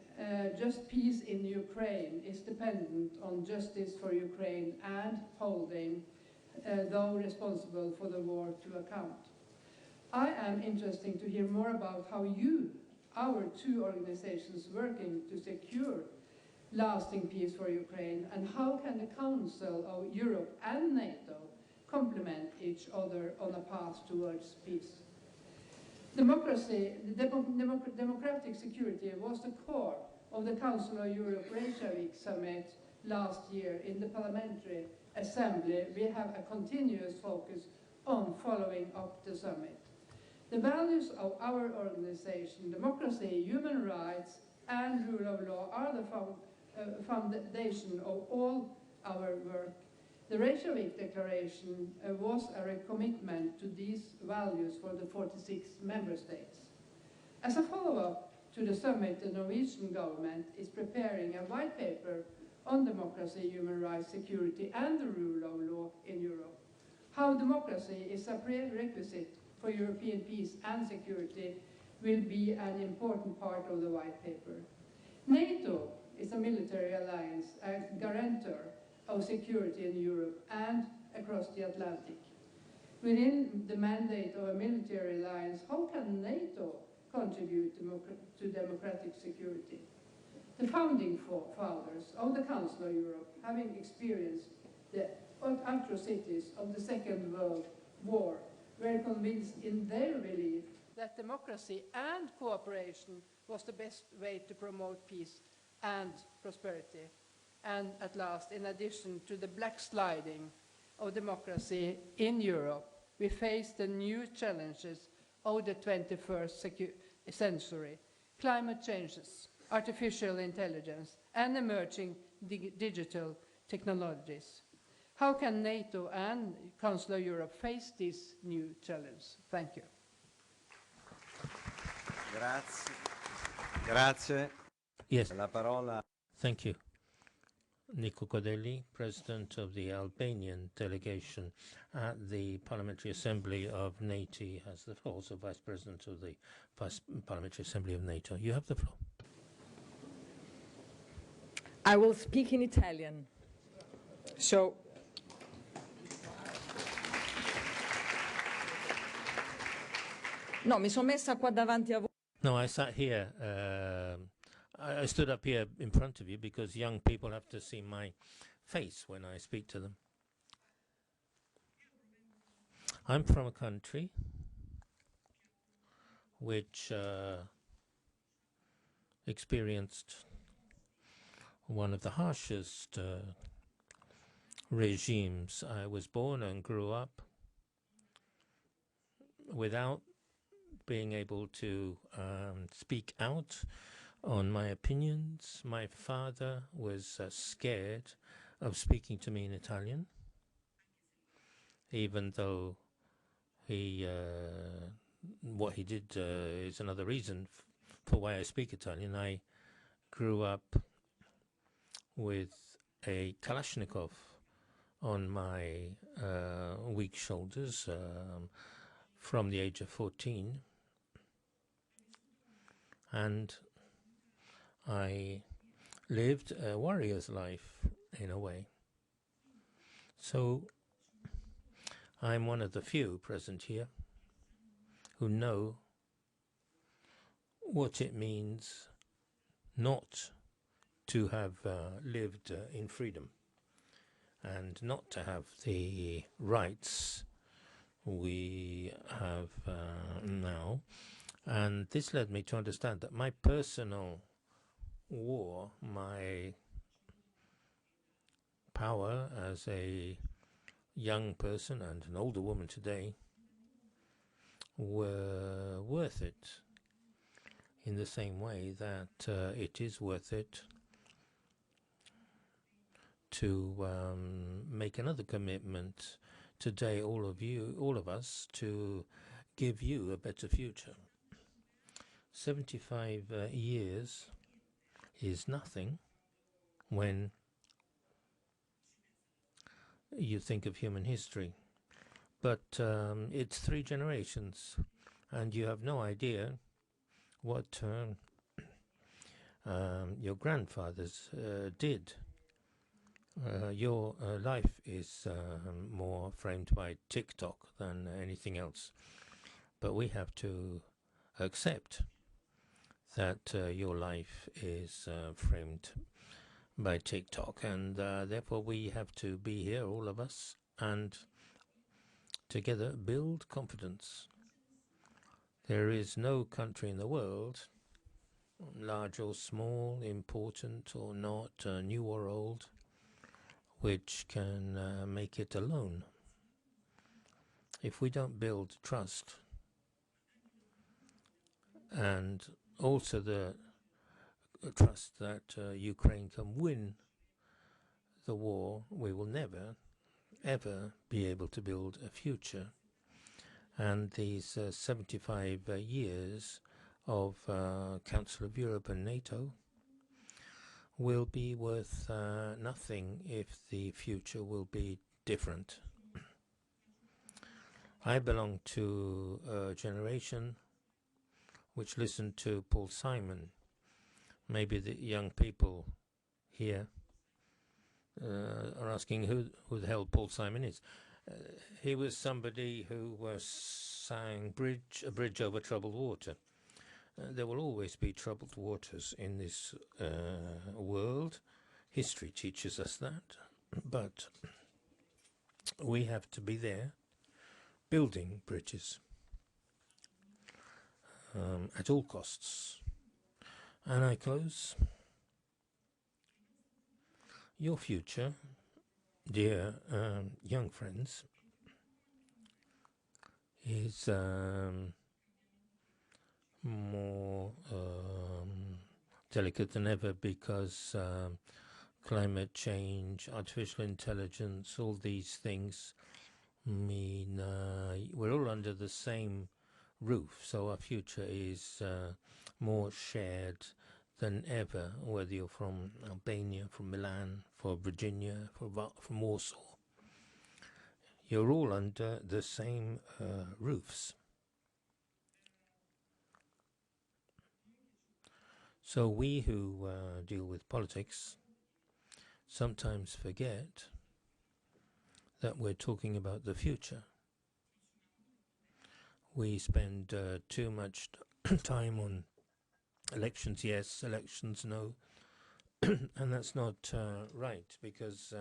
S15: just peace in Ukraine is dependent on justice for Ukraine and holding those responsible for the war to account. I am interested to hear more about how you, our two organizations, working to secure lasting peace for Ukraine, and how can the Council of Europe and NATO complement each other on a path towards peace? Democracy, democratic security was the core of the Council of Europe Reykjavik summit last year. In the Parliamentary Assembly, we have a continuous focus on following up the summit. The values of our organization, democracy, human rights, and rule of law are the foundation of all our work. The Reykjavik Declaration was a commitment to these values for the 46 member states. As a follow-up to the summit, the Norwegian government is preparing a white paper on democracy, human rights, security, and the rule of law in Europe. How democracy is a prerequisite for European peace and security will be an important part of the white paper. NATO is a military alliance, a guarantor of security in Europe and across the Atlantic. Within the mandate of a military alliance, how can NATO contribute to democratic security? The founding fathers of the Council of Europe, having experienced the atrocities of the Second World War, were convinced in their belief that democracy and cooperation was the best way to promote peace and prosperity. And at last, in addition to the backsliding of democracy in Europe, we face the new challenges of the 21st century: climate changes, artificial intelligence, and emerging digital technologies. How can NATO and Council of Europe face these new challenges? Thank you.
S6: Grazie. Grazie.
S2: Yes.
S6: La parola.
S2: Thank you. Nico Codelli, President of the Albanian delegation at the Parliamentary Assembly of NATO, has the floor. Also Vice President of the Parliamentary Assembly of NATO. You have the floor.
S16: I will speak in Italian. So, no, mi sono messa qua davanti a voi.
S2: No, I sat here. I stood up here in front of you because young people have to see my face when I speak to them. I'm from a country which experienced one of the harshest regimes. I was born and grew up without being able to speak out on my opinions. My father was scared of speaking to me in Italian, even though what he did is another reason for why I speak Italian. I grew up with a Kalashnikov on my weak shoulders from the age of 14, and I lived a warrior's life in a way. So I'm one of the few present here who know what it means not to have lived in freedom and not to have the rights we have now. And this led me to understand that my personal war, my power as a young person and an older woman today, were worth it in the same way that it is worth it to make another commitment today, all of us, to give you a better future. 75 years is nothing when you think of human history. But it's 3 generations, and you have no idea what your grandfathers did. Your life is more framed by TikTok than anything else. But we have to accept that your life is framed by TikTok, and therefore we have to be here, all of us, and together build confidence. There is no country in the world, large or small, important or not, new or old, which can make it alone. If we don't build trust and also the trust that Ukraine can win the war, we will never, ever be able to build a future. And these 75 years of Council of Europe and NATO will be worth nothing if the future will be different. I belong to a generation which listened to Paul Simon. Maybe the young people here are asking who the hell Paul Simon is. He was somebody who sang A Bridge Over Troubled Water. There will always be troubled waters in this world. History teaches us that. But we have to be there, building bridges at all costs. And I close. Your future, dear young friends, is more delicate than ever because climate change, artificial intelligence, all these things mean we're all under the same roof, so our future is more shared than ever, whether you're from Albania, from Milan, from Virginia, from Warsaw. You're all under the same roofs. So we who deal with politics sometimes forget that we're talking about the future. We spend too much time on elections yes, elections no, and that's not right, because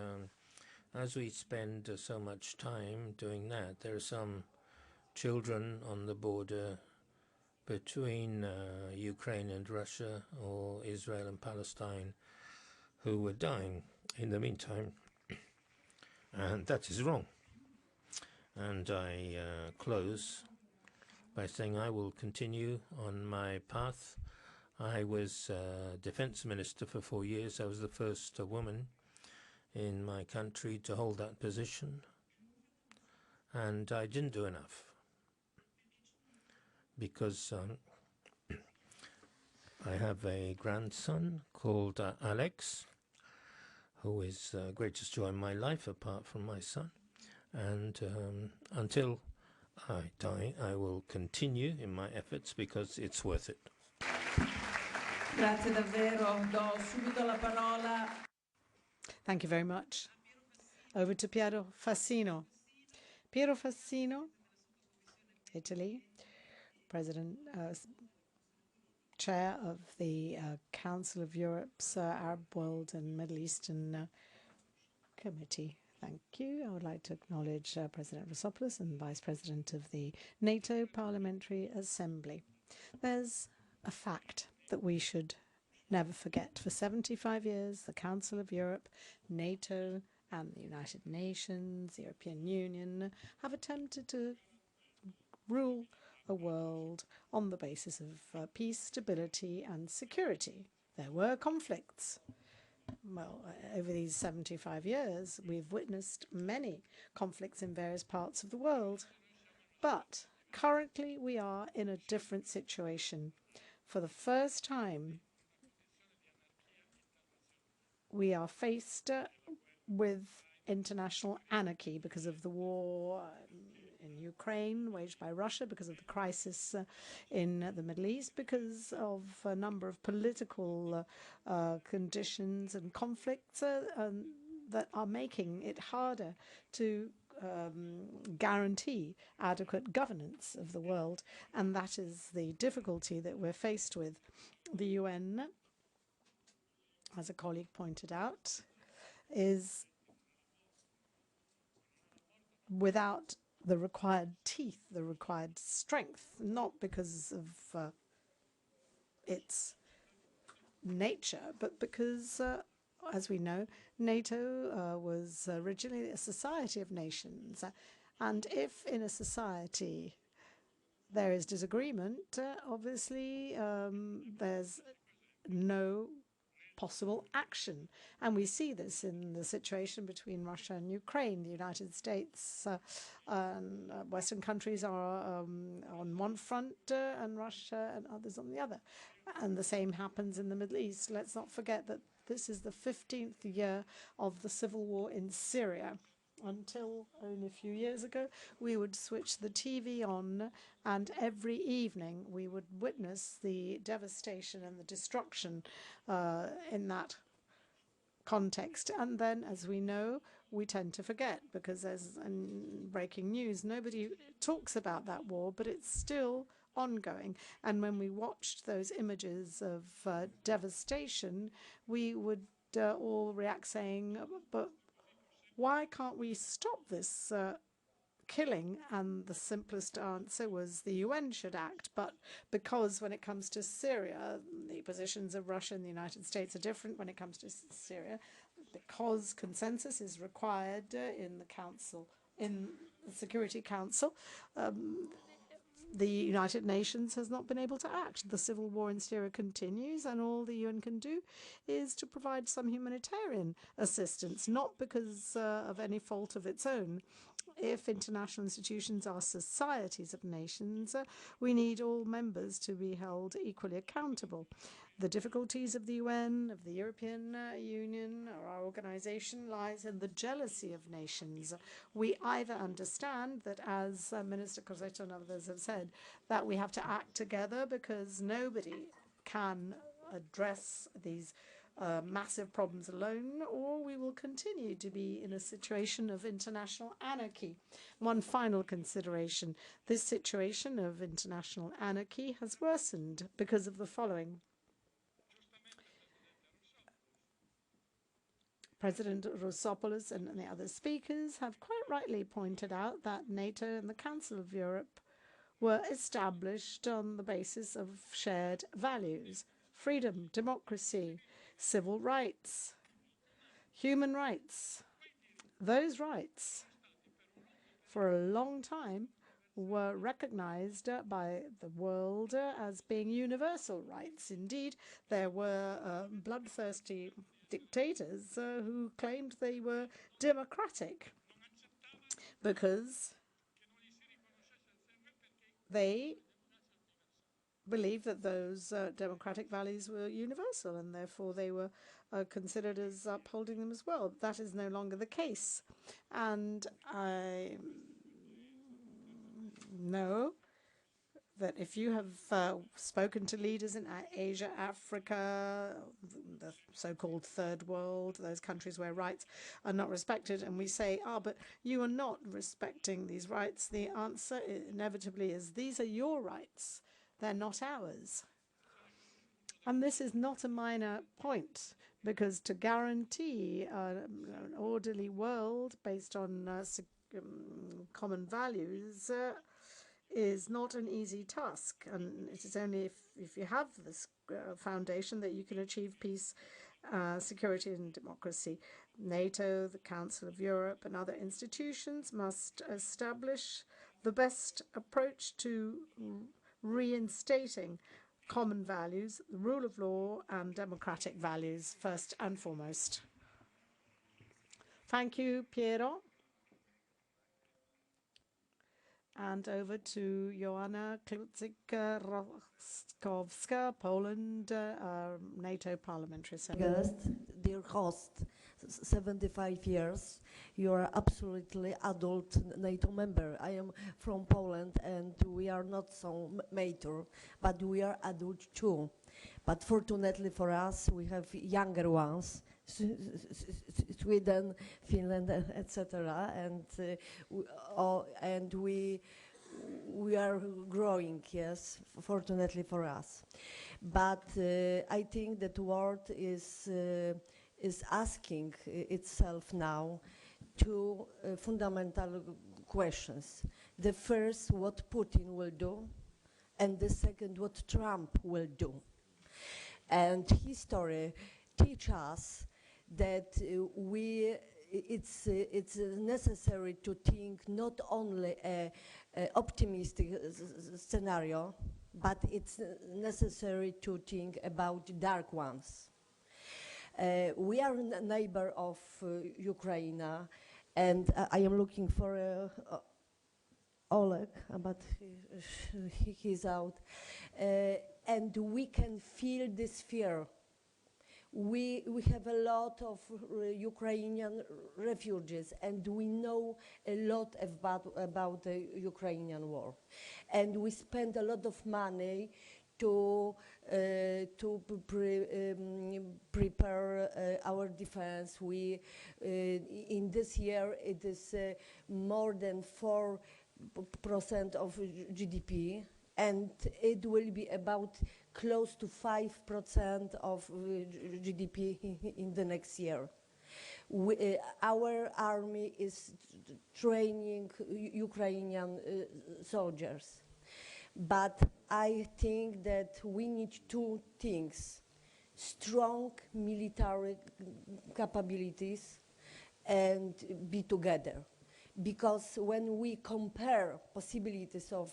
S2: as we spend so much time doing that, there are some children on the border between Ukraine and Russia, or Israel and Palestine, who were dying in the meantime, and that is wrong. And I close by saying I will continue on my path. I was defense minister for 4 years. I was the first woman in my country to hold that position, and I didn't do enough because I have a grandson called Alex, who is the greatest joy in my life apart from my son, and until I die I will continue in my efforts because it's worth it.
S7: Grazie davvero. Do subito la parola.
S3: Thank you very much. Over to Piero Fassino. Piero Fassino, Italy, President, Chair of the Council of Europe's Arab World and Middle Eastern Committee. Thank you. I would like to acknowledge President Rosopoulos and Vice President of the NATO Parliamentary Assembly. There's a fact that we should never forget. For 75 years, the Council of Europe, NATO, and the United Nations, the European Union, have attempted to rule a world on the basis of peace, stability, and security. There were conflicts. Well, over these 75 years, we've witnessed many conflicts in various parts of the world. But currently, we are in a different situation. For the first time, we are faced with international anarchy because of the war in Ukraine waged by Russia, because of the crisis in the Middle East, because of a number of political conditions and conflicts that are making it harder to guarantee adequate governance of the world. And that is the difficulty that we're faced with. The UN as a colleague pointed out, is without the required teeth, the required strength, not because of its nature, but because, as we know, NATO was originally a society of nations. And if in a society there is disagreement, obviously there's no possible action. And we see this in the situation between Russia and Ukraine. The United States and Western countries are on one front and Russia and others on the other. And the same happens in the Middle East. Let's not forget that this is the 15th year of the civil war in Syria. Until only a few years ago, we would switch the TV on, and every evening we would witness the devastation and the destruction in that context. And then, as we know, we tend to forget, because there's breaking news. Nobody talks about that war, but it's still ongoing. And when we watched those images of devastation, we would all react saying, but why can't we stop this killing? And the simplest answer was the UN should act. But because when it comes to Syria, the positions of Russia and the United States are different when it comes to Syria, because consensus is required in the Council, in the Security Council, the United Nations has not been able to act. The civil war in Syria continues, and all the UN can do is to provide some humanitarian assistance, not because of any fault of its own. If international institutions are societies of nations, we need all members to be held equally accountable. The difficulties of the UN, of the European Union, or our organization lies in the jealousy of nations. We either understand that, as Minister Crosetto and others have said, that we have to act together because nobody can address these massive problems alone, or we will continue to be in a situation of international anarchy. One final consideration. This situation of international anarchy has worsened because of the following. President Rousopoulos and the other speakers have quite rightly pointed out that NATO and the Council of Europe were established on the basis of shared values: freedom, democracy, civil rights, human rights. Those rights, for a long time, were recognized by the world as being universal rights. Indeed, there were bloodthirsty dictators who claimed they were democratic because they believed that those democratic values were universal, and therefore they were considered as upholding them as well. That is no longer the case. And I know that if you have spoken to leaders in Asia, Africa, the so-called third world, those countries where rights are not respected, and we say, but you are not respecting these rights, the answer inevitably is, these are your rights, they're not ours. And this is not a minor point, because to guarantee an orderly world based on common values is not an easy task, and it is only if you have this foundation that you can achieve peace, security and democracy. NATO, the Council of Europe and other institutions must establish the best approach to reinstating common values, the rule of law and democratic values first and foremost. Thank you, Piero. And over to Joanna Kluczyk-Rostkowska, Poland, NATO Parliamentary Secretary.
S17: Dear host, 75 years, you are absolutely adult NATO member. I am from Poland and we are not so mature, but we are adult too. But fortunately for us, we have younger ones, Sweden, Finland, etc. And we we are growing, yes, fortunately for us. But I think that the world is asking itself now two fundamental questions. The first, what Putin will do, and the second, what Trump will do. And history teaches us that it's necessary to think not only a optimistic scenario, but it's necessary to think about dark ones. We are a neighbor of Ukraine, and I am looking for Oleg, but he's out. And we can feel this fear. We have a lot of Ukrainian refugees, and we know a lot about the Ukrainian war. And we spend a lot of money to prepare our defense. In this year, it is more than 4% of GDP, and it will be about close to 5% of GDP in the next year. Our army is training Ukrainian soldiers. But I think that we need two things: strong military capabilities and be together. Because when we compare possibilities of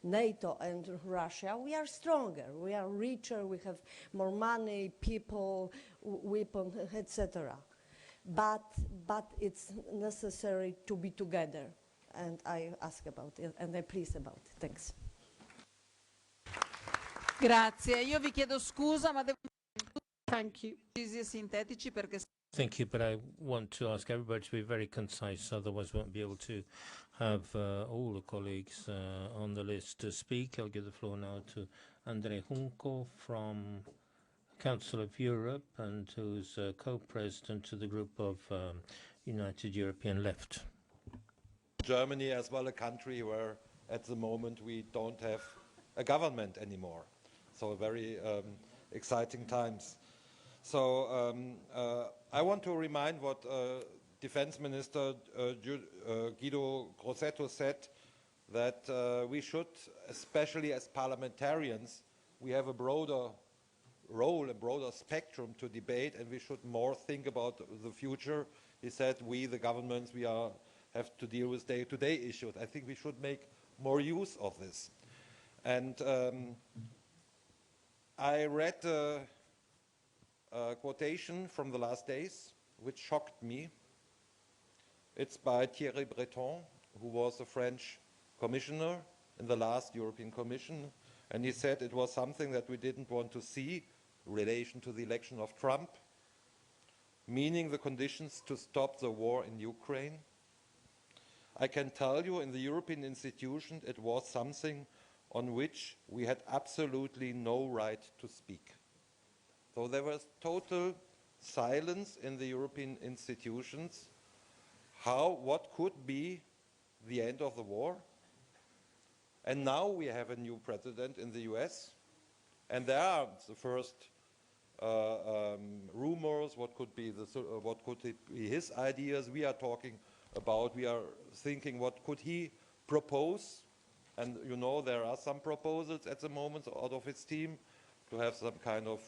S17: NATO and Russia, we are stronger, we are richer, we have more money, people, weapons, etc. But it's necessary to be together, and I ask about it, and I please about it. Thanks.
S18: Grazie. Io vi chiedo scusa, ma devo
S3: Thank you.
S18: sintetici perché
S2: Thank you, but I want to ask everybody to be very concise, otherwise we won't be able to have all the colleagues on the list to speak. I'll give the floor now to Andrei Hunko from Council of Europe, and who's co-president to the group of United European Left.
S19: Germany as well, a country where at the moment we don't have a government anymore. So very exciting times. So I want to remind what Defense Minister Guido Crosetto said, that we should, especially as parliamentarians, we have a broader role, a broader spectrum to debate, and we should more think about the future. He said we, the governments, have to deal with day-to-day issues. I think we should make more use of this. And I read a quotation from the last days, which shocked me. It's by Thierry Breton, who was a French commissioner in the last European Commission, and he said it was something that we didn't want to see in relation to the election of Trump, meaning the conditions to stop the war in Ukraine. I can tell you, in the European institutions, it was something on which we had absolutely no right to speak. So there was total silence in the European institutions. What could be the end of the war? And now we have a new president in the US, and there are the first rumors, what could be his ideas. We are talking about, we are thinking what could he propose, and you know there are some proposals at the moment out of his team to have some kind of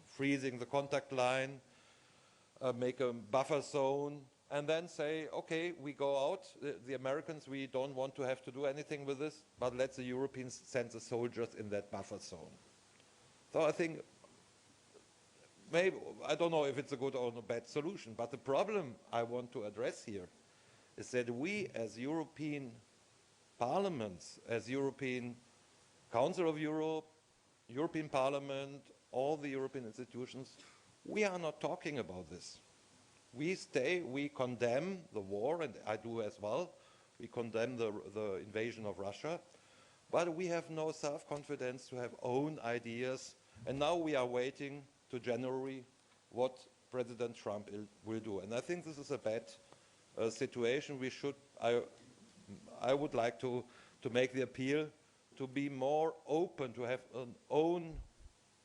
S19: freezing the contact line, make a buffer zone, and then say, okay, we go out, the Americans, we don't want to have to do anything with this, but let the Europeans send the soldiers in that buffer zone. So I think, maybe, I don't know if it's a good or a bad solution, but the problem I want to address here is that we as European parliaments, as European Council of Europe, European Parliament, all the European institutions, we are not talking about this. We condemn the war, and I do as well. We condemn the invasion of Russia, but we have no self-confidence to have own ideas, and now we are waiting to January what President Trump will do. And I think this is a bad situation. I would like to to make the appeal to be more open, to have an own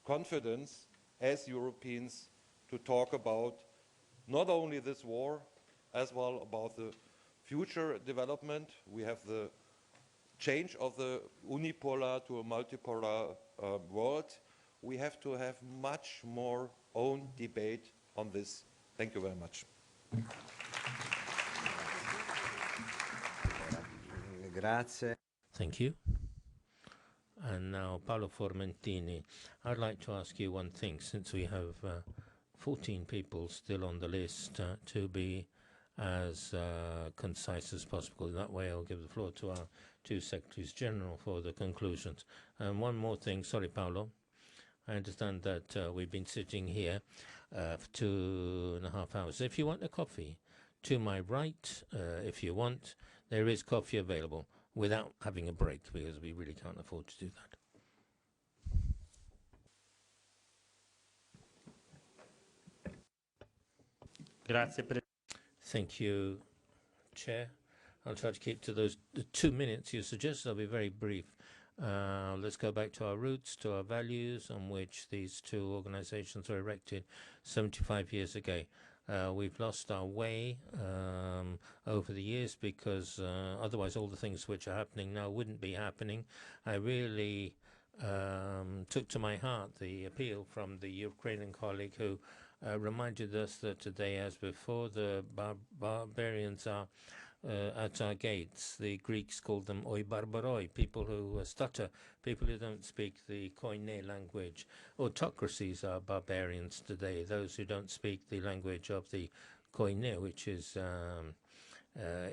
S19: confidence as Europeans to talk about not only this war, as well about the future development. We have the change of the unipolar to a multipolar world. We have to have much more own debate on this. Thank you very much.
S6: Grazie.
S2: Thank you. And now, Paolo Formentini, I'd like to ask you one thing, since we have 14 people still on the list, to be as concise as possible. That way I'll give the floor to our two Secretaries General for the conclusions. And one more thing, sorry, Paolo. I understand that we've been sitting here for 2.5 hours. If you want a coffee, to my right, if you want, there is coffee available without having a break, because we really can't afford to do that. Thank you, Chair. I'll try to keep to the 2 minutes you suggested. I'll be very brief. Let's go back to our roots, to our values, on which these two organizations were erected 75 years ago. We've lost our way over the years, because otherwise all the things which are happening now wouldn't be happening. I really took to my heart the appeal from the Ukrainian colleague who reminded us that today, as before, the barbarians are at our gates. The Greeks called them oi barbaroi, people who stutter, people who don't speak the Koine language. Autocracies are barbarians today, those who don't speak the language of the Koine, which is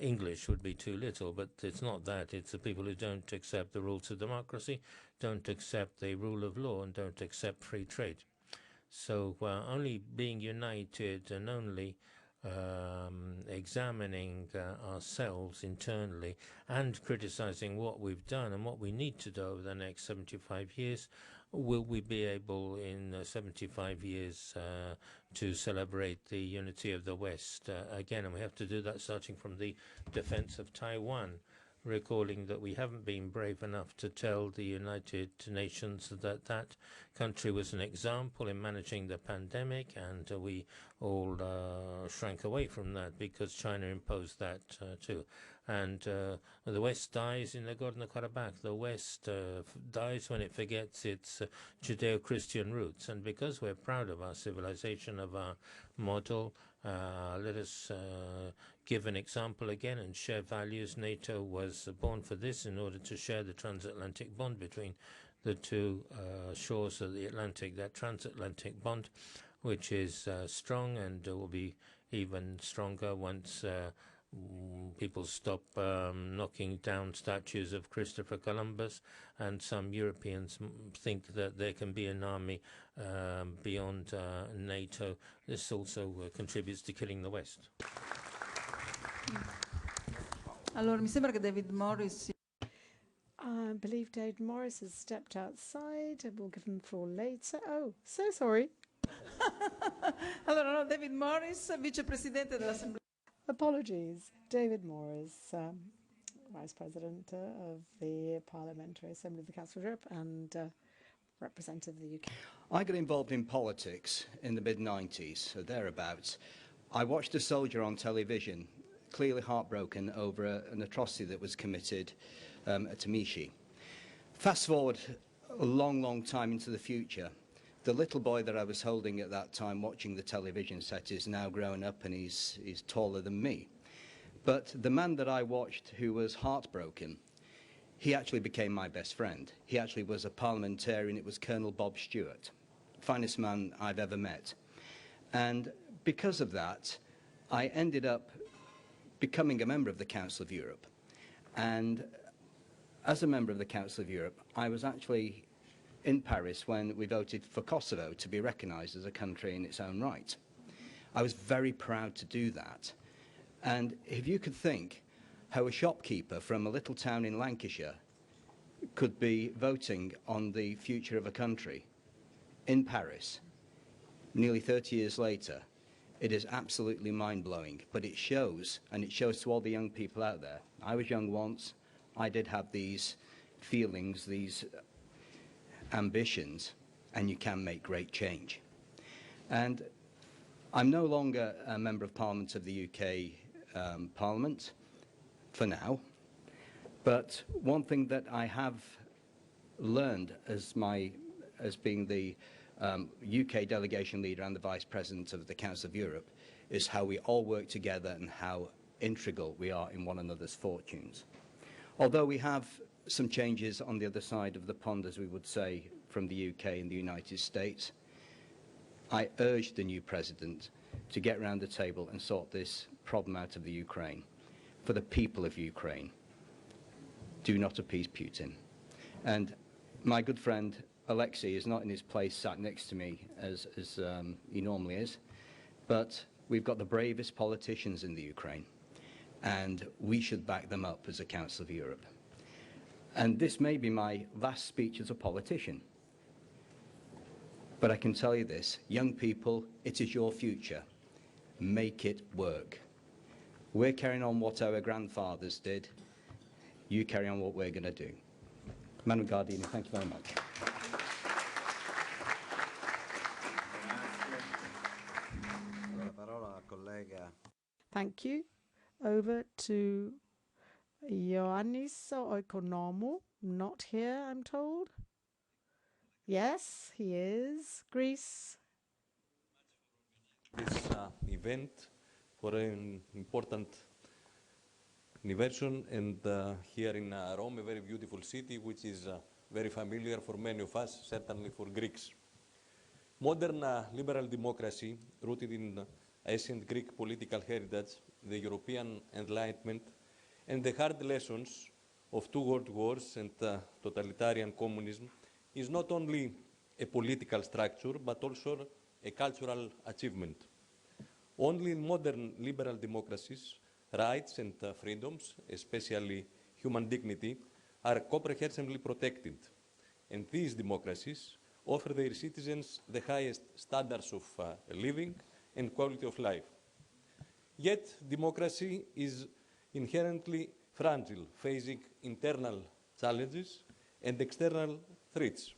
S2: English would be too little, but it's not that. It's the people who don't accept the rules of democracy, don't accept the rule of law, and don't accept free trade. So only being united and only examining ourselves internally and criticizing what we've done and what we need to do over the next 75 years, will we be able in 75 years to celebrate the unity of the West again. And we have to do that starting from the defense of Taiwan, recalling that we haven't been brave enough to tell the United Nations that that country was an example in managing the pandemic, and we all shrank away from that because China imposed that too. And the West dies in Nagorno-Karabakh. The West dies when it forgets its Judeo-Christian roots. And because we're proud of our civilization, of our model, let us give an example again and share values. NATO was born for this, in order to share the transatlantic bond between the two shores of the Atlantic. That transatlantic bond, which is strong and will be even stronger once people stop knocking down statues of Christopher Columbus, and some Europeans think that there can be an army beyond NATO. This also contributes to killing the West.
S18: Allora, mi sembra che David Morris...
S3: I believe David Morris has stepped outside. We'll give him the floor later. Oh, so sorry.
S18: Allora, no, David Morris, vicepresidente dell'Assemblea.
S3: Apologies. David Morris, Vice President of the Parliamentary Assembly of the Council of Europe and representative of the UK.
S20: I got involved in politics in the mid-90s, or thereabouts. I watched a soldier on television, clearly heartbroken over an atrocity that was committed at Amici. Fast forward a long, long time into the future. The little boy that I was holding at that time watching the television set is now grown up, and he's taller than me. But the man that I watched who was heartbroken, he actually became my best friend. He actually was a parliamentarian. It was Colonel Bob Stewart, finest man I've ever met. And because of that, I ended up becoming a member of the Council of Europe. And as a member of the Council of Europe, I was actually in Paris when we voted for Kosovo to be recognised as a country in its own right. I was very proud to do that. And if you could think how a shopkeeper from a little town in Lancashire could be voting on the future of a country in Paris, nearly 30 years later, it is absolutely mind-blowing. But it shows, and it shows to all the young people out there. I was young once, I did have these feelings, these ambitions, and you can make great change. And I'm no longer a Member of Parliament of the UK Parliament, for now, but one thing that I have learned as being the UK delegation leader and the Vice President of the Council of Europe is how we all work together and how integral we are in one another's fortunes. Although we have some changes on the other side of the pond, as we would say, from the UK and the United States, I urge the new President to get round the table and sort this problem out of the Ukraine. For the people of Ukraine, do not appease Putin. And my good friend Alexei is not in his place sat next to me as he normally is, but we've got the bravest politicians in the Ukraine, and we should back them up as a Council of Europe. And this may be my last speech as a politician, but I can tell you this, young people, it is your future. Make it work. We're carrying on what our grandfathers did. You carry on what we're going to do. Madam Gardini, thank you very much.
S3: Thank you. Over to Ioannis Oikonomou. Not here, I'm told. Yes, he is. Greece.
S21: This event for an important anniversary, and here in Rome, a very beautiful city, which is very familiar for many of us, certainly for Greeks. Modern liberal democracy, rooted in ancient Greek political heritage, the European Enlightenment, and the hard lessons of two world wars and totalitarian communism, is not only a political structure, but also a cultural achievement. Only in modern liberal democracies, rights and freedoms, especially human dignity, are comprehensively protected. And these democracies offer their citizens the highest standards of living and quality of life. Yet, democracy is inherently fragile, facing internal challenges and external threats.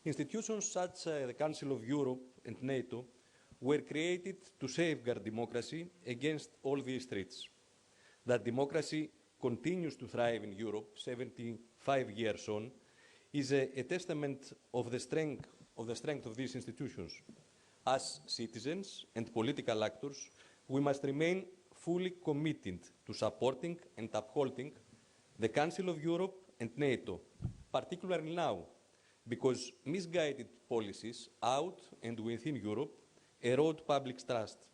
S21: Institutions such as the Council of Europe and NATO were created to safeguard democracy against all these threats. That democracy continues to thrive in Europe 75 years on is a testament of the strength of these institutions. As citizens and political actors, we must remain fully committed to supporting and upholding the Council of Europe and NATO, particularly now, because misguided policies out and within Europe erode public trust.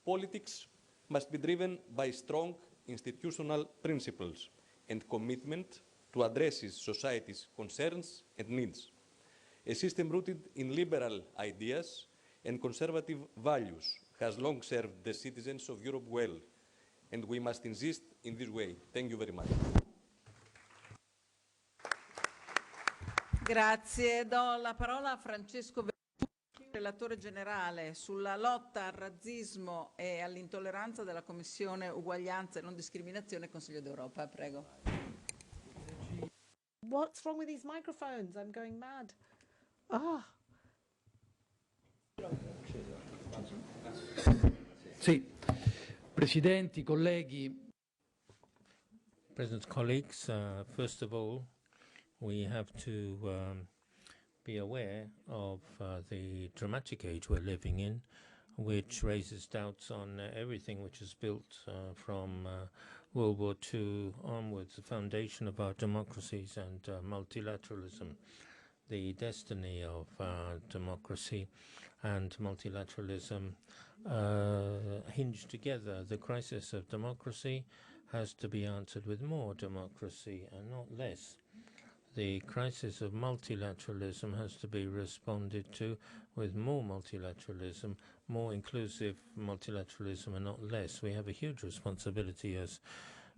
S21: Politics must be driven by strong institutional principles and commitment to addressing society's concerns and needs. A system rooted in liberal ideas and conservative values has long served the citizens of Europe well, and we must insist in this way. Thank you very much.
S18: Grazie. Do la parola a Francesco Vertucci, relatore generale sulla lotta al razzismo e all'intolleranza della Commissione Uguaglianza e Non Discriminazione Consiglio d'Europa. Prego.
S3: What's wrong with these microphones? I'm going mad. Ah.
S22: Sì, Presidenti, colleghi.
S2: President's colleagues, first of all, we have to be aware of the dramatic age we're living in, which raises doubts on everything which is built from World War II onwards, the foundation of our democracies and multilateralism. The destiny of democracy and multilateralism hinge together. The crisis of democracy has to be answered with more democracy and not less. The crisis of multilateralism has to be responded to with more multilateralism, more inclusive multilateralism and not less. We have a huge responsibility as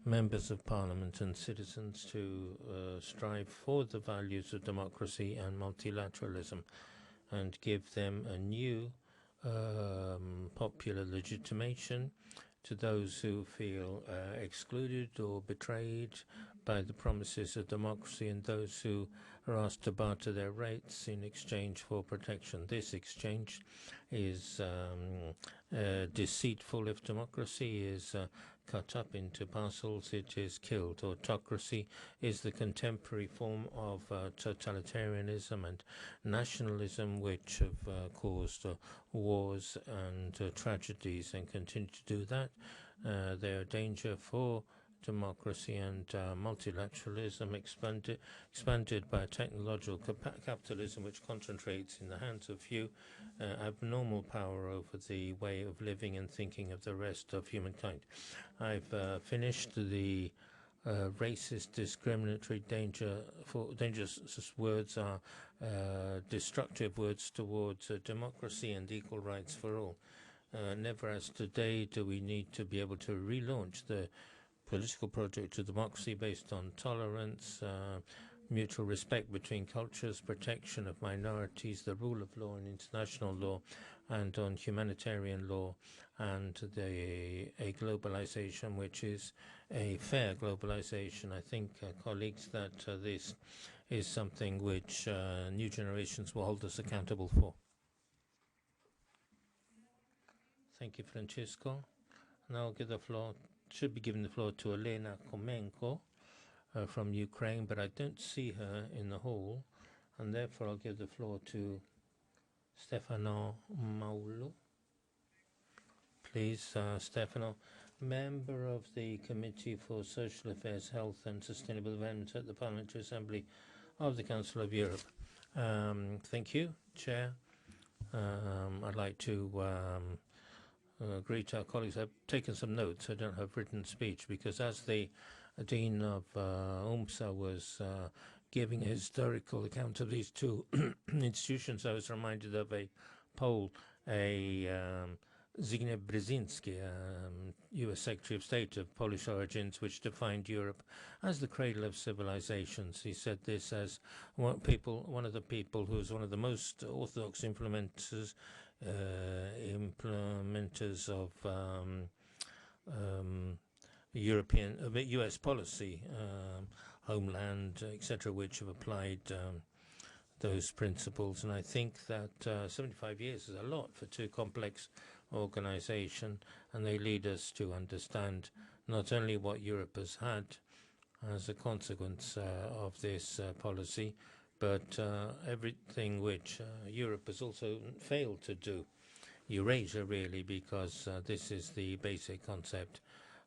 S2: members of parliament and citizens to strive for the values of democracy and multilateralism and give them a new popular legitimation to those who feel excluded or betrayed by the promises of democracy, and those who are asked to barter their rights in exchange for protection. This exchange is deceitful. If democracy is cut up into parcels, it is killed. Autocracy is the contemporary form of totalitarianism and nationalism, which have caused wars and tragedies and continue to do that. They are a danger for democracy, and multilateralism expanded by technological capitalism, which concentrates in the hands of few, abnormal power over the way of living and thinking of the rest of humankind. I've finished. The racist, discriminatory, dangerous words are destructive words towards democracy and equal rights for all. Never as today do we need to be able to relaunch the political project of democracy based on tolerance, mutual respect between cultures, protection of minorities, the rule of law and international law, and on humanitarian law, and a globalization which is a fair globalization. I think, colleagues, that this is something which new generations will hold us accountable for. Thank you, Francesco. Now I'll give the floor, should be giving the floor to Elena Komenko from Ukraine, but I don't see her in the hall, and therefore I'll give the floor to Stefano Maulo. Please, Stefano, member of the Committee for Social Affairs, Health and Sustainable Development at the Parliamentary Assembly of the Council of Europe. Thank you, Chair. I'd like to greet our colleagues. I've taken some notes. I don't have written speech because as the Dean of UMSA was giving a historical account of these two institutions, I was reminded of a poll, Zbigniew Brzezinski, U.S. Secretary of State of Polish origins, which defined Europe as the cradle of civilizations. He said this as one of the people who was one of the most orthodox implementers of U.S. policy, homeland, etc., which have applied those principles. And I think that 75 years is a lot for two complex organization, and they lead us to understand not only what Europe has had as a consequence of this policy, but everything which Europe has also failed to do. Eurasia, really, because this is the basic concept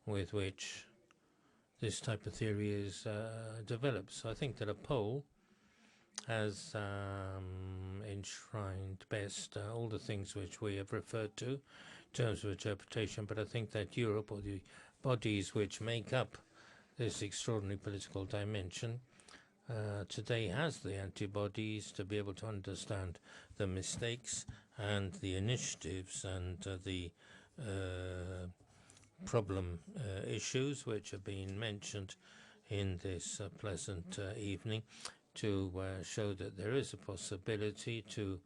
S2: with which this type of theory is developed. So I think that a poll has enshrined best all the things which we have referred to in terms of interpretation, but I think that Europe, or the bodies which make up this extraordinary political dimension, today has the antibodies to be able to understand the mistakes and the initiatives and the problem issues which have been mentioned in this pleasant evening, to show that there is a possibility to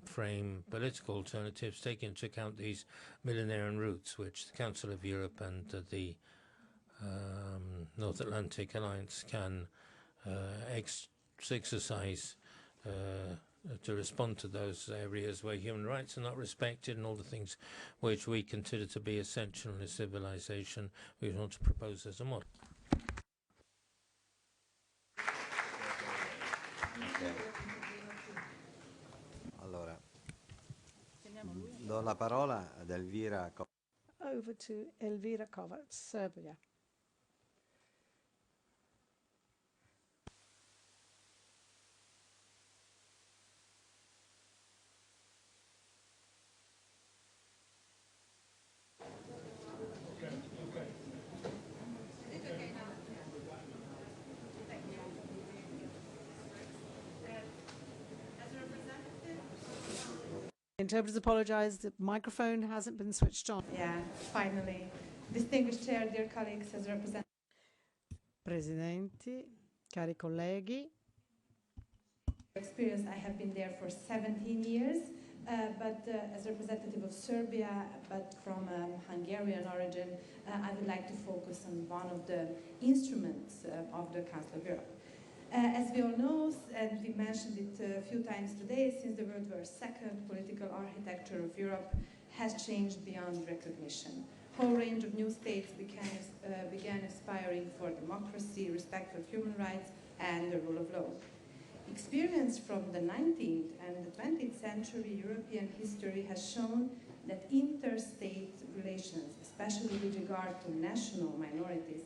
S2: frame political alternatives, taking into account these millenarian roots which the Council of Europe and the North Atlantic Alliance can exercise to respond to those areas where human rights are not respected, and all the things which we consider to be essential in a civilization we want to propose as a model.
S6: Allora, do la parola ad Elvira.
S3: Over to Elvira Kovac, Serbia. Interpreters apologize, the microphone hasn't been switched on.
S1: Yeah, finally. Distinguished Chair, dear colleagues, as representatives.
S3: Presidenti, cari colleghi.
S1: Experience, I have been there for 17 years, but as representative of Serbia, but from Hungarian origin, I would like to focus on one of the instruments of the Council of Europe. As we all know, and we mentioned it a few times today, since the World War II, political architecture of Europe has changed beyond recognition. A whole range of new states began aspiring for democracy, respect for human rights, and the rule of law. Experience from the 19th and the 20th century European history has shown that interstate relations, especially with regard to national minorities,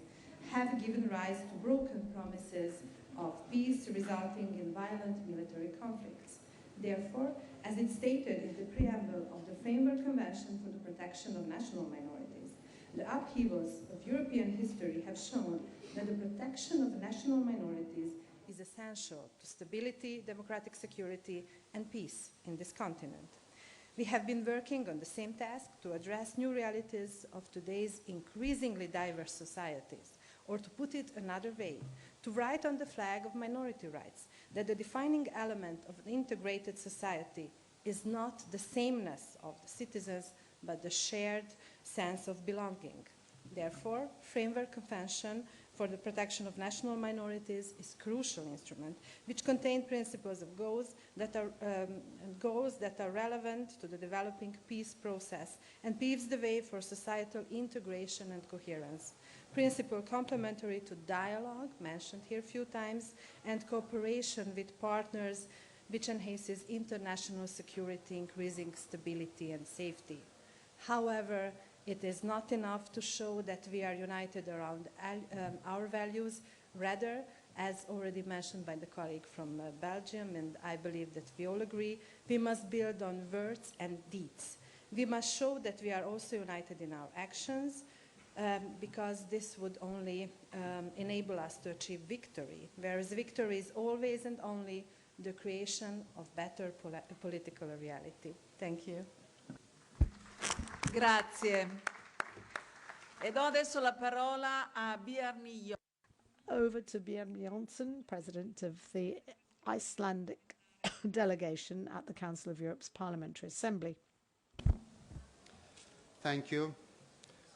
S1: have given rise to broken promises of peace resulting in violent military conflicts. Therefore, as it's stated in the preamble of the Framework Convention for the Protection of National Minorities, the upheavals of European history have shown that the protection of national minorities is essential to stability, democratic security, and peace in this continent. We have been working on the same task to address new realities of today's increasingly diverse societies, or to put it another way, to write on the flag of minority rights that the defining element of an integrated society is not the sameness of the citizens, but the shared sense of belonging. Therefore, Framework Convention for the Protection of National Minorities is a crucial instrument which contains principles of goals that are relevant to the developing peace process and paves the way for societal integration and coherence. Principle complementary to dialogue, mentioned here a few times, and cooperation with partners which enhances international security, increasing stability and safety. However, it is not enough to show that we are united around our values. Rather, as already mentioned by the colleague from Belgium, and I believe that we all agree, we must build on words and deeds. We must show that we are also united in our actions, because this would only enable us to achieve victory, whereas victory is always and only the creation of better political reality. Thank you.
S18: Grazie. E do adesso la parola a Bjarni.
S3: Over to Bjarni Jonsson, President of the Icelandic delegation at the Council of Europe's Parliamentary Assembly.
S4: Thank you.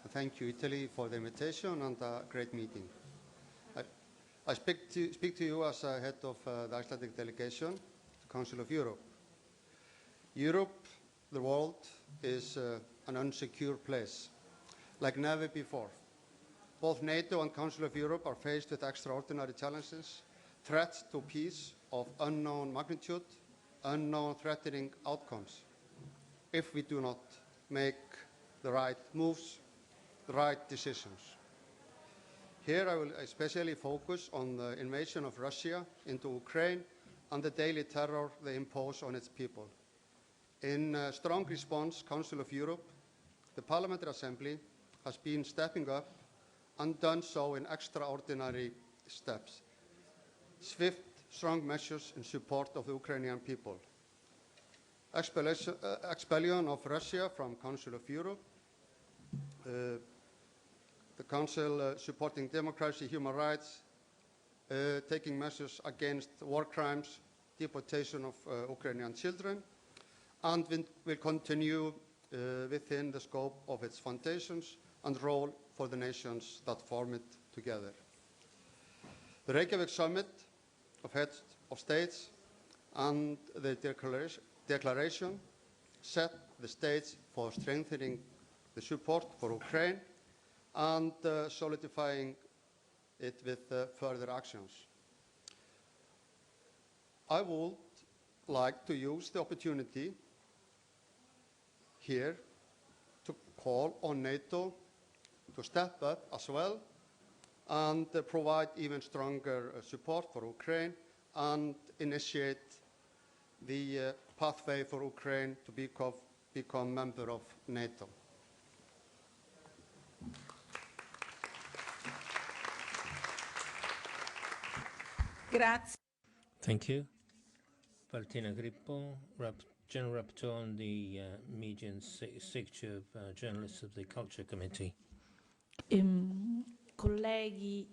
S4: Thank you, Italy, for the invitation and a great meeting. I speak to you as head of the Icelandic delegation to the Council of Europe. Europe, the world, is an unsecure place, like never before. Both NATO and Council of Europe are faced with extraordinary challenges, threats to peace of unknown magnitude, unknown threatening outcomes, if we do not make the right moves, the right decisions. Here I will especially focus on the invasion of Russia into Ukraine and the daily terror they impose on its people. In strong response, Council of Europe, the Parliamentary Assembly has been stepping up and done so in extraordinary steps. Swift, strong measures in support of the Ukrainian people. Expulsion of Russia from Council of Europe. The Council supporting democracy, human rights, taking measures against war crimes, deportation of Ukrainian children, and will continue within the scope of its foundations and role for the nations that form it together. The Reykjavik Summit of Heads of States and the declaration set the stage for strengthening the support for Ukraine and solidifying it with further actions. I would like to use the opportunity here to call on NATO to step up as well and provide even stronger support for Ukraine and initiate the pathway for Ukraine to become member of NATO.
S18: Grazie.
S2: Thank you. Valentina Grippo, General Rapporteur on the median signature of journalists of the Culture Committee.
S5: Colleghi.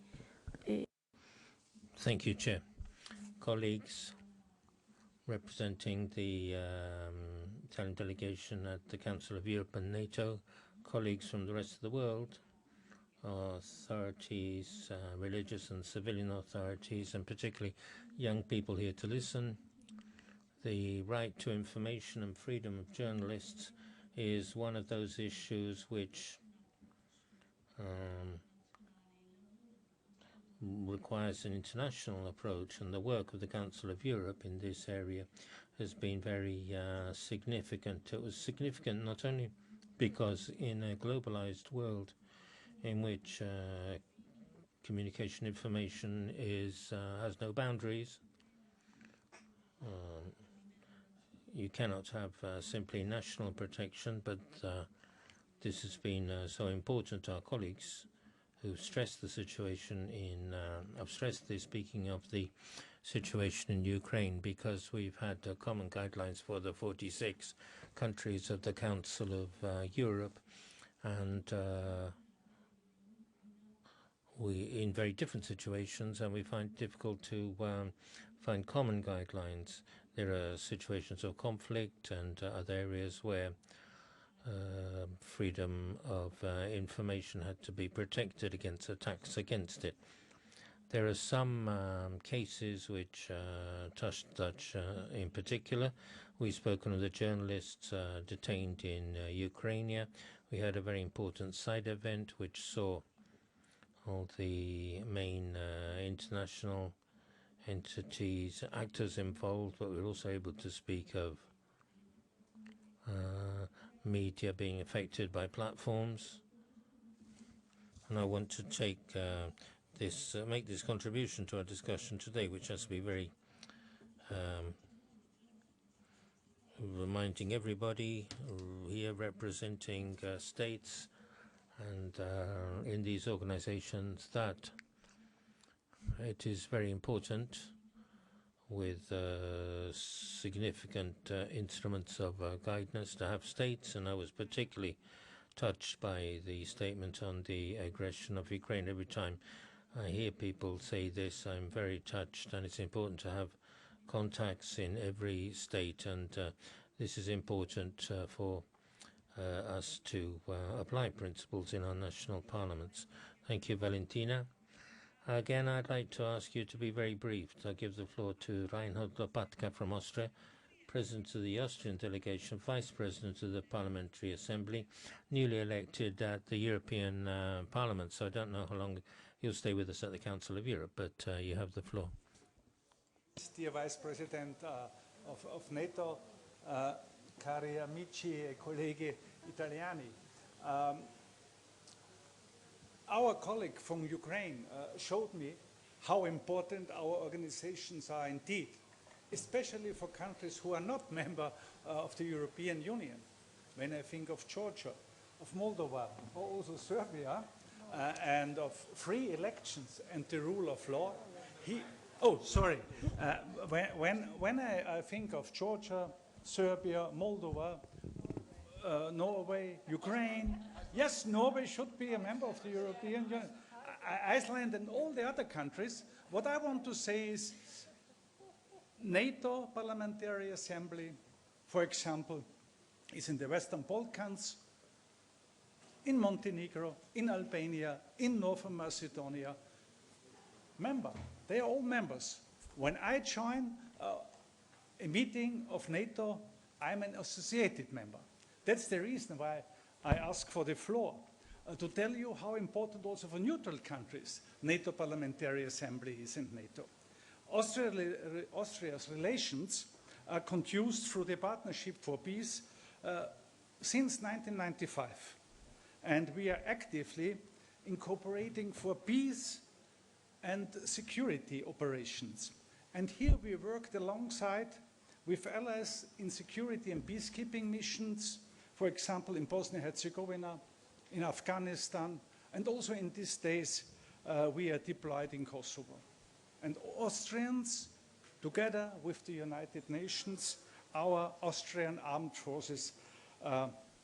S2: Thank you, Chair. Colleagues, representing the Italian delegation at the Council of Europe and NATO, colleagues from the rest of the world, authorities, religious and civilian authorities, and particularly young people here to listen. The right to information and freedom of journalists is one of those issues which requires an international approach, and the work of the Council of Europe in this area has been very significant. It was significant not only because in a globalized world in which communication information has no boundaries, you cannot have simply national protection, but this has been so important to our colleagues who stressed the situation I've stressed this speaking of the situation in Ukraine, because we've had common guidelines for the 46 countries of the Council of Europe, and we in very different situations, and we find it difficult to find common guidelines. There are situations of conflict and other areas where freedom of information had to be protected against attacks against it. There are some cases which touched Dutch in particular. We've spoken of the journalists detained in Ukraine. We had a very important side event which saw all the main international entities, actors involved, but we were also able to speak of media being affected by platforms. And I want to take make this contribution to our discussion today, which has to be very reminding everybody here representing states and in these organizations that it is very important with significant instruments of guidance to have states, and I was particularly touched by the statement on the aggression of Ukraine. Every time I hear people say this, I'm very touched, and it's important to have contacts in every state, and this is important for us to apply principles in our national parliaments. Thank you, Valentina. Again, I'd like to ask you to be very brief. I give the floor to Reinhard Lopatka from Austria, President of the Austrian delegation, Vice President of the Parliamentary Assembly, newly elected at the European Parliament. So I don't know how long you'll stay with us at the Council of Europe, but you have the floor.
S5: Dear Vice President of NATO, cari amici e colleghi italiani, our colleague from Ukraine showed me how important our organizations are indeed, especially for countries who are not member of the European Union. When I think of Georgia, of Moldova, or also Serbia, and of free elections and the rule of law, when I think of Georgia, Serbia, Moldova, Norway, Ukraine, yes, Norway should be a member of the European Union. Iceland and all the other countries. What I want to say is NATO Parliamentary Assembly, for example, is in the Western Balkans, in Montenegro, in Albania, in North Macedonia. Member. They are all members. When I join a meeting of NATO, I'm an associated member. That's the reason why I ask for the floor, to tell you how important also for neutral countries NATO Parliamentary Assembly is in NATO. Austria's relations are conduced through the Partnership for Peace since 1995. And we are actively incorporating for peace and security operations. And here we worked alongside with allies in security and peacekeeping missions, for example, in Bosnia-Herzegovina, in Afghanistan, and also in these days we are deployed in Kosovo. And Austrians, together with the United Nations, our Austrian armed forces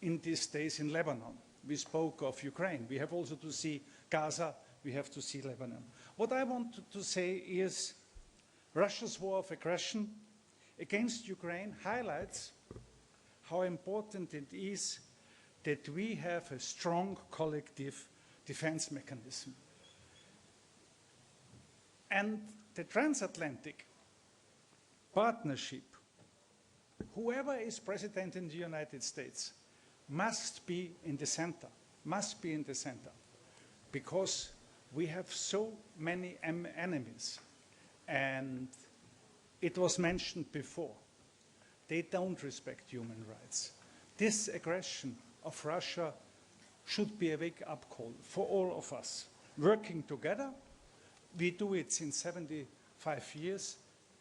S5: in these days in Lebanon. We spoke of Ukraine. We have also to see Gaza. We have to see Lebanon. What I want to say is Russia's war of aggression against Ukraine highlights how important it is that we have a strong collective defense mechanism. And the transatlantic partnership, whoever is president in the United States, must be in the center, because we have so many enemies. And it was mentioned before, they don't respect human rights. This aggression of Russia should be a wake-up call for all of us. Working together, we do it since 75 years,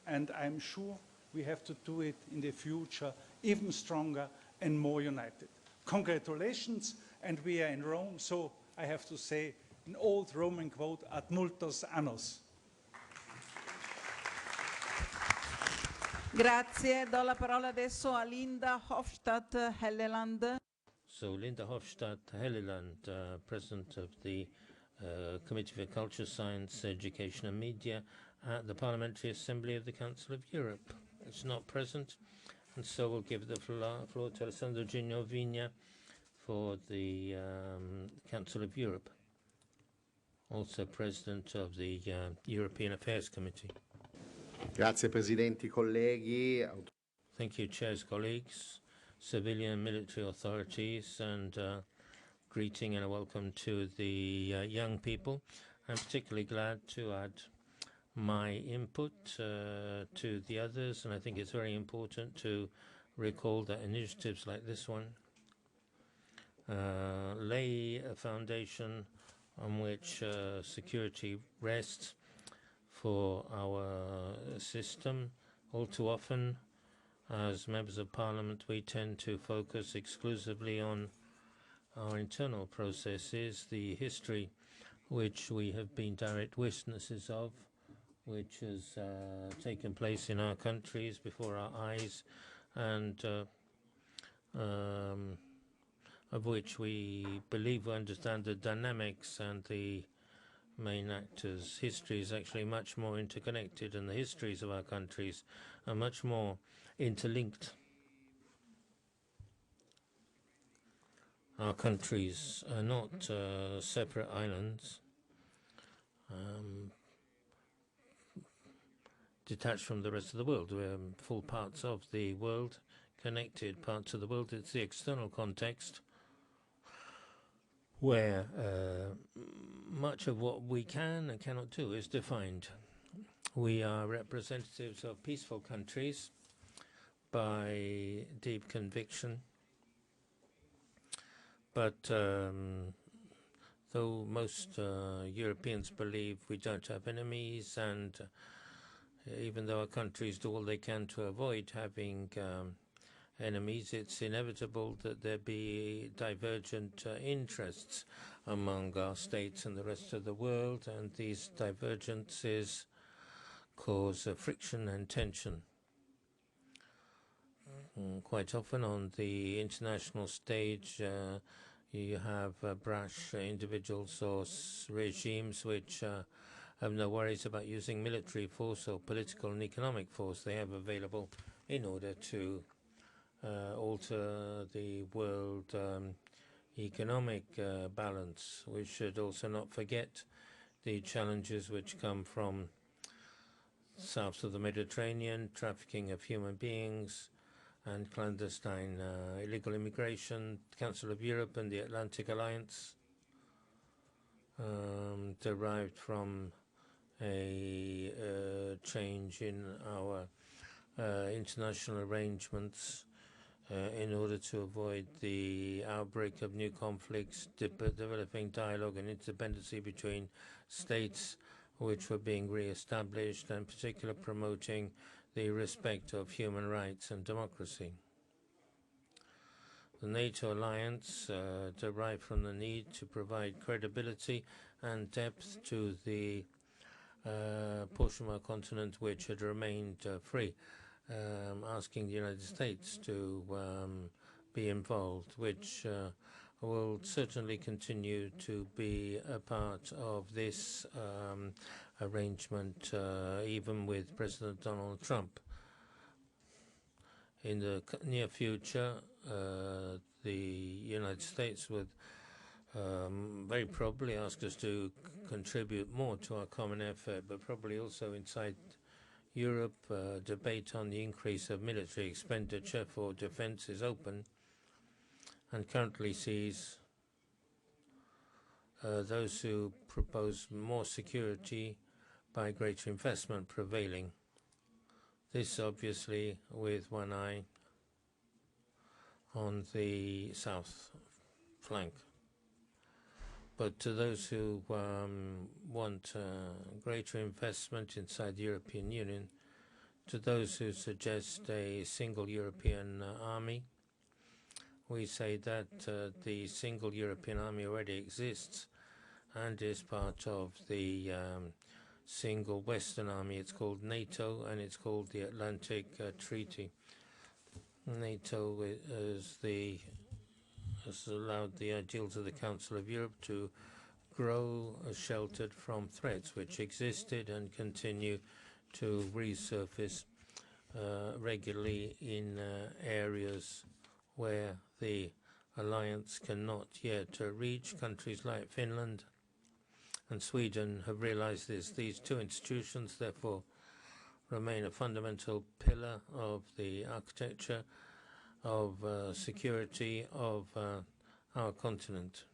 S5: and I'm sure we have to do it in the future even stronger and more united. Congratulations, and we are in Rome, so I have to say an old Roman quote, ad multos annos.
S18: Grazie, do la parola adesso a Linda Hofstadt-Helleland.
S2: So Linda Hofstadt-Helleland, President of the Committee for Culture, Science, Education and Media at the Parliamentary Assembly of the Council of Europe. It's not present, and so we'll give the floor to Alessandro Vigna for the Council of Europe, also President of the European Affairs Committee.
S8: Grazie Presidenti, colleghi.
S2: Thank you, chairs, colleagues, civilian and military authorities, and greeting and a welcome to the young people. I'm particularly glad to add my input to the others, and I think it's very important to recall that initiatives like this one lay a foundation on which security rests for our system. All too often, as members of parliament, we tend to focus exclusively on our internal processes, the history which we have been direct witnesses of, which has taken place in our countries before our eyes, and of which we believe we understand the dynamics and the main actors. History is actually much more interconnected, and the histories of our countries are much more interlinked. Our countries are not separate islands, detached from the rest of the world. We're full parts of the world, connected parts of the world. It's the external context where much of what we can and cannot do is defined. We are representatives of peaceful countries by deep conviction, but though most Europeans believe we don't have enemies, and even though our countries do all they can to avoid having enemies, it's inevitable that there be divergent interests among our states and the rest of the world, and these divergences cause friction and tension. Quite often on the international stage, you have brash individuals or regimes which have no worries about using military force or political and economic force they have available in order to alter the world economic balance. We should also not forget the challenges which come from south of the Mediterranean, trafficking of human beings and clandestine illegal immigration. The Council of Europe and the Atlantic Alliance derived from a change in our international arrangements in order to avoid the outbreak of new conflicts, developing dialogue and interdependency between states which were being re-established, and particularly promoting the respect of human rights and democracy. The NATO alliance derived from the need to provide credibility and depth to the portion of our continent which had remained free, asking the United States to be involved, which will certainly continue to be a part of this arrangement, even with President Donald Trump. In the near future, the United States would very probably ask us to contribute more to our common effort, but probably also inside Europe, debate on the increase of military expenditure for defense is open and currently sees those who propose more security by greater investment prevailing. This obviously with one eye on the south flank. But to those who want greater investment inside the European Union, to those who suggest a single European army, we say that the single European army already exists and is part of the single Western army. It's called NATO and it's called the Atlantic Treaty. NATO has allowed the ideals of the Council of Europe to grow sheltered from threats which existed and continue to resurface regularly in areas where the alliance cannot yet reach. Countries like Finland and Sweden have realized this. These two institutions, therefore, remain a fundamental pillar of the architecture of security of our continent.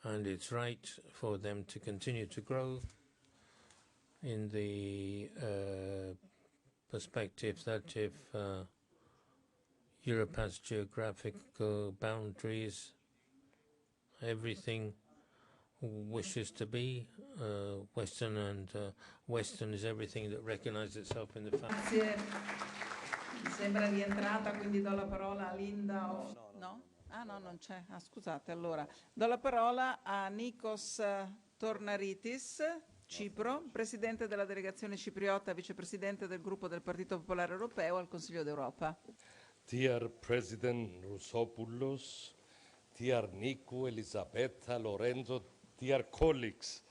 S2: And it's right for them to continue to grow in the perspective that if Europe has geographical boundaries, everything wishes to be Western, and Western is everything that recognizes itself in the family.
S7: Grazie. Mi sembra rientrata, quindi do la parola a Linda. No? Ah no, non c'è. Ah, scusate, allora. Do la parola a Nikos Tornaritis, Cipro, Presidente della Delegazione Cipriota, Vicepresidente del Gruppo del Partito Popolare Europeo al Consiglio d'Europa.
S9: Dear President Rousopoulos, dear Nico, Elisabetta, Lorenzo, dear colleagues,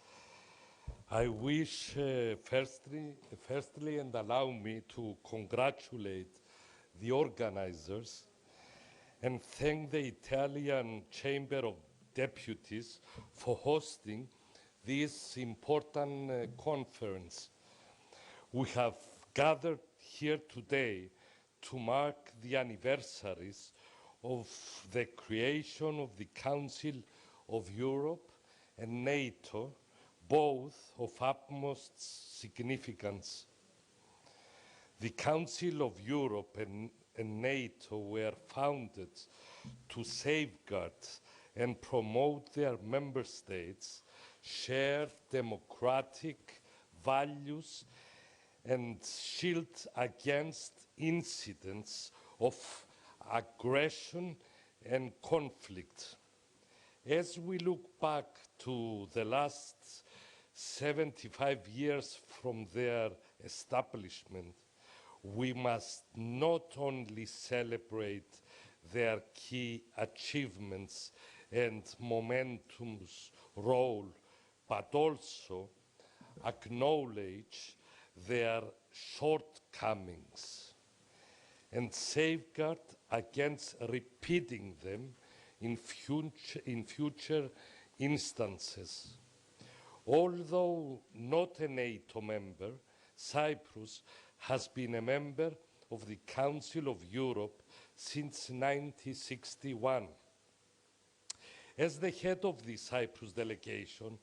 S9: I wish firstly and allow me to congratulate the organizers and thank the Italian Chamber of Deputies for hosting this important conference. We have gathered here today to mark the anniversaries of the creation of the Council of Europe and NATO, both of utmost significance. The Council of Europe and NATO were founded to safeguard and promote their member states' shared democratic values and shield against incidents of aggression and conflict. As we look back to the last 75 years from their establishment, we must not only celebrate their key achievements and momentous role, but also acknowledge their shortcomings and safeguard against repeating them in future instances. Although not a NATO member, Cyprus has been a member of the Council of Europe since 1961. As the head of the Cyprus delegation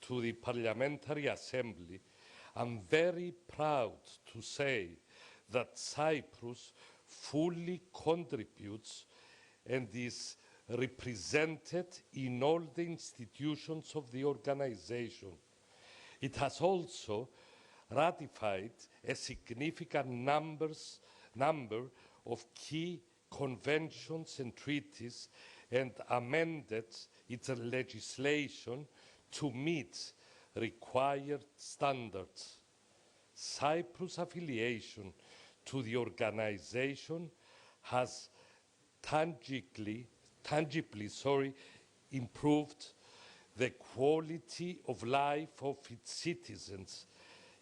S9: to the Parliamentary Assembly, I'm very proud to say that Cyprus fully contributes and is represented in all the institutions of the organization. It has also ratified a significant number of key conventions and treaties and amended its legislation to meet required standards. Cyprus' affiliation to the organization has tangibly improved the quality of life of its citizens,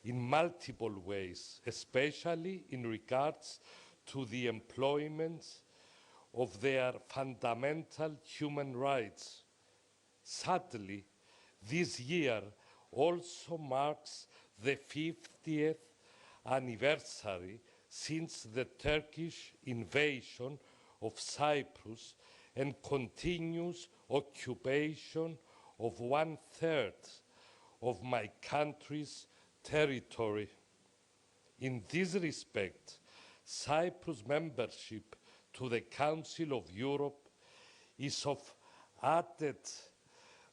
S9: in multiple ways, especially in regards to the employment of their fundamental human rights. Sadly, this year also marks the 50th anniversary since the Turkish invasion of Cyprus and continuous occupation of 1/3 of my country's territory. In this respect, Cyprus' membership to the Council of Europe is of added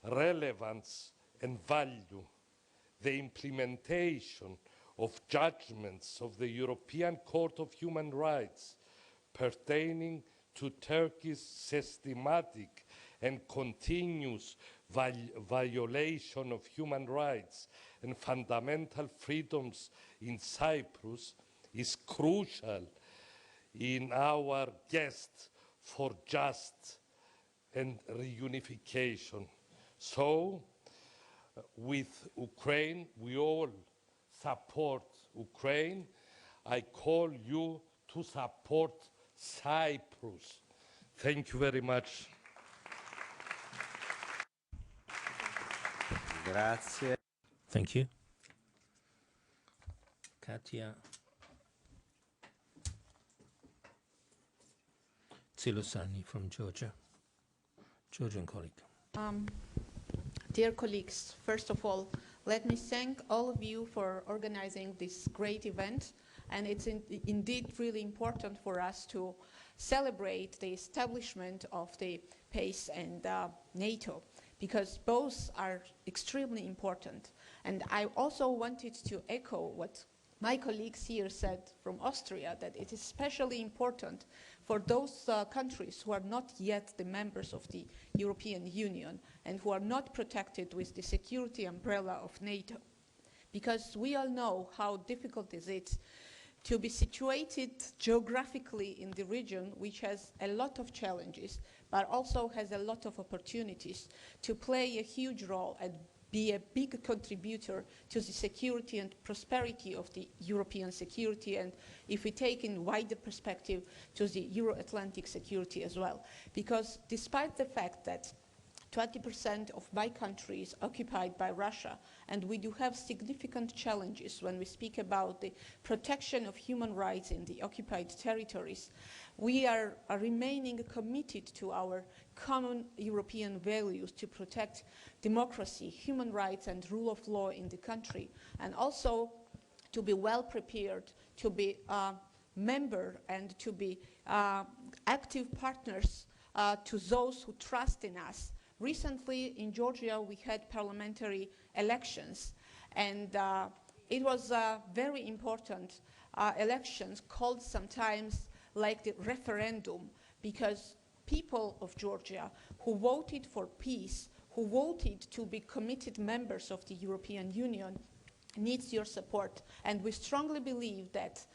S9: relevance and value. The implementation of judgments of the European Court of Human Rights pertaining to Turkey's systematic and continuous violation of human rights and fundamental freedoms in Cyprus is crucial in our quest for just and reunification. So, with Ukraine, we all support Ukraine. I call you to support Cyprus. Thank you very much.
S6: Grazie.
S2: Thank you. Katia Tsilusani from Georgia. Georgian colleague.
S10: Dear colleagues, first of all, let me thank all of you for organizing this great event. And it's indeed really important for us to celebrate the establishment of the Paesi and NATO, because both are extremely important. And I also wanted to echo what my colleagues here said from Austria, that it is especially important for those countries who are not yet the members of the European Union and who are not protected with the security umbrella of NATO. Because we all know how difficult it is to be situated geographically in the region, which has a lot of challenges, but also has a lot of opportunities to play a huge role and be a big contributor to the security and prosperity of the European security, and if we take in wider perspective, to the Euro-Atlantic security as well. Because despite the fact that 20% of my country is occupied by Russia, and we do have significant challenges when we speak about the protection of human rights in the occupied territories, we are remaining committed to our common European values to protect democracy, human rights and rule of law in the country, and also to be well prepared to be a member and to be active partners to those who trust in us. Recently in Georgia we had parliamentary elections, and it was very important elections, called sometimes like the referendum, because people of Georgia who voted for peace, who voted to be committed members of the European Union, needs your support. And we strongly believe that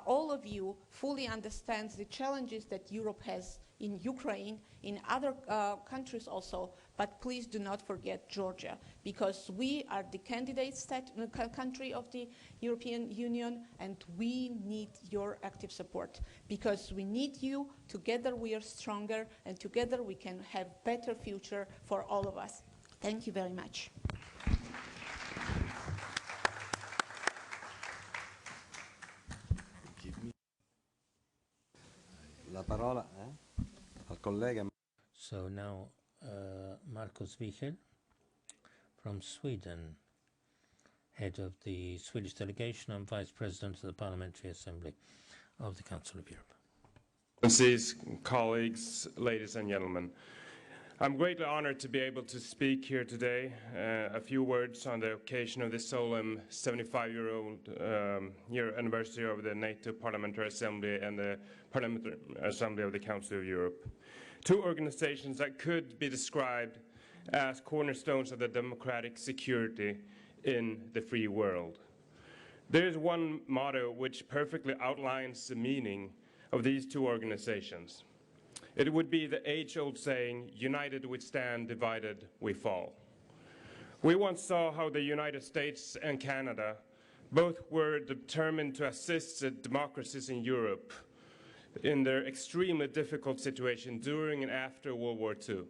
S10: all of you fully understand the challenges that Europe has in Ukraine, in other countries also, but please do not forget Georgia, because we are the candidate country of the European Union, and we need your active support, because we need you. Together we are stronger, and together we can have better future for all of us. Thank you very much.
S6: La parola al collega.
S2: So now Marcus Wichel from Sweden, head of the Swedish delegation and vice president of the Parliamentary Assembly of the Council of Europe.
S11: Colleagues, ladies and gentlemen, I'm greatly honored to be able to speak here today. A few words on the occasion of the solemn 75-year anniversary of the NATO Parliamentary Assembly and the Parliamentary Assembly of the Council of Europe. Two organizations that could be described as cornerstones of the democratic security in the free world. There is one motto which perfectly outlines the meaning of these two organizations. It would be the age-old saying, united we stand, divided we fall. We once saw how the United States and Canada Both were determined to assist the democracies in Europe in their extremely difficult situation during and after World War II.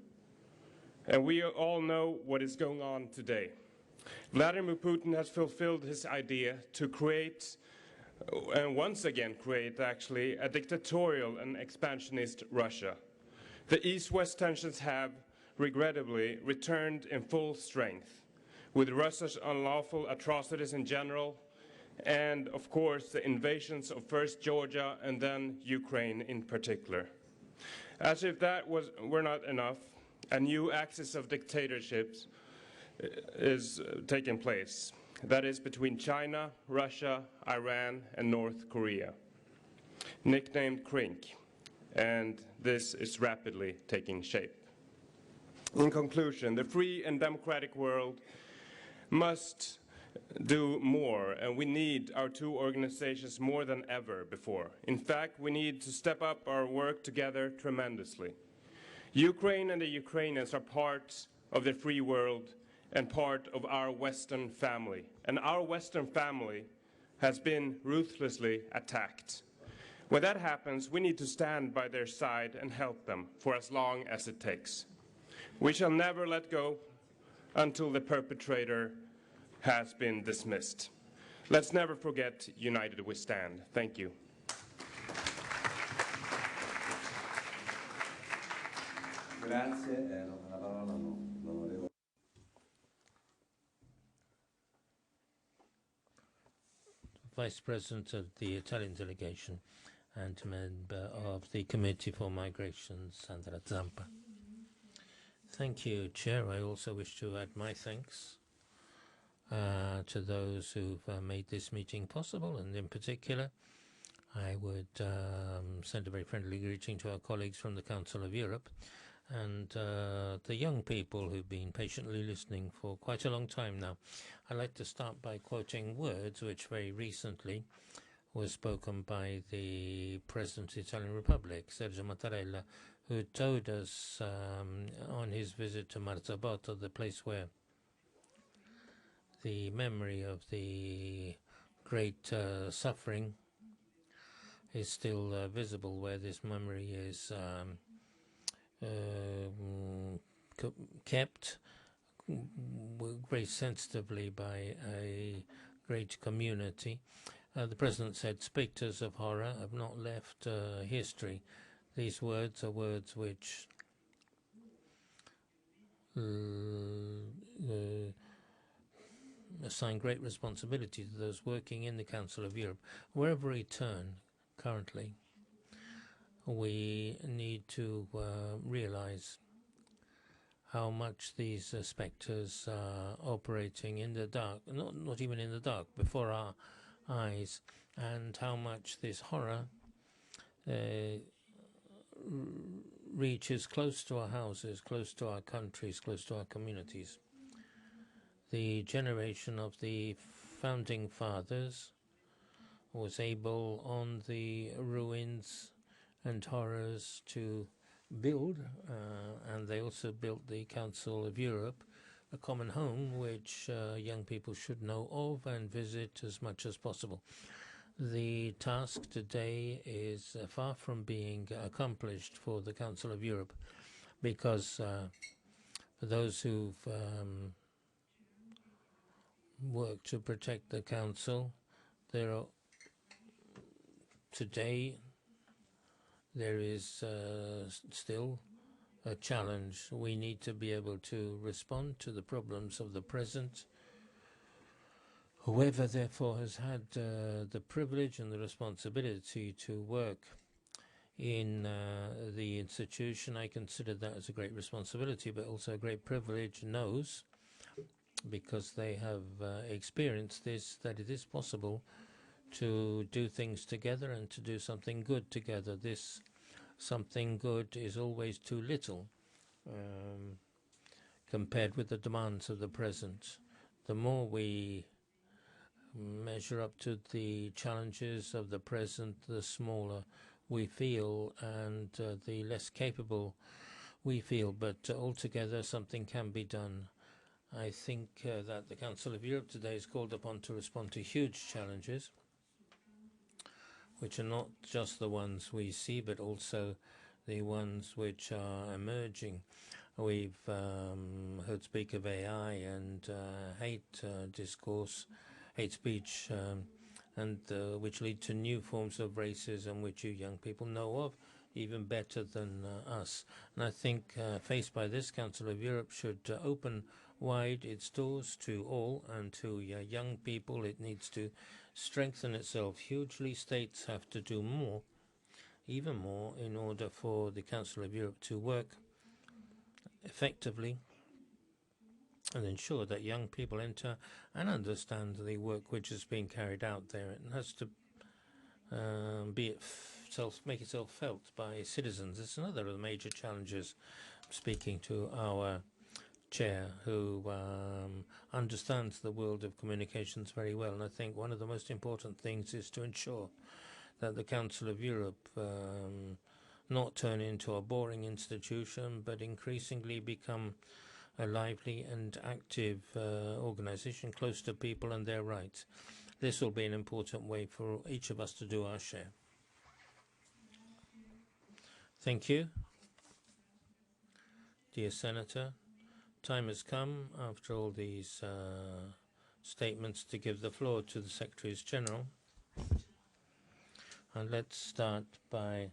S11: And we all know what is going on today. Vladimir Putin has fulfilled his idea to create, and once again create actually, a dictatorial and expansionist Russia. The East-West tensions have, regrettably, returned in full strength, with Russia's unlawful atrocities in general, and of course the invasions of first Georgia and then Ukraine in particular. As if that were not enough, a new axis of dictatorships is taking place. That is between China, Russia, Iran, and North Korea, nicknamed KRINK, and this is rapidly taking shape. In conclusion, the free and democratic world must do more, and we need our two organizations more than ever before. In fact, we need to step up our work together tremendously. Ukraine and the Ukrainians are part of the free world and part of our Western family. And our Western family has been ruthlessly attacked. When that happens, we need to stand by their side and help them for as long as it takes. We shall never let go until the perpetrator has been dismissed. Let's never forget, united we stand. Thank you.
S6: Grazie. La parola all'onorevole.
S2: Vice President of the Italian delegation and member of the Committee for Migration, Sandra Zampa. Thank you, Chair. I also wish to add my thanks to those who've made this meeting possible, and in particular, I would send a very friendly greeting to our colleagues from the Council of Europe and the young people who've been patiently listening for quite a long time now. I'd like to start by quoting words which very recently was spoken by the President of the Italian Republic, Sergio Mattarella, who told us on his visit to Marzabotto, the place where the memory of the great suffering is still visible, where this memory is kept very sensitively by a great community. The President said, "Spectres of horror have not left history." These words are words which assign great responsibility to those working in the Council of Europe. Wherever we turn currently, we need to realize how much these spectres are operating in the dark, not even in the dark, before our eyes, and how much this horror reaches close to our houses, close to our countries, close to our communities. The generation of the founding fathers was able, on the ruins and horrors, to build, and they also built the Council of Europe, a common home which young people should know of and visit as much as possible. The task today is far from being accomplished for the Council of Europe, because for those who've worked to protect the Council, today there is still a challenge. We need to be able to respond to the problems of the present. Whoever, therefore, has had the privilege and the responsibility to work in the institution, I consider that as a great responsibility, but also a great privilege, knows, because they have experienced this, that it is possible to do things together and to do something good together. This something good is always too little compared with the demands of the present. The more we measure up to the challenges of the present, the smaller we feel and the less capable we feel. But altogether something can be done. I think that the Council of Europe today is called upon to respond to huge challenges, which are not just the ones we see, but also the ones which are emerging. We've heard speak of AI and hate discourse, hate speech, and which lead to new forms of racism, which you young people know of even better than us. And I think faced by this, Council of Europe should open wide its doors to all, and to young people it needs to strengthen itself hugely. States have to do more, even more, in order for the Council of Europe to work effectively and ensure that young people enter and understand the work which is being carried out there. It has to make itself felt by citizens. It's another of the major challenges. Speaking to our chair, who understands the world of communications very well, and I think one of the most important things is to ensure that the Council of Europe not turn into a boring institution, but increasingly become a lively and active organization close to people and their rights. This will be an important way for each of us to do our share. Thank you. Dear Senator, time has come, after all these statements, to give the floor to the Secretaries General. And let's start by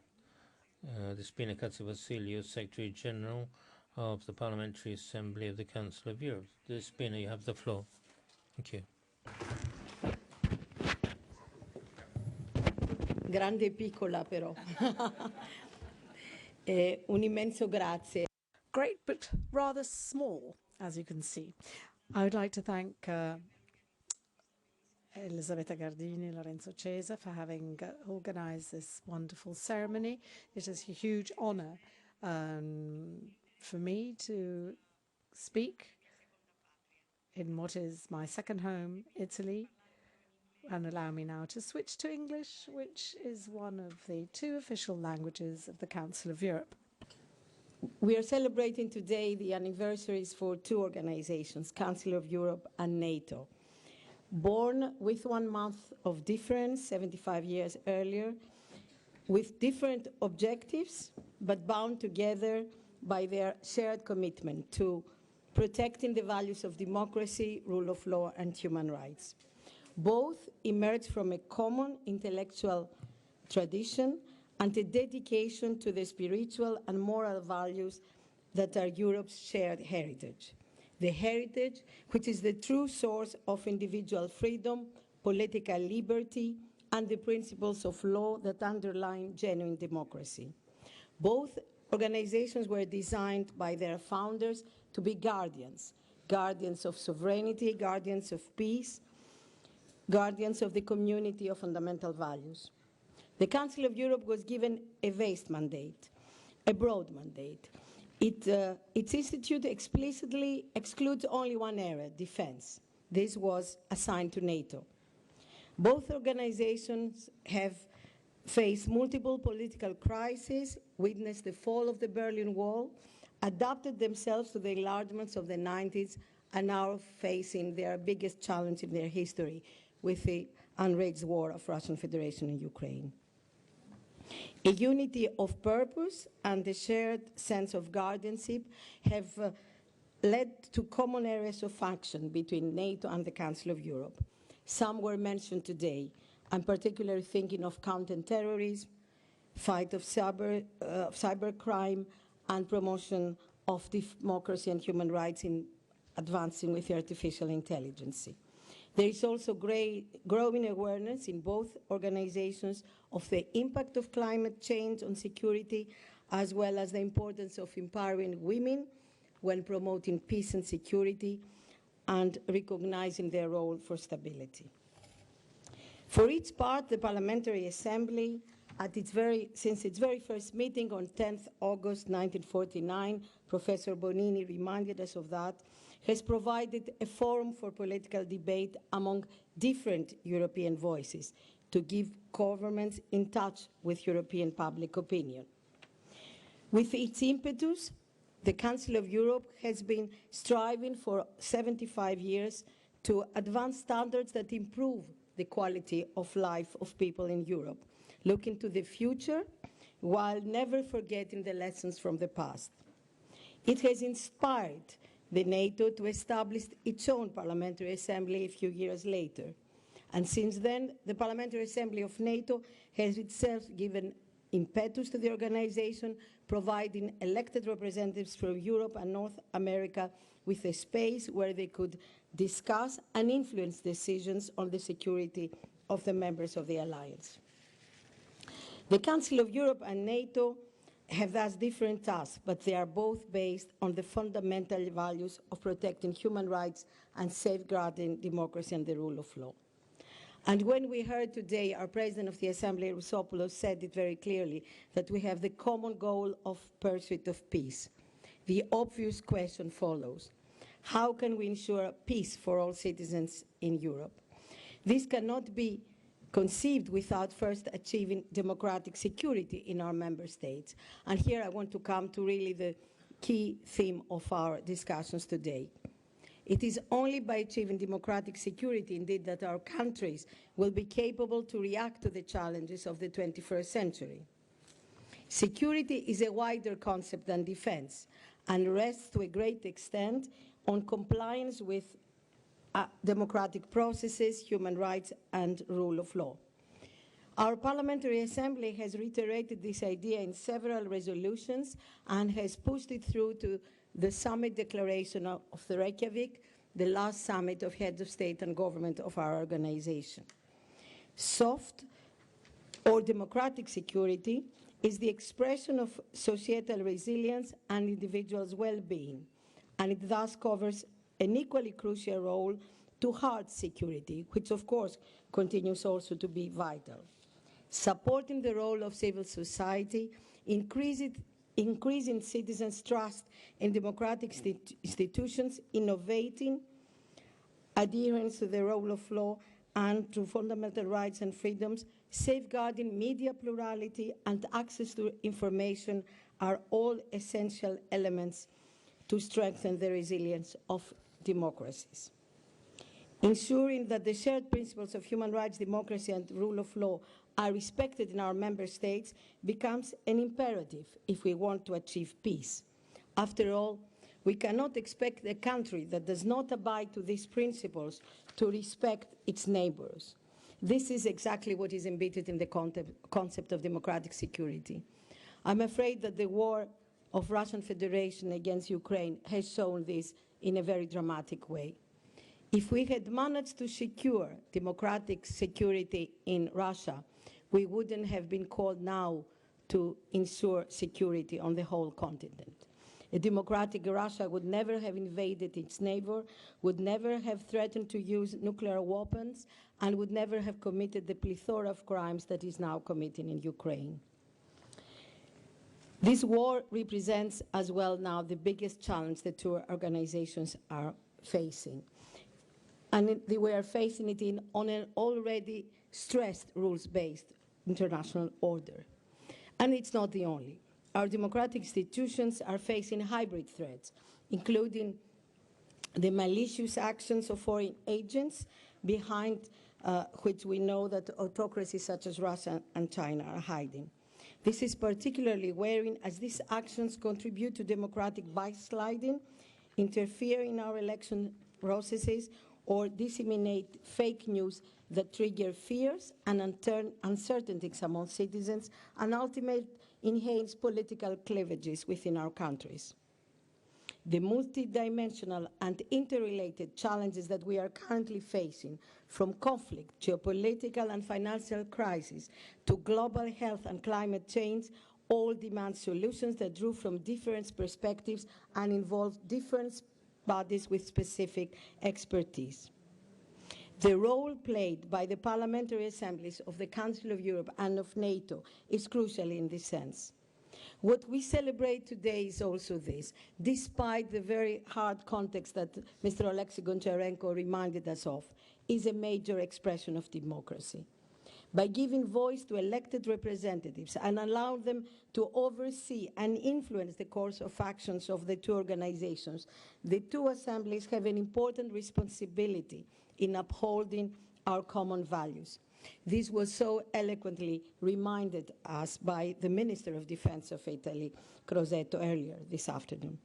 S2: Despina Katsivasiliou, Secretary General of the Parliamentary Assembly of the Council of Europe. Despina, you have the floor. Thank you.
S12: Grande e piccola però. Un immenso grazie.
S3: Great but rather small, as you can see. I would like to thank Elisabetta Gardini, Lorenzo Cesa for having organized this wonderful ceremony. It is a huge honor for me to speak in what is my second home, Italy, and allow me now to switch to English, which is one of the two official languages of the Council of Europe.
S12: We are celebrating today the anniversaries for two organizations, Council of Europe and NATO. Born with 1 month of difference, 75 years earlier, with different objectives, but bound together by their shared commitment to protecting the values of democracy, rule of law, and human rights. Both emerged from a common intellectual tradition and a dedication to the spiritual and moral values that are Europe's shared heritage. The heritage which is the true source of individual freedom, political liberty, and the principles of law that underline genuine democracy. Both organizations were designed by their founders to be guardians, guardians of sovereignty, guardians of peace, guardians of the community of fundamental values. The Council of Europe was given a vast mandate, a broad mandate. Its institute explicitly excludes only one area, defense. This was assigned to NATO. Both organizations have faced multiple political crises, witnessed the fall of the Berlin Wall, adapted themselves to the enlargements of the 90s, and now facing their biggest challenge in their history with the unwaged war of Russian Federation in Ukraine. A unity of purpose and a shared sense of guardianship have led to common areas of action between NATO and the Council of Europe. Some were mentioned today. I'm particularly thinking of counter-terrorism, fight of cybercrime, and promotion of democracy and human rights in advancing with artificial intelligence. There is also growing awareness in both organizations of the impact of climate change on security, as well as the importance of empowering women when promoting peace and security and recognizing their role for stability. For each part, the Parliamentary Assembly, since its very first meeting on 10th August 1949, Professor Bonini reminded us of that, has provided a forum for political debate among different European voices to give governments in touch with European public opinion. With its impetus, The Council of Europe has been striving for 75 years to advance standards that improve the quality of life of people in Europe, looking to the future while never forgetting the lessons from the past. It has inspired the NATO to establish its own Parliamentary Assembly a few years later. And since then, the Parliamentary Assembly of NATO has itself given impetus to the organization, providing elected representatives from Europe and North America with a space where they could discuss and influence decisions on the security of the members of the alliance. The Council of Europe and NATO have thus different tasks, but they are both based on the fundamental values of protecting human rights and safeguarding democracy and the rule of law. And when we heard today, our President of the Assembly, Rousopoulos, said it very clearly, that we have the common goal of pursuit of peace. The obvious question follows: how can we ensure peace for all citizens in Europe? This cannot be conceived without first achieving democratic security in our member states. And here I want to come to really the key theme of our discussions today. It is only by achieving democratic security, indeed, that our countries will be capable to react to the challenges of the 21st century. Security is a wider concept than defense and rests to a great extent on compliance with democratic processes, human rights, and rule of law. Our Parliamentary Assembly has reiterated this idea in several resolutions and has pushed it through to the summit declaration of the Reykjavik, the last summit of heads of state and government of our organization. Soft or democratic security is the expression of societal resilience and individuals' well-being, and it thus covers an equally crucial role to hard security, which of course continues also to be vital. Supporting the role of civil society, increasing citizens' trust in democratic institutions, innovating adherence to the rule of law and to fundamental rights and freedoms, safeguarding media plurality and access to information are all essential elements to strengthen the resilience of democracies. Ensuring that the shared principles of human rights, democracy, and rule of law are respected in our member states becomes an imperative if we want to achieve peace. After all, we cannot expect a country that does not abide to these principles to respect its neighbors. This is exactly what is embedded in the concept of democratic security. I'm afraid that the war of Russian Federation against Ukraine has shown this in a very dramatic way. If we had managed to secure democratic security in Russia, we wouldn't have been called now to ensure security on the whole continent. A democratic Russia would never have invaded its neighbor, would never have threatened to use nuclear weapons, and would never have committed the plethora of crimes that is now committing in Ukraine. This war represents as well now the biggest challenge the two organizations are facing. And we are facing it on an already stressed rules-based international order. And it's not the only. Our democratic institutions are facing hybrid threats, including the malicious actions of foreign agents behind which we know that autocracies such as Russia and China are hiding. This is particularly worrying as these actions contribute to democratic backsliding, interfere in our election processes, or disseminate fake news that trigger fears and uncertainties among citizens and ultimately enhance political cleavages within our countries. The multidimensional and interrelated challenges that we are currently facing, from conflict, geopolitical and financial crisis, to global health and climate change, all demand solutions that draw from different perspectives and involve different bodies with specific expertise. The role played by the parliamentary assemblies of the Council of Europe and of NATO is crucial in this sense. What we celebrate today is also this, despite the very hard context that Mr. Alexei Goncharenko reminded us of, is a major expression of democracy. by giving voice to elected representatives and allowing them to oversee and influence the course of actions of the two organizations, the two assemblies have an important responsibility in upholding our common values. This was so eloquently reminded us by the Minister of Defense of Italy, Crosetto, earlier this afternoon.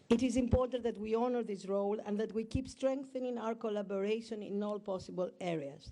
S12: It is important that we honor this role and that we keep strengthening our collaboration in all possible areas.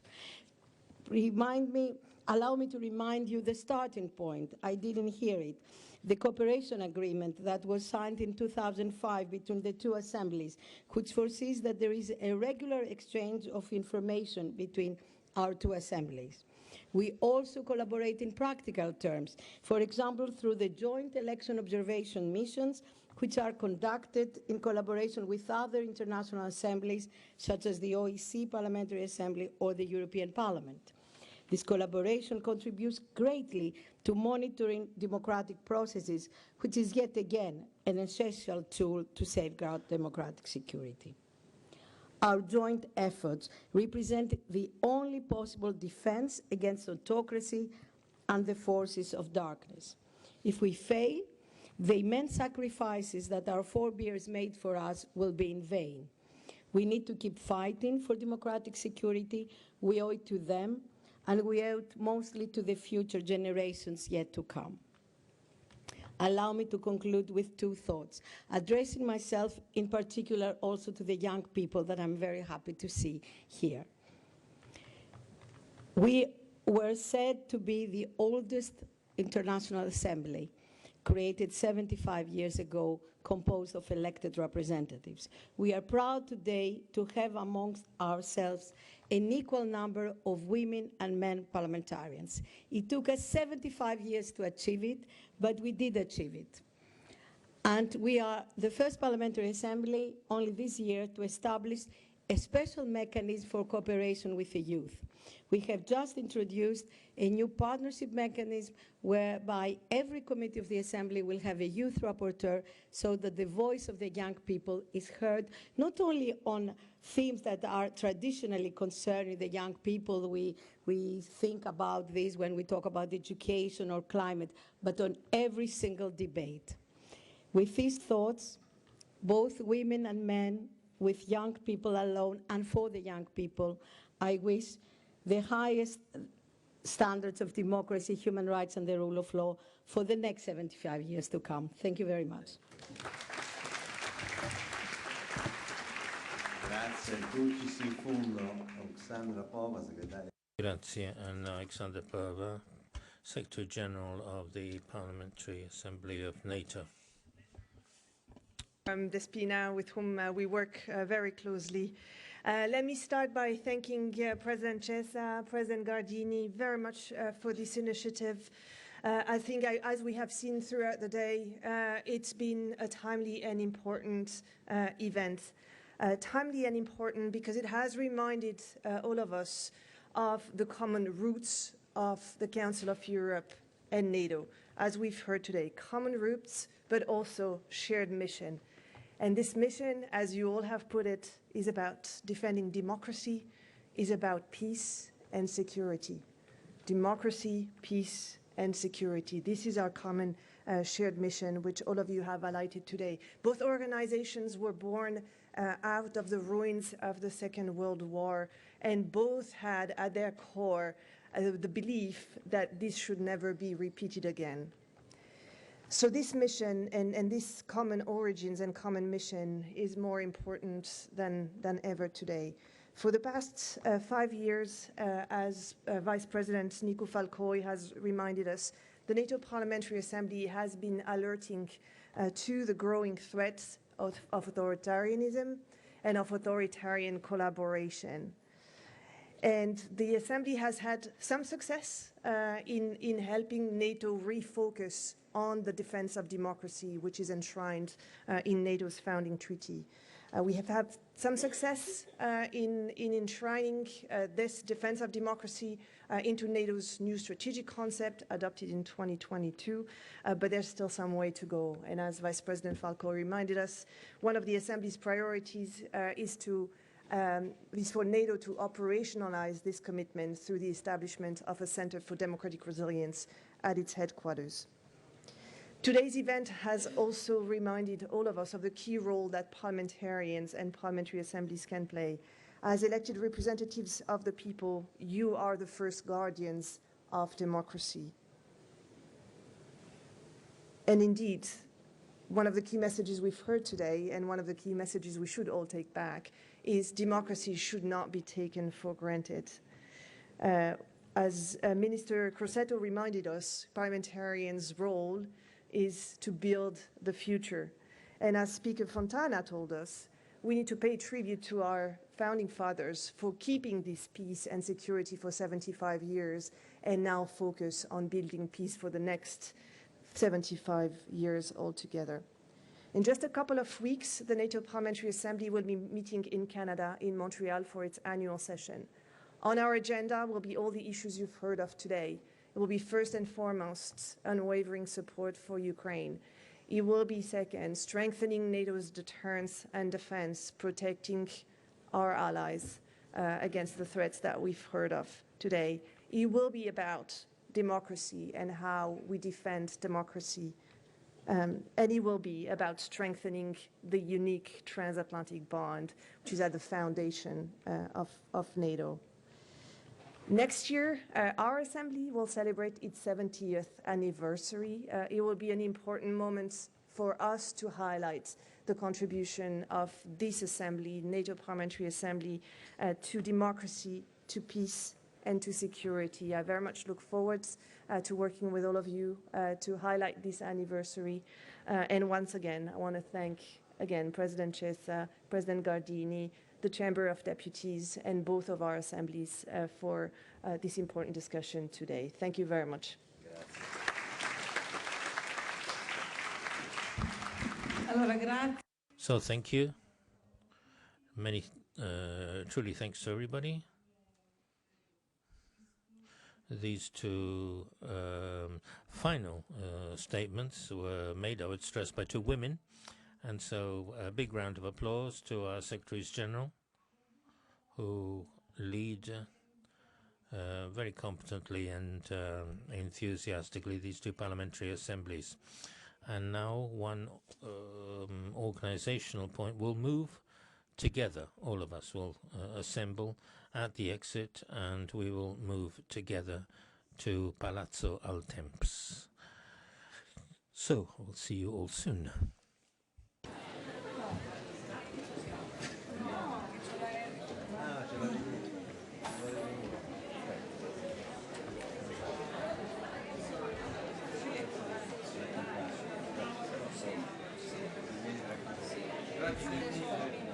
S12: Allow me to remind you the starting point. I didn't hear it. The cooperation agreement that was signed in 2005 between the two assemblies, which foresees that there is a regular exchange of information between our two assemblies. We also collaborate in practical terms, for example, through the joint election observation missions, which are conducted in collaboration with other international assemblies, such as the OEC Parliamentary Assembly or the European Parliament. This collaboration contributes greatly to monitoring democratic processes, which is yet again an essential tool to safeguard democratic security. Our joint efforts represent the only possible defense against autocracy and the forces of darkness. If we fail, the immense sacrifices that our forebears made for us will be in vain. We need to keep fighting for democratic security. We owe it to them, and we owe it mostly to the future generations yet to come. Allow me to conclude with two thoughts, addressing myself in particular also to the young people that I'm very happy to see here. We were said to be the oldest international assembly, created 75 years ago, composed of elected representatives. We are proud today to have amongst ourselves an equal number of women and men parliamentarians. It took us 75 years to achieve it, but we did achieve it. And we are the first parliamentary assembly only this year to establish a special mechanism for cooperation with the youth. We have just introduced a new partnership mechanism whereby every committee of the Assembly will have a youth rapporteur so that the voice of the young people is heard, not only on themes that are traditionally concerning the young people. We think about this when we talk about education or climate, but on every single debate. With these thoughts, both women and men, with young people alone and for the young people, I wish the highest standards of democracy, human rights, and the rule of law for the next 75 years to come. Thank you very much.
S6: Grazie a tutti, si fundo Alexandra Pova, segretaria.
S2: Grazie, and Alexander Pova, Secretary General of the Parliamentary Assembly of NATO.
S13: Despina, with whom we work very closely. Let me start by thanking President Cesa, President Gardini very much for this initiative. I think, as we have seen throughout the day, it's been a timely and important event. Timely and important because it has reminded all of us of the common roots of the Council of Europe and NATO, as we've heard today. Common roots, but also shared mission. And this mission, as you all have put it, is about defending democracy, is about peace and security. Democracy, peace, and security. This is our common shared mission, which all of you have highlighted today. Both organizations were born out of the ruins of the Second World War, and both had at their core the belief that this should never be repeated again. So this mission and this common origins and common mission is more important than ever today. For the past 5 years, as Vice President Nico Falcoi has reminded us, the NATO Parliamentary Assembly has been alerting to the growing threats of authoritarianism and of authoritarian collaboration. And the Assembly has had some success in helping NATO refocus on the defense of democracy, which is enshrined in NATO's founding treaty. We have had some success in enshrining this defense of democracy into NATO's new strategic concept adopted in 2022, but there's still some way to go. And as Vice President Falco reminded us, one of the Assembly's priorities is to is for NATO to operationalize this commitment through the establishment of a Center for Democratic Resilience at its headquarters. Today's event has also reminded all of us of the key role that parliamentarians and parliamentary assemblies can play. As elected representatives of the people, you are the first guardians of democracy. And indeed, one of the key messages we've heard today, and one of the key messages we should all take back, is democracy should not be taken for granted. As Minister Crosetto reminded us, parliamentarians' role is to build the future. And as Speaker Fontana told us, we need to pay tribute to our founding fathers for keeping this peace and security for 75 years and now focus on building peace for the next 75 years altogether. In just a couple of weeks, the NATO Parliamentary Assembly will be meeting in Canada, in Montreal, for its annual session. On our agenda will be all the issues you've heard of today. It will be first and foremost unwavering support for Ukraine. It will be second, strengthening NATO's deterrence and defense, protecting our allies against the threats that we've heard of today. It will be about democracy and how we defend democracy. And it will be about strengthening the unique transatlantic bond, which is at the foundation of NATO. Next year, our Assembly will celebrate its 70th anniversary. It will be an important moment for us to highlight the contribution of this Assembly, NATO Parliamentary Assembly, to democracy, to peace, and to security. I very much look forward to working with all of you to highlight this anniversary. And once again, I want to thank, President Cesa, President Gardini, the Chamber of Deputies, and both of our assemblies for this important discussion today. Thank you very much.
S2: So thank you. Many, truly thanks to everybody. These two final statements were made, I would stress, by two women. And so a big round of applause to our Secretaries General, who lead very competently and enthusiastically these two parliamentary assemblies. And now one organizational point. We'll move together. All of us will assemble at the exit, and we will move together to Palazzo al Temps. So we'll see you all soon.
S6: Grazie.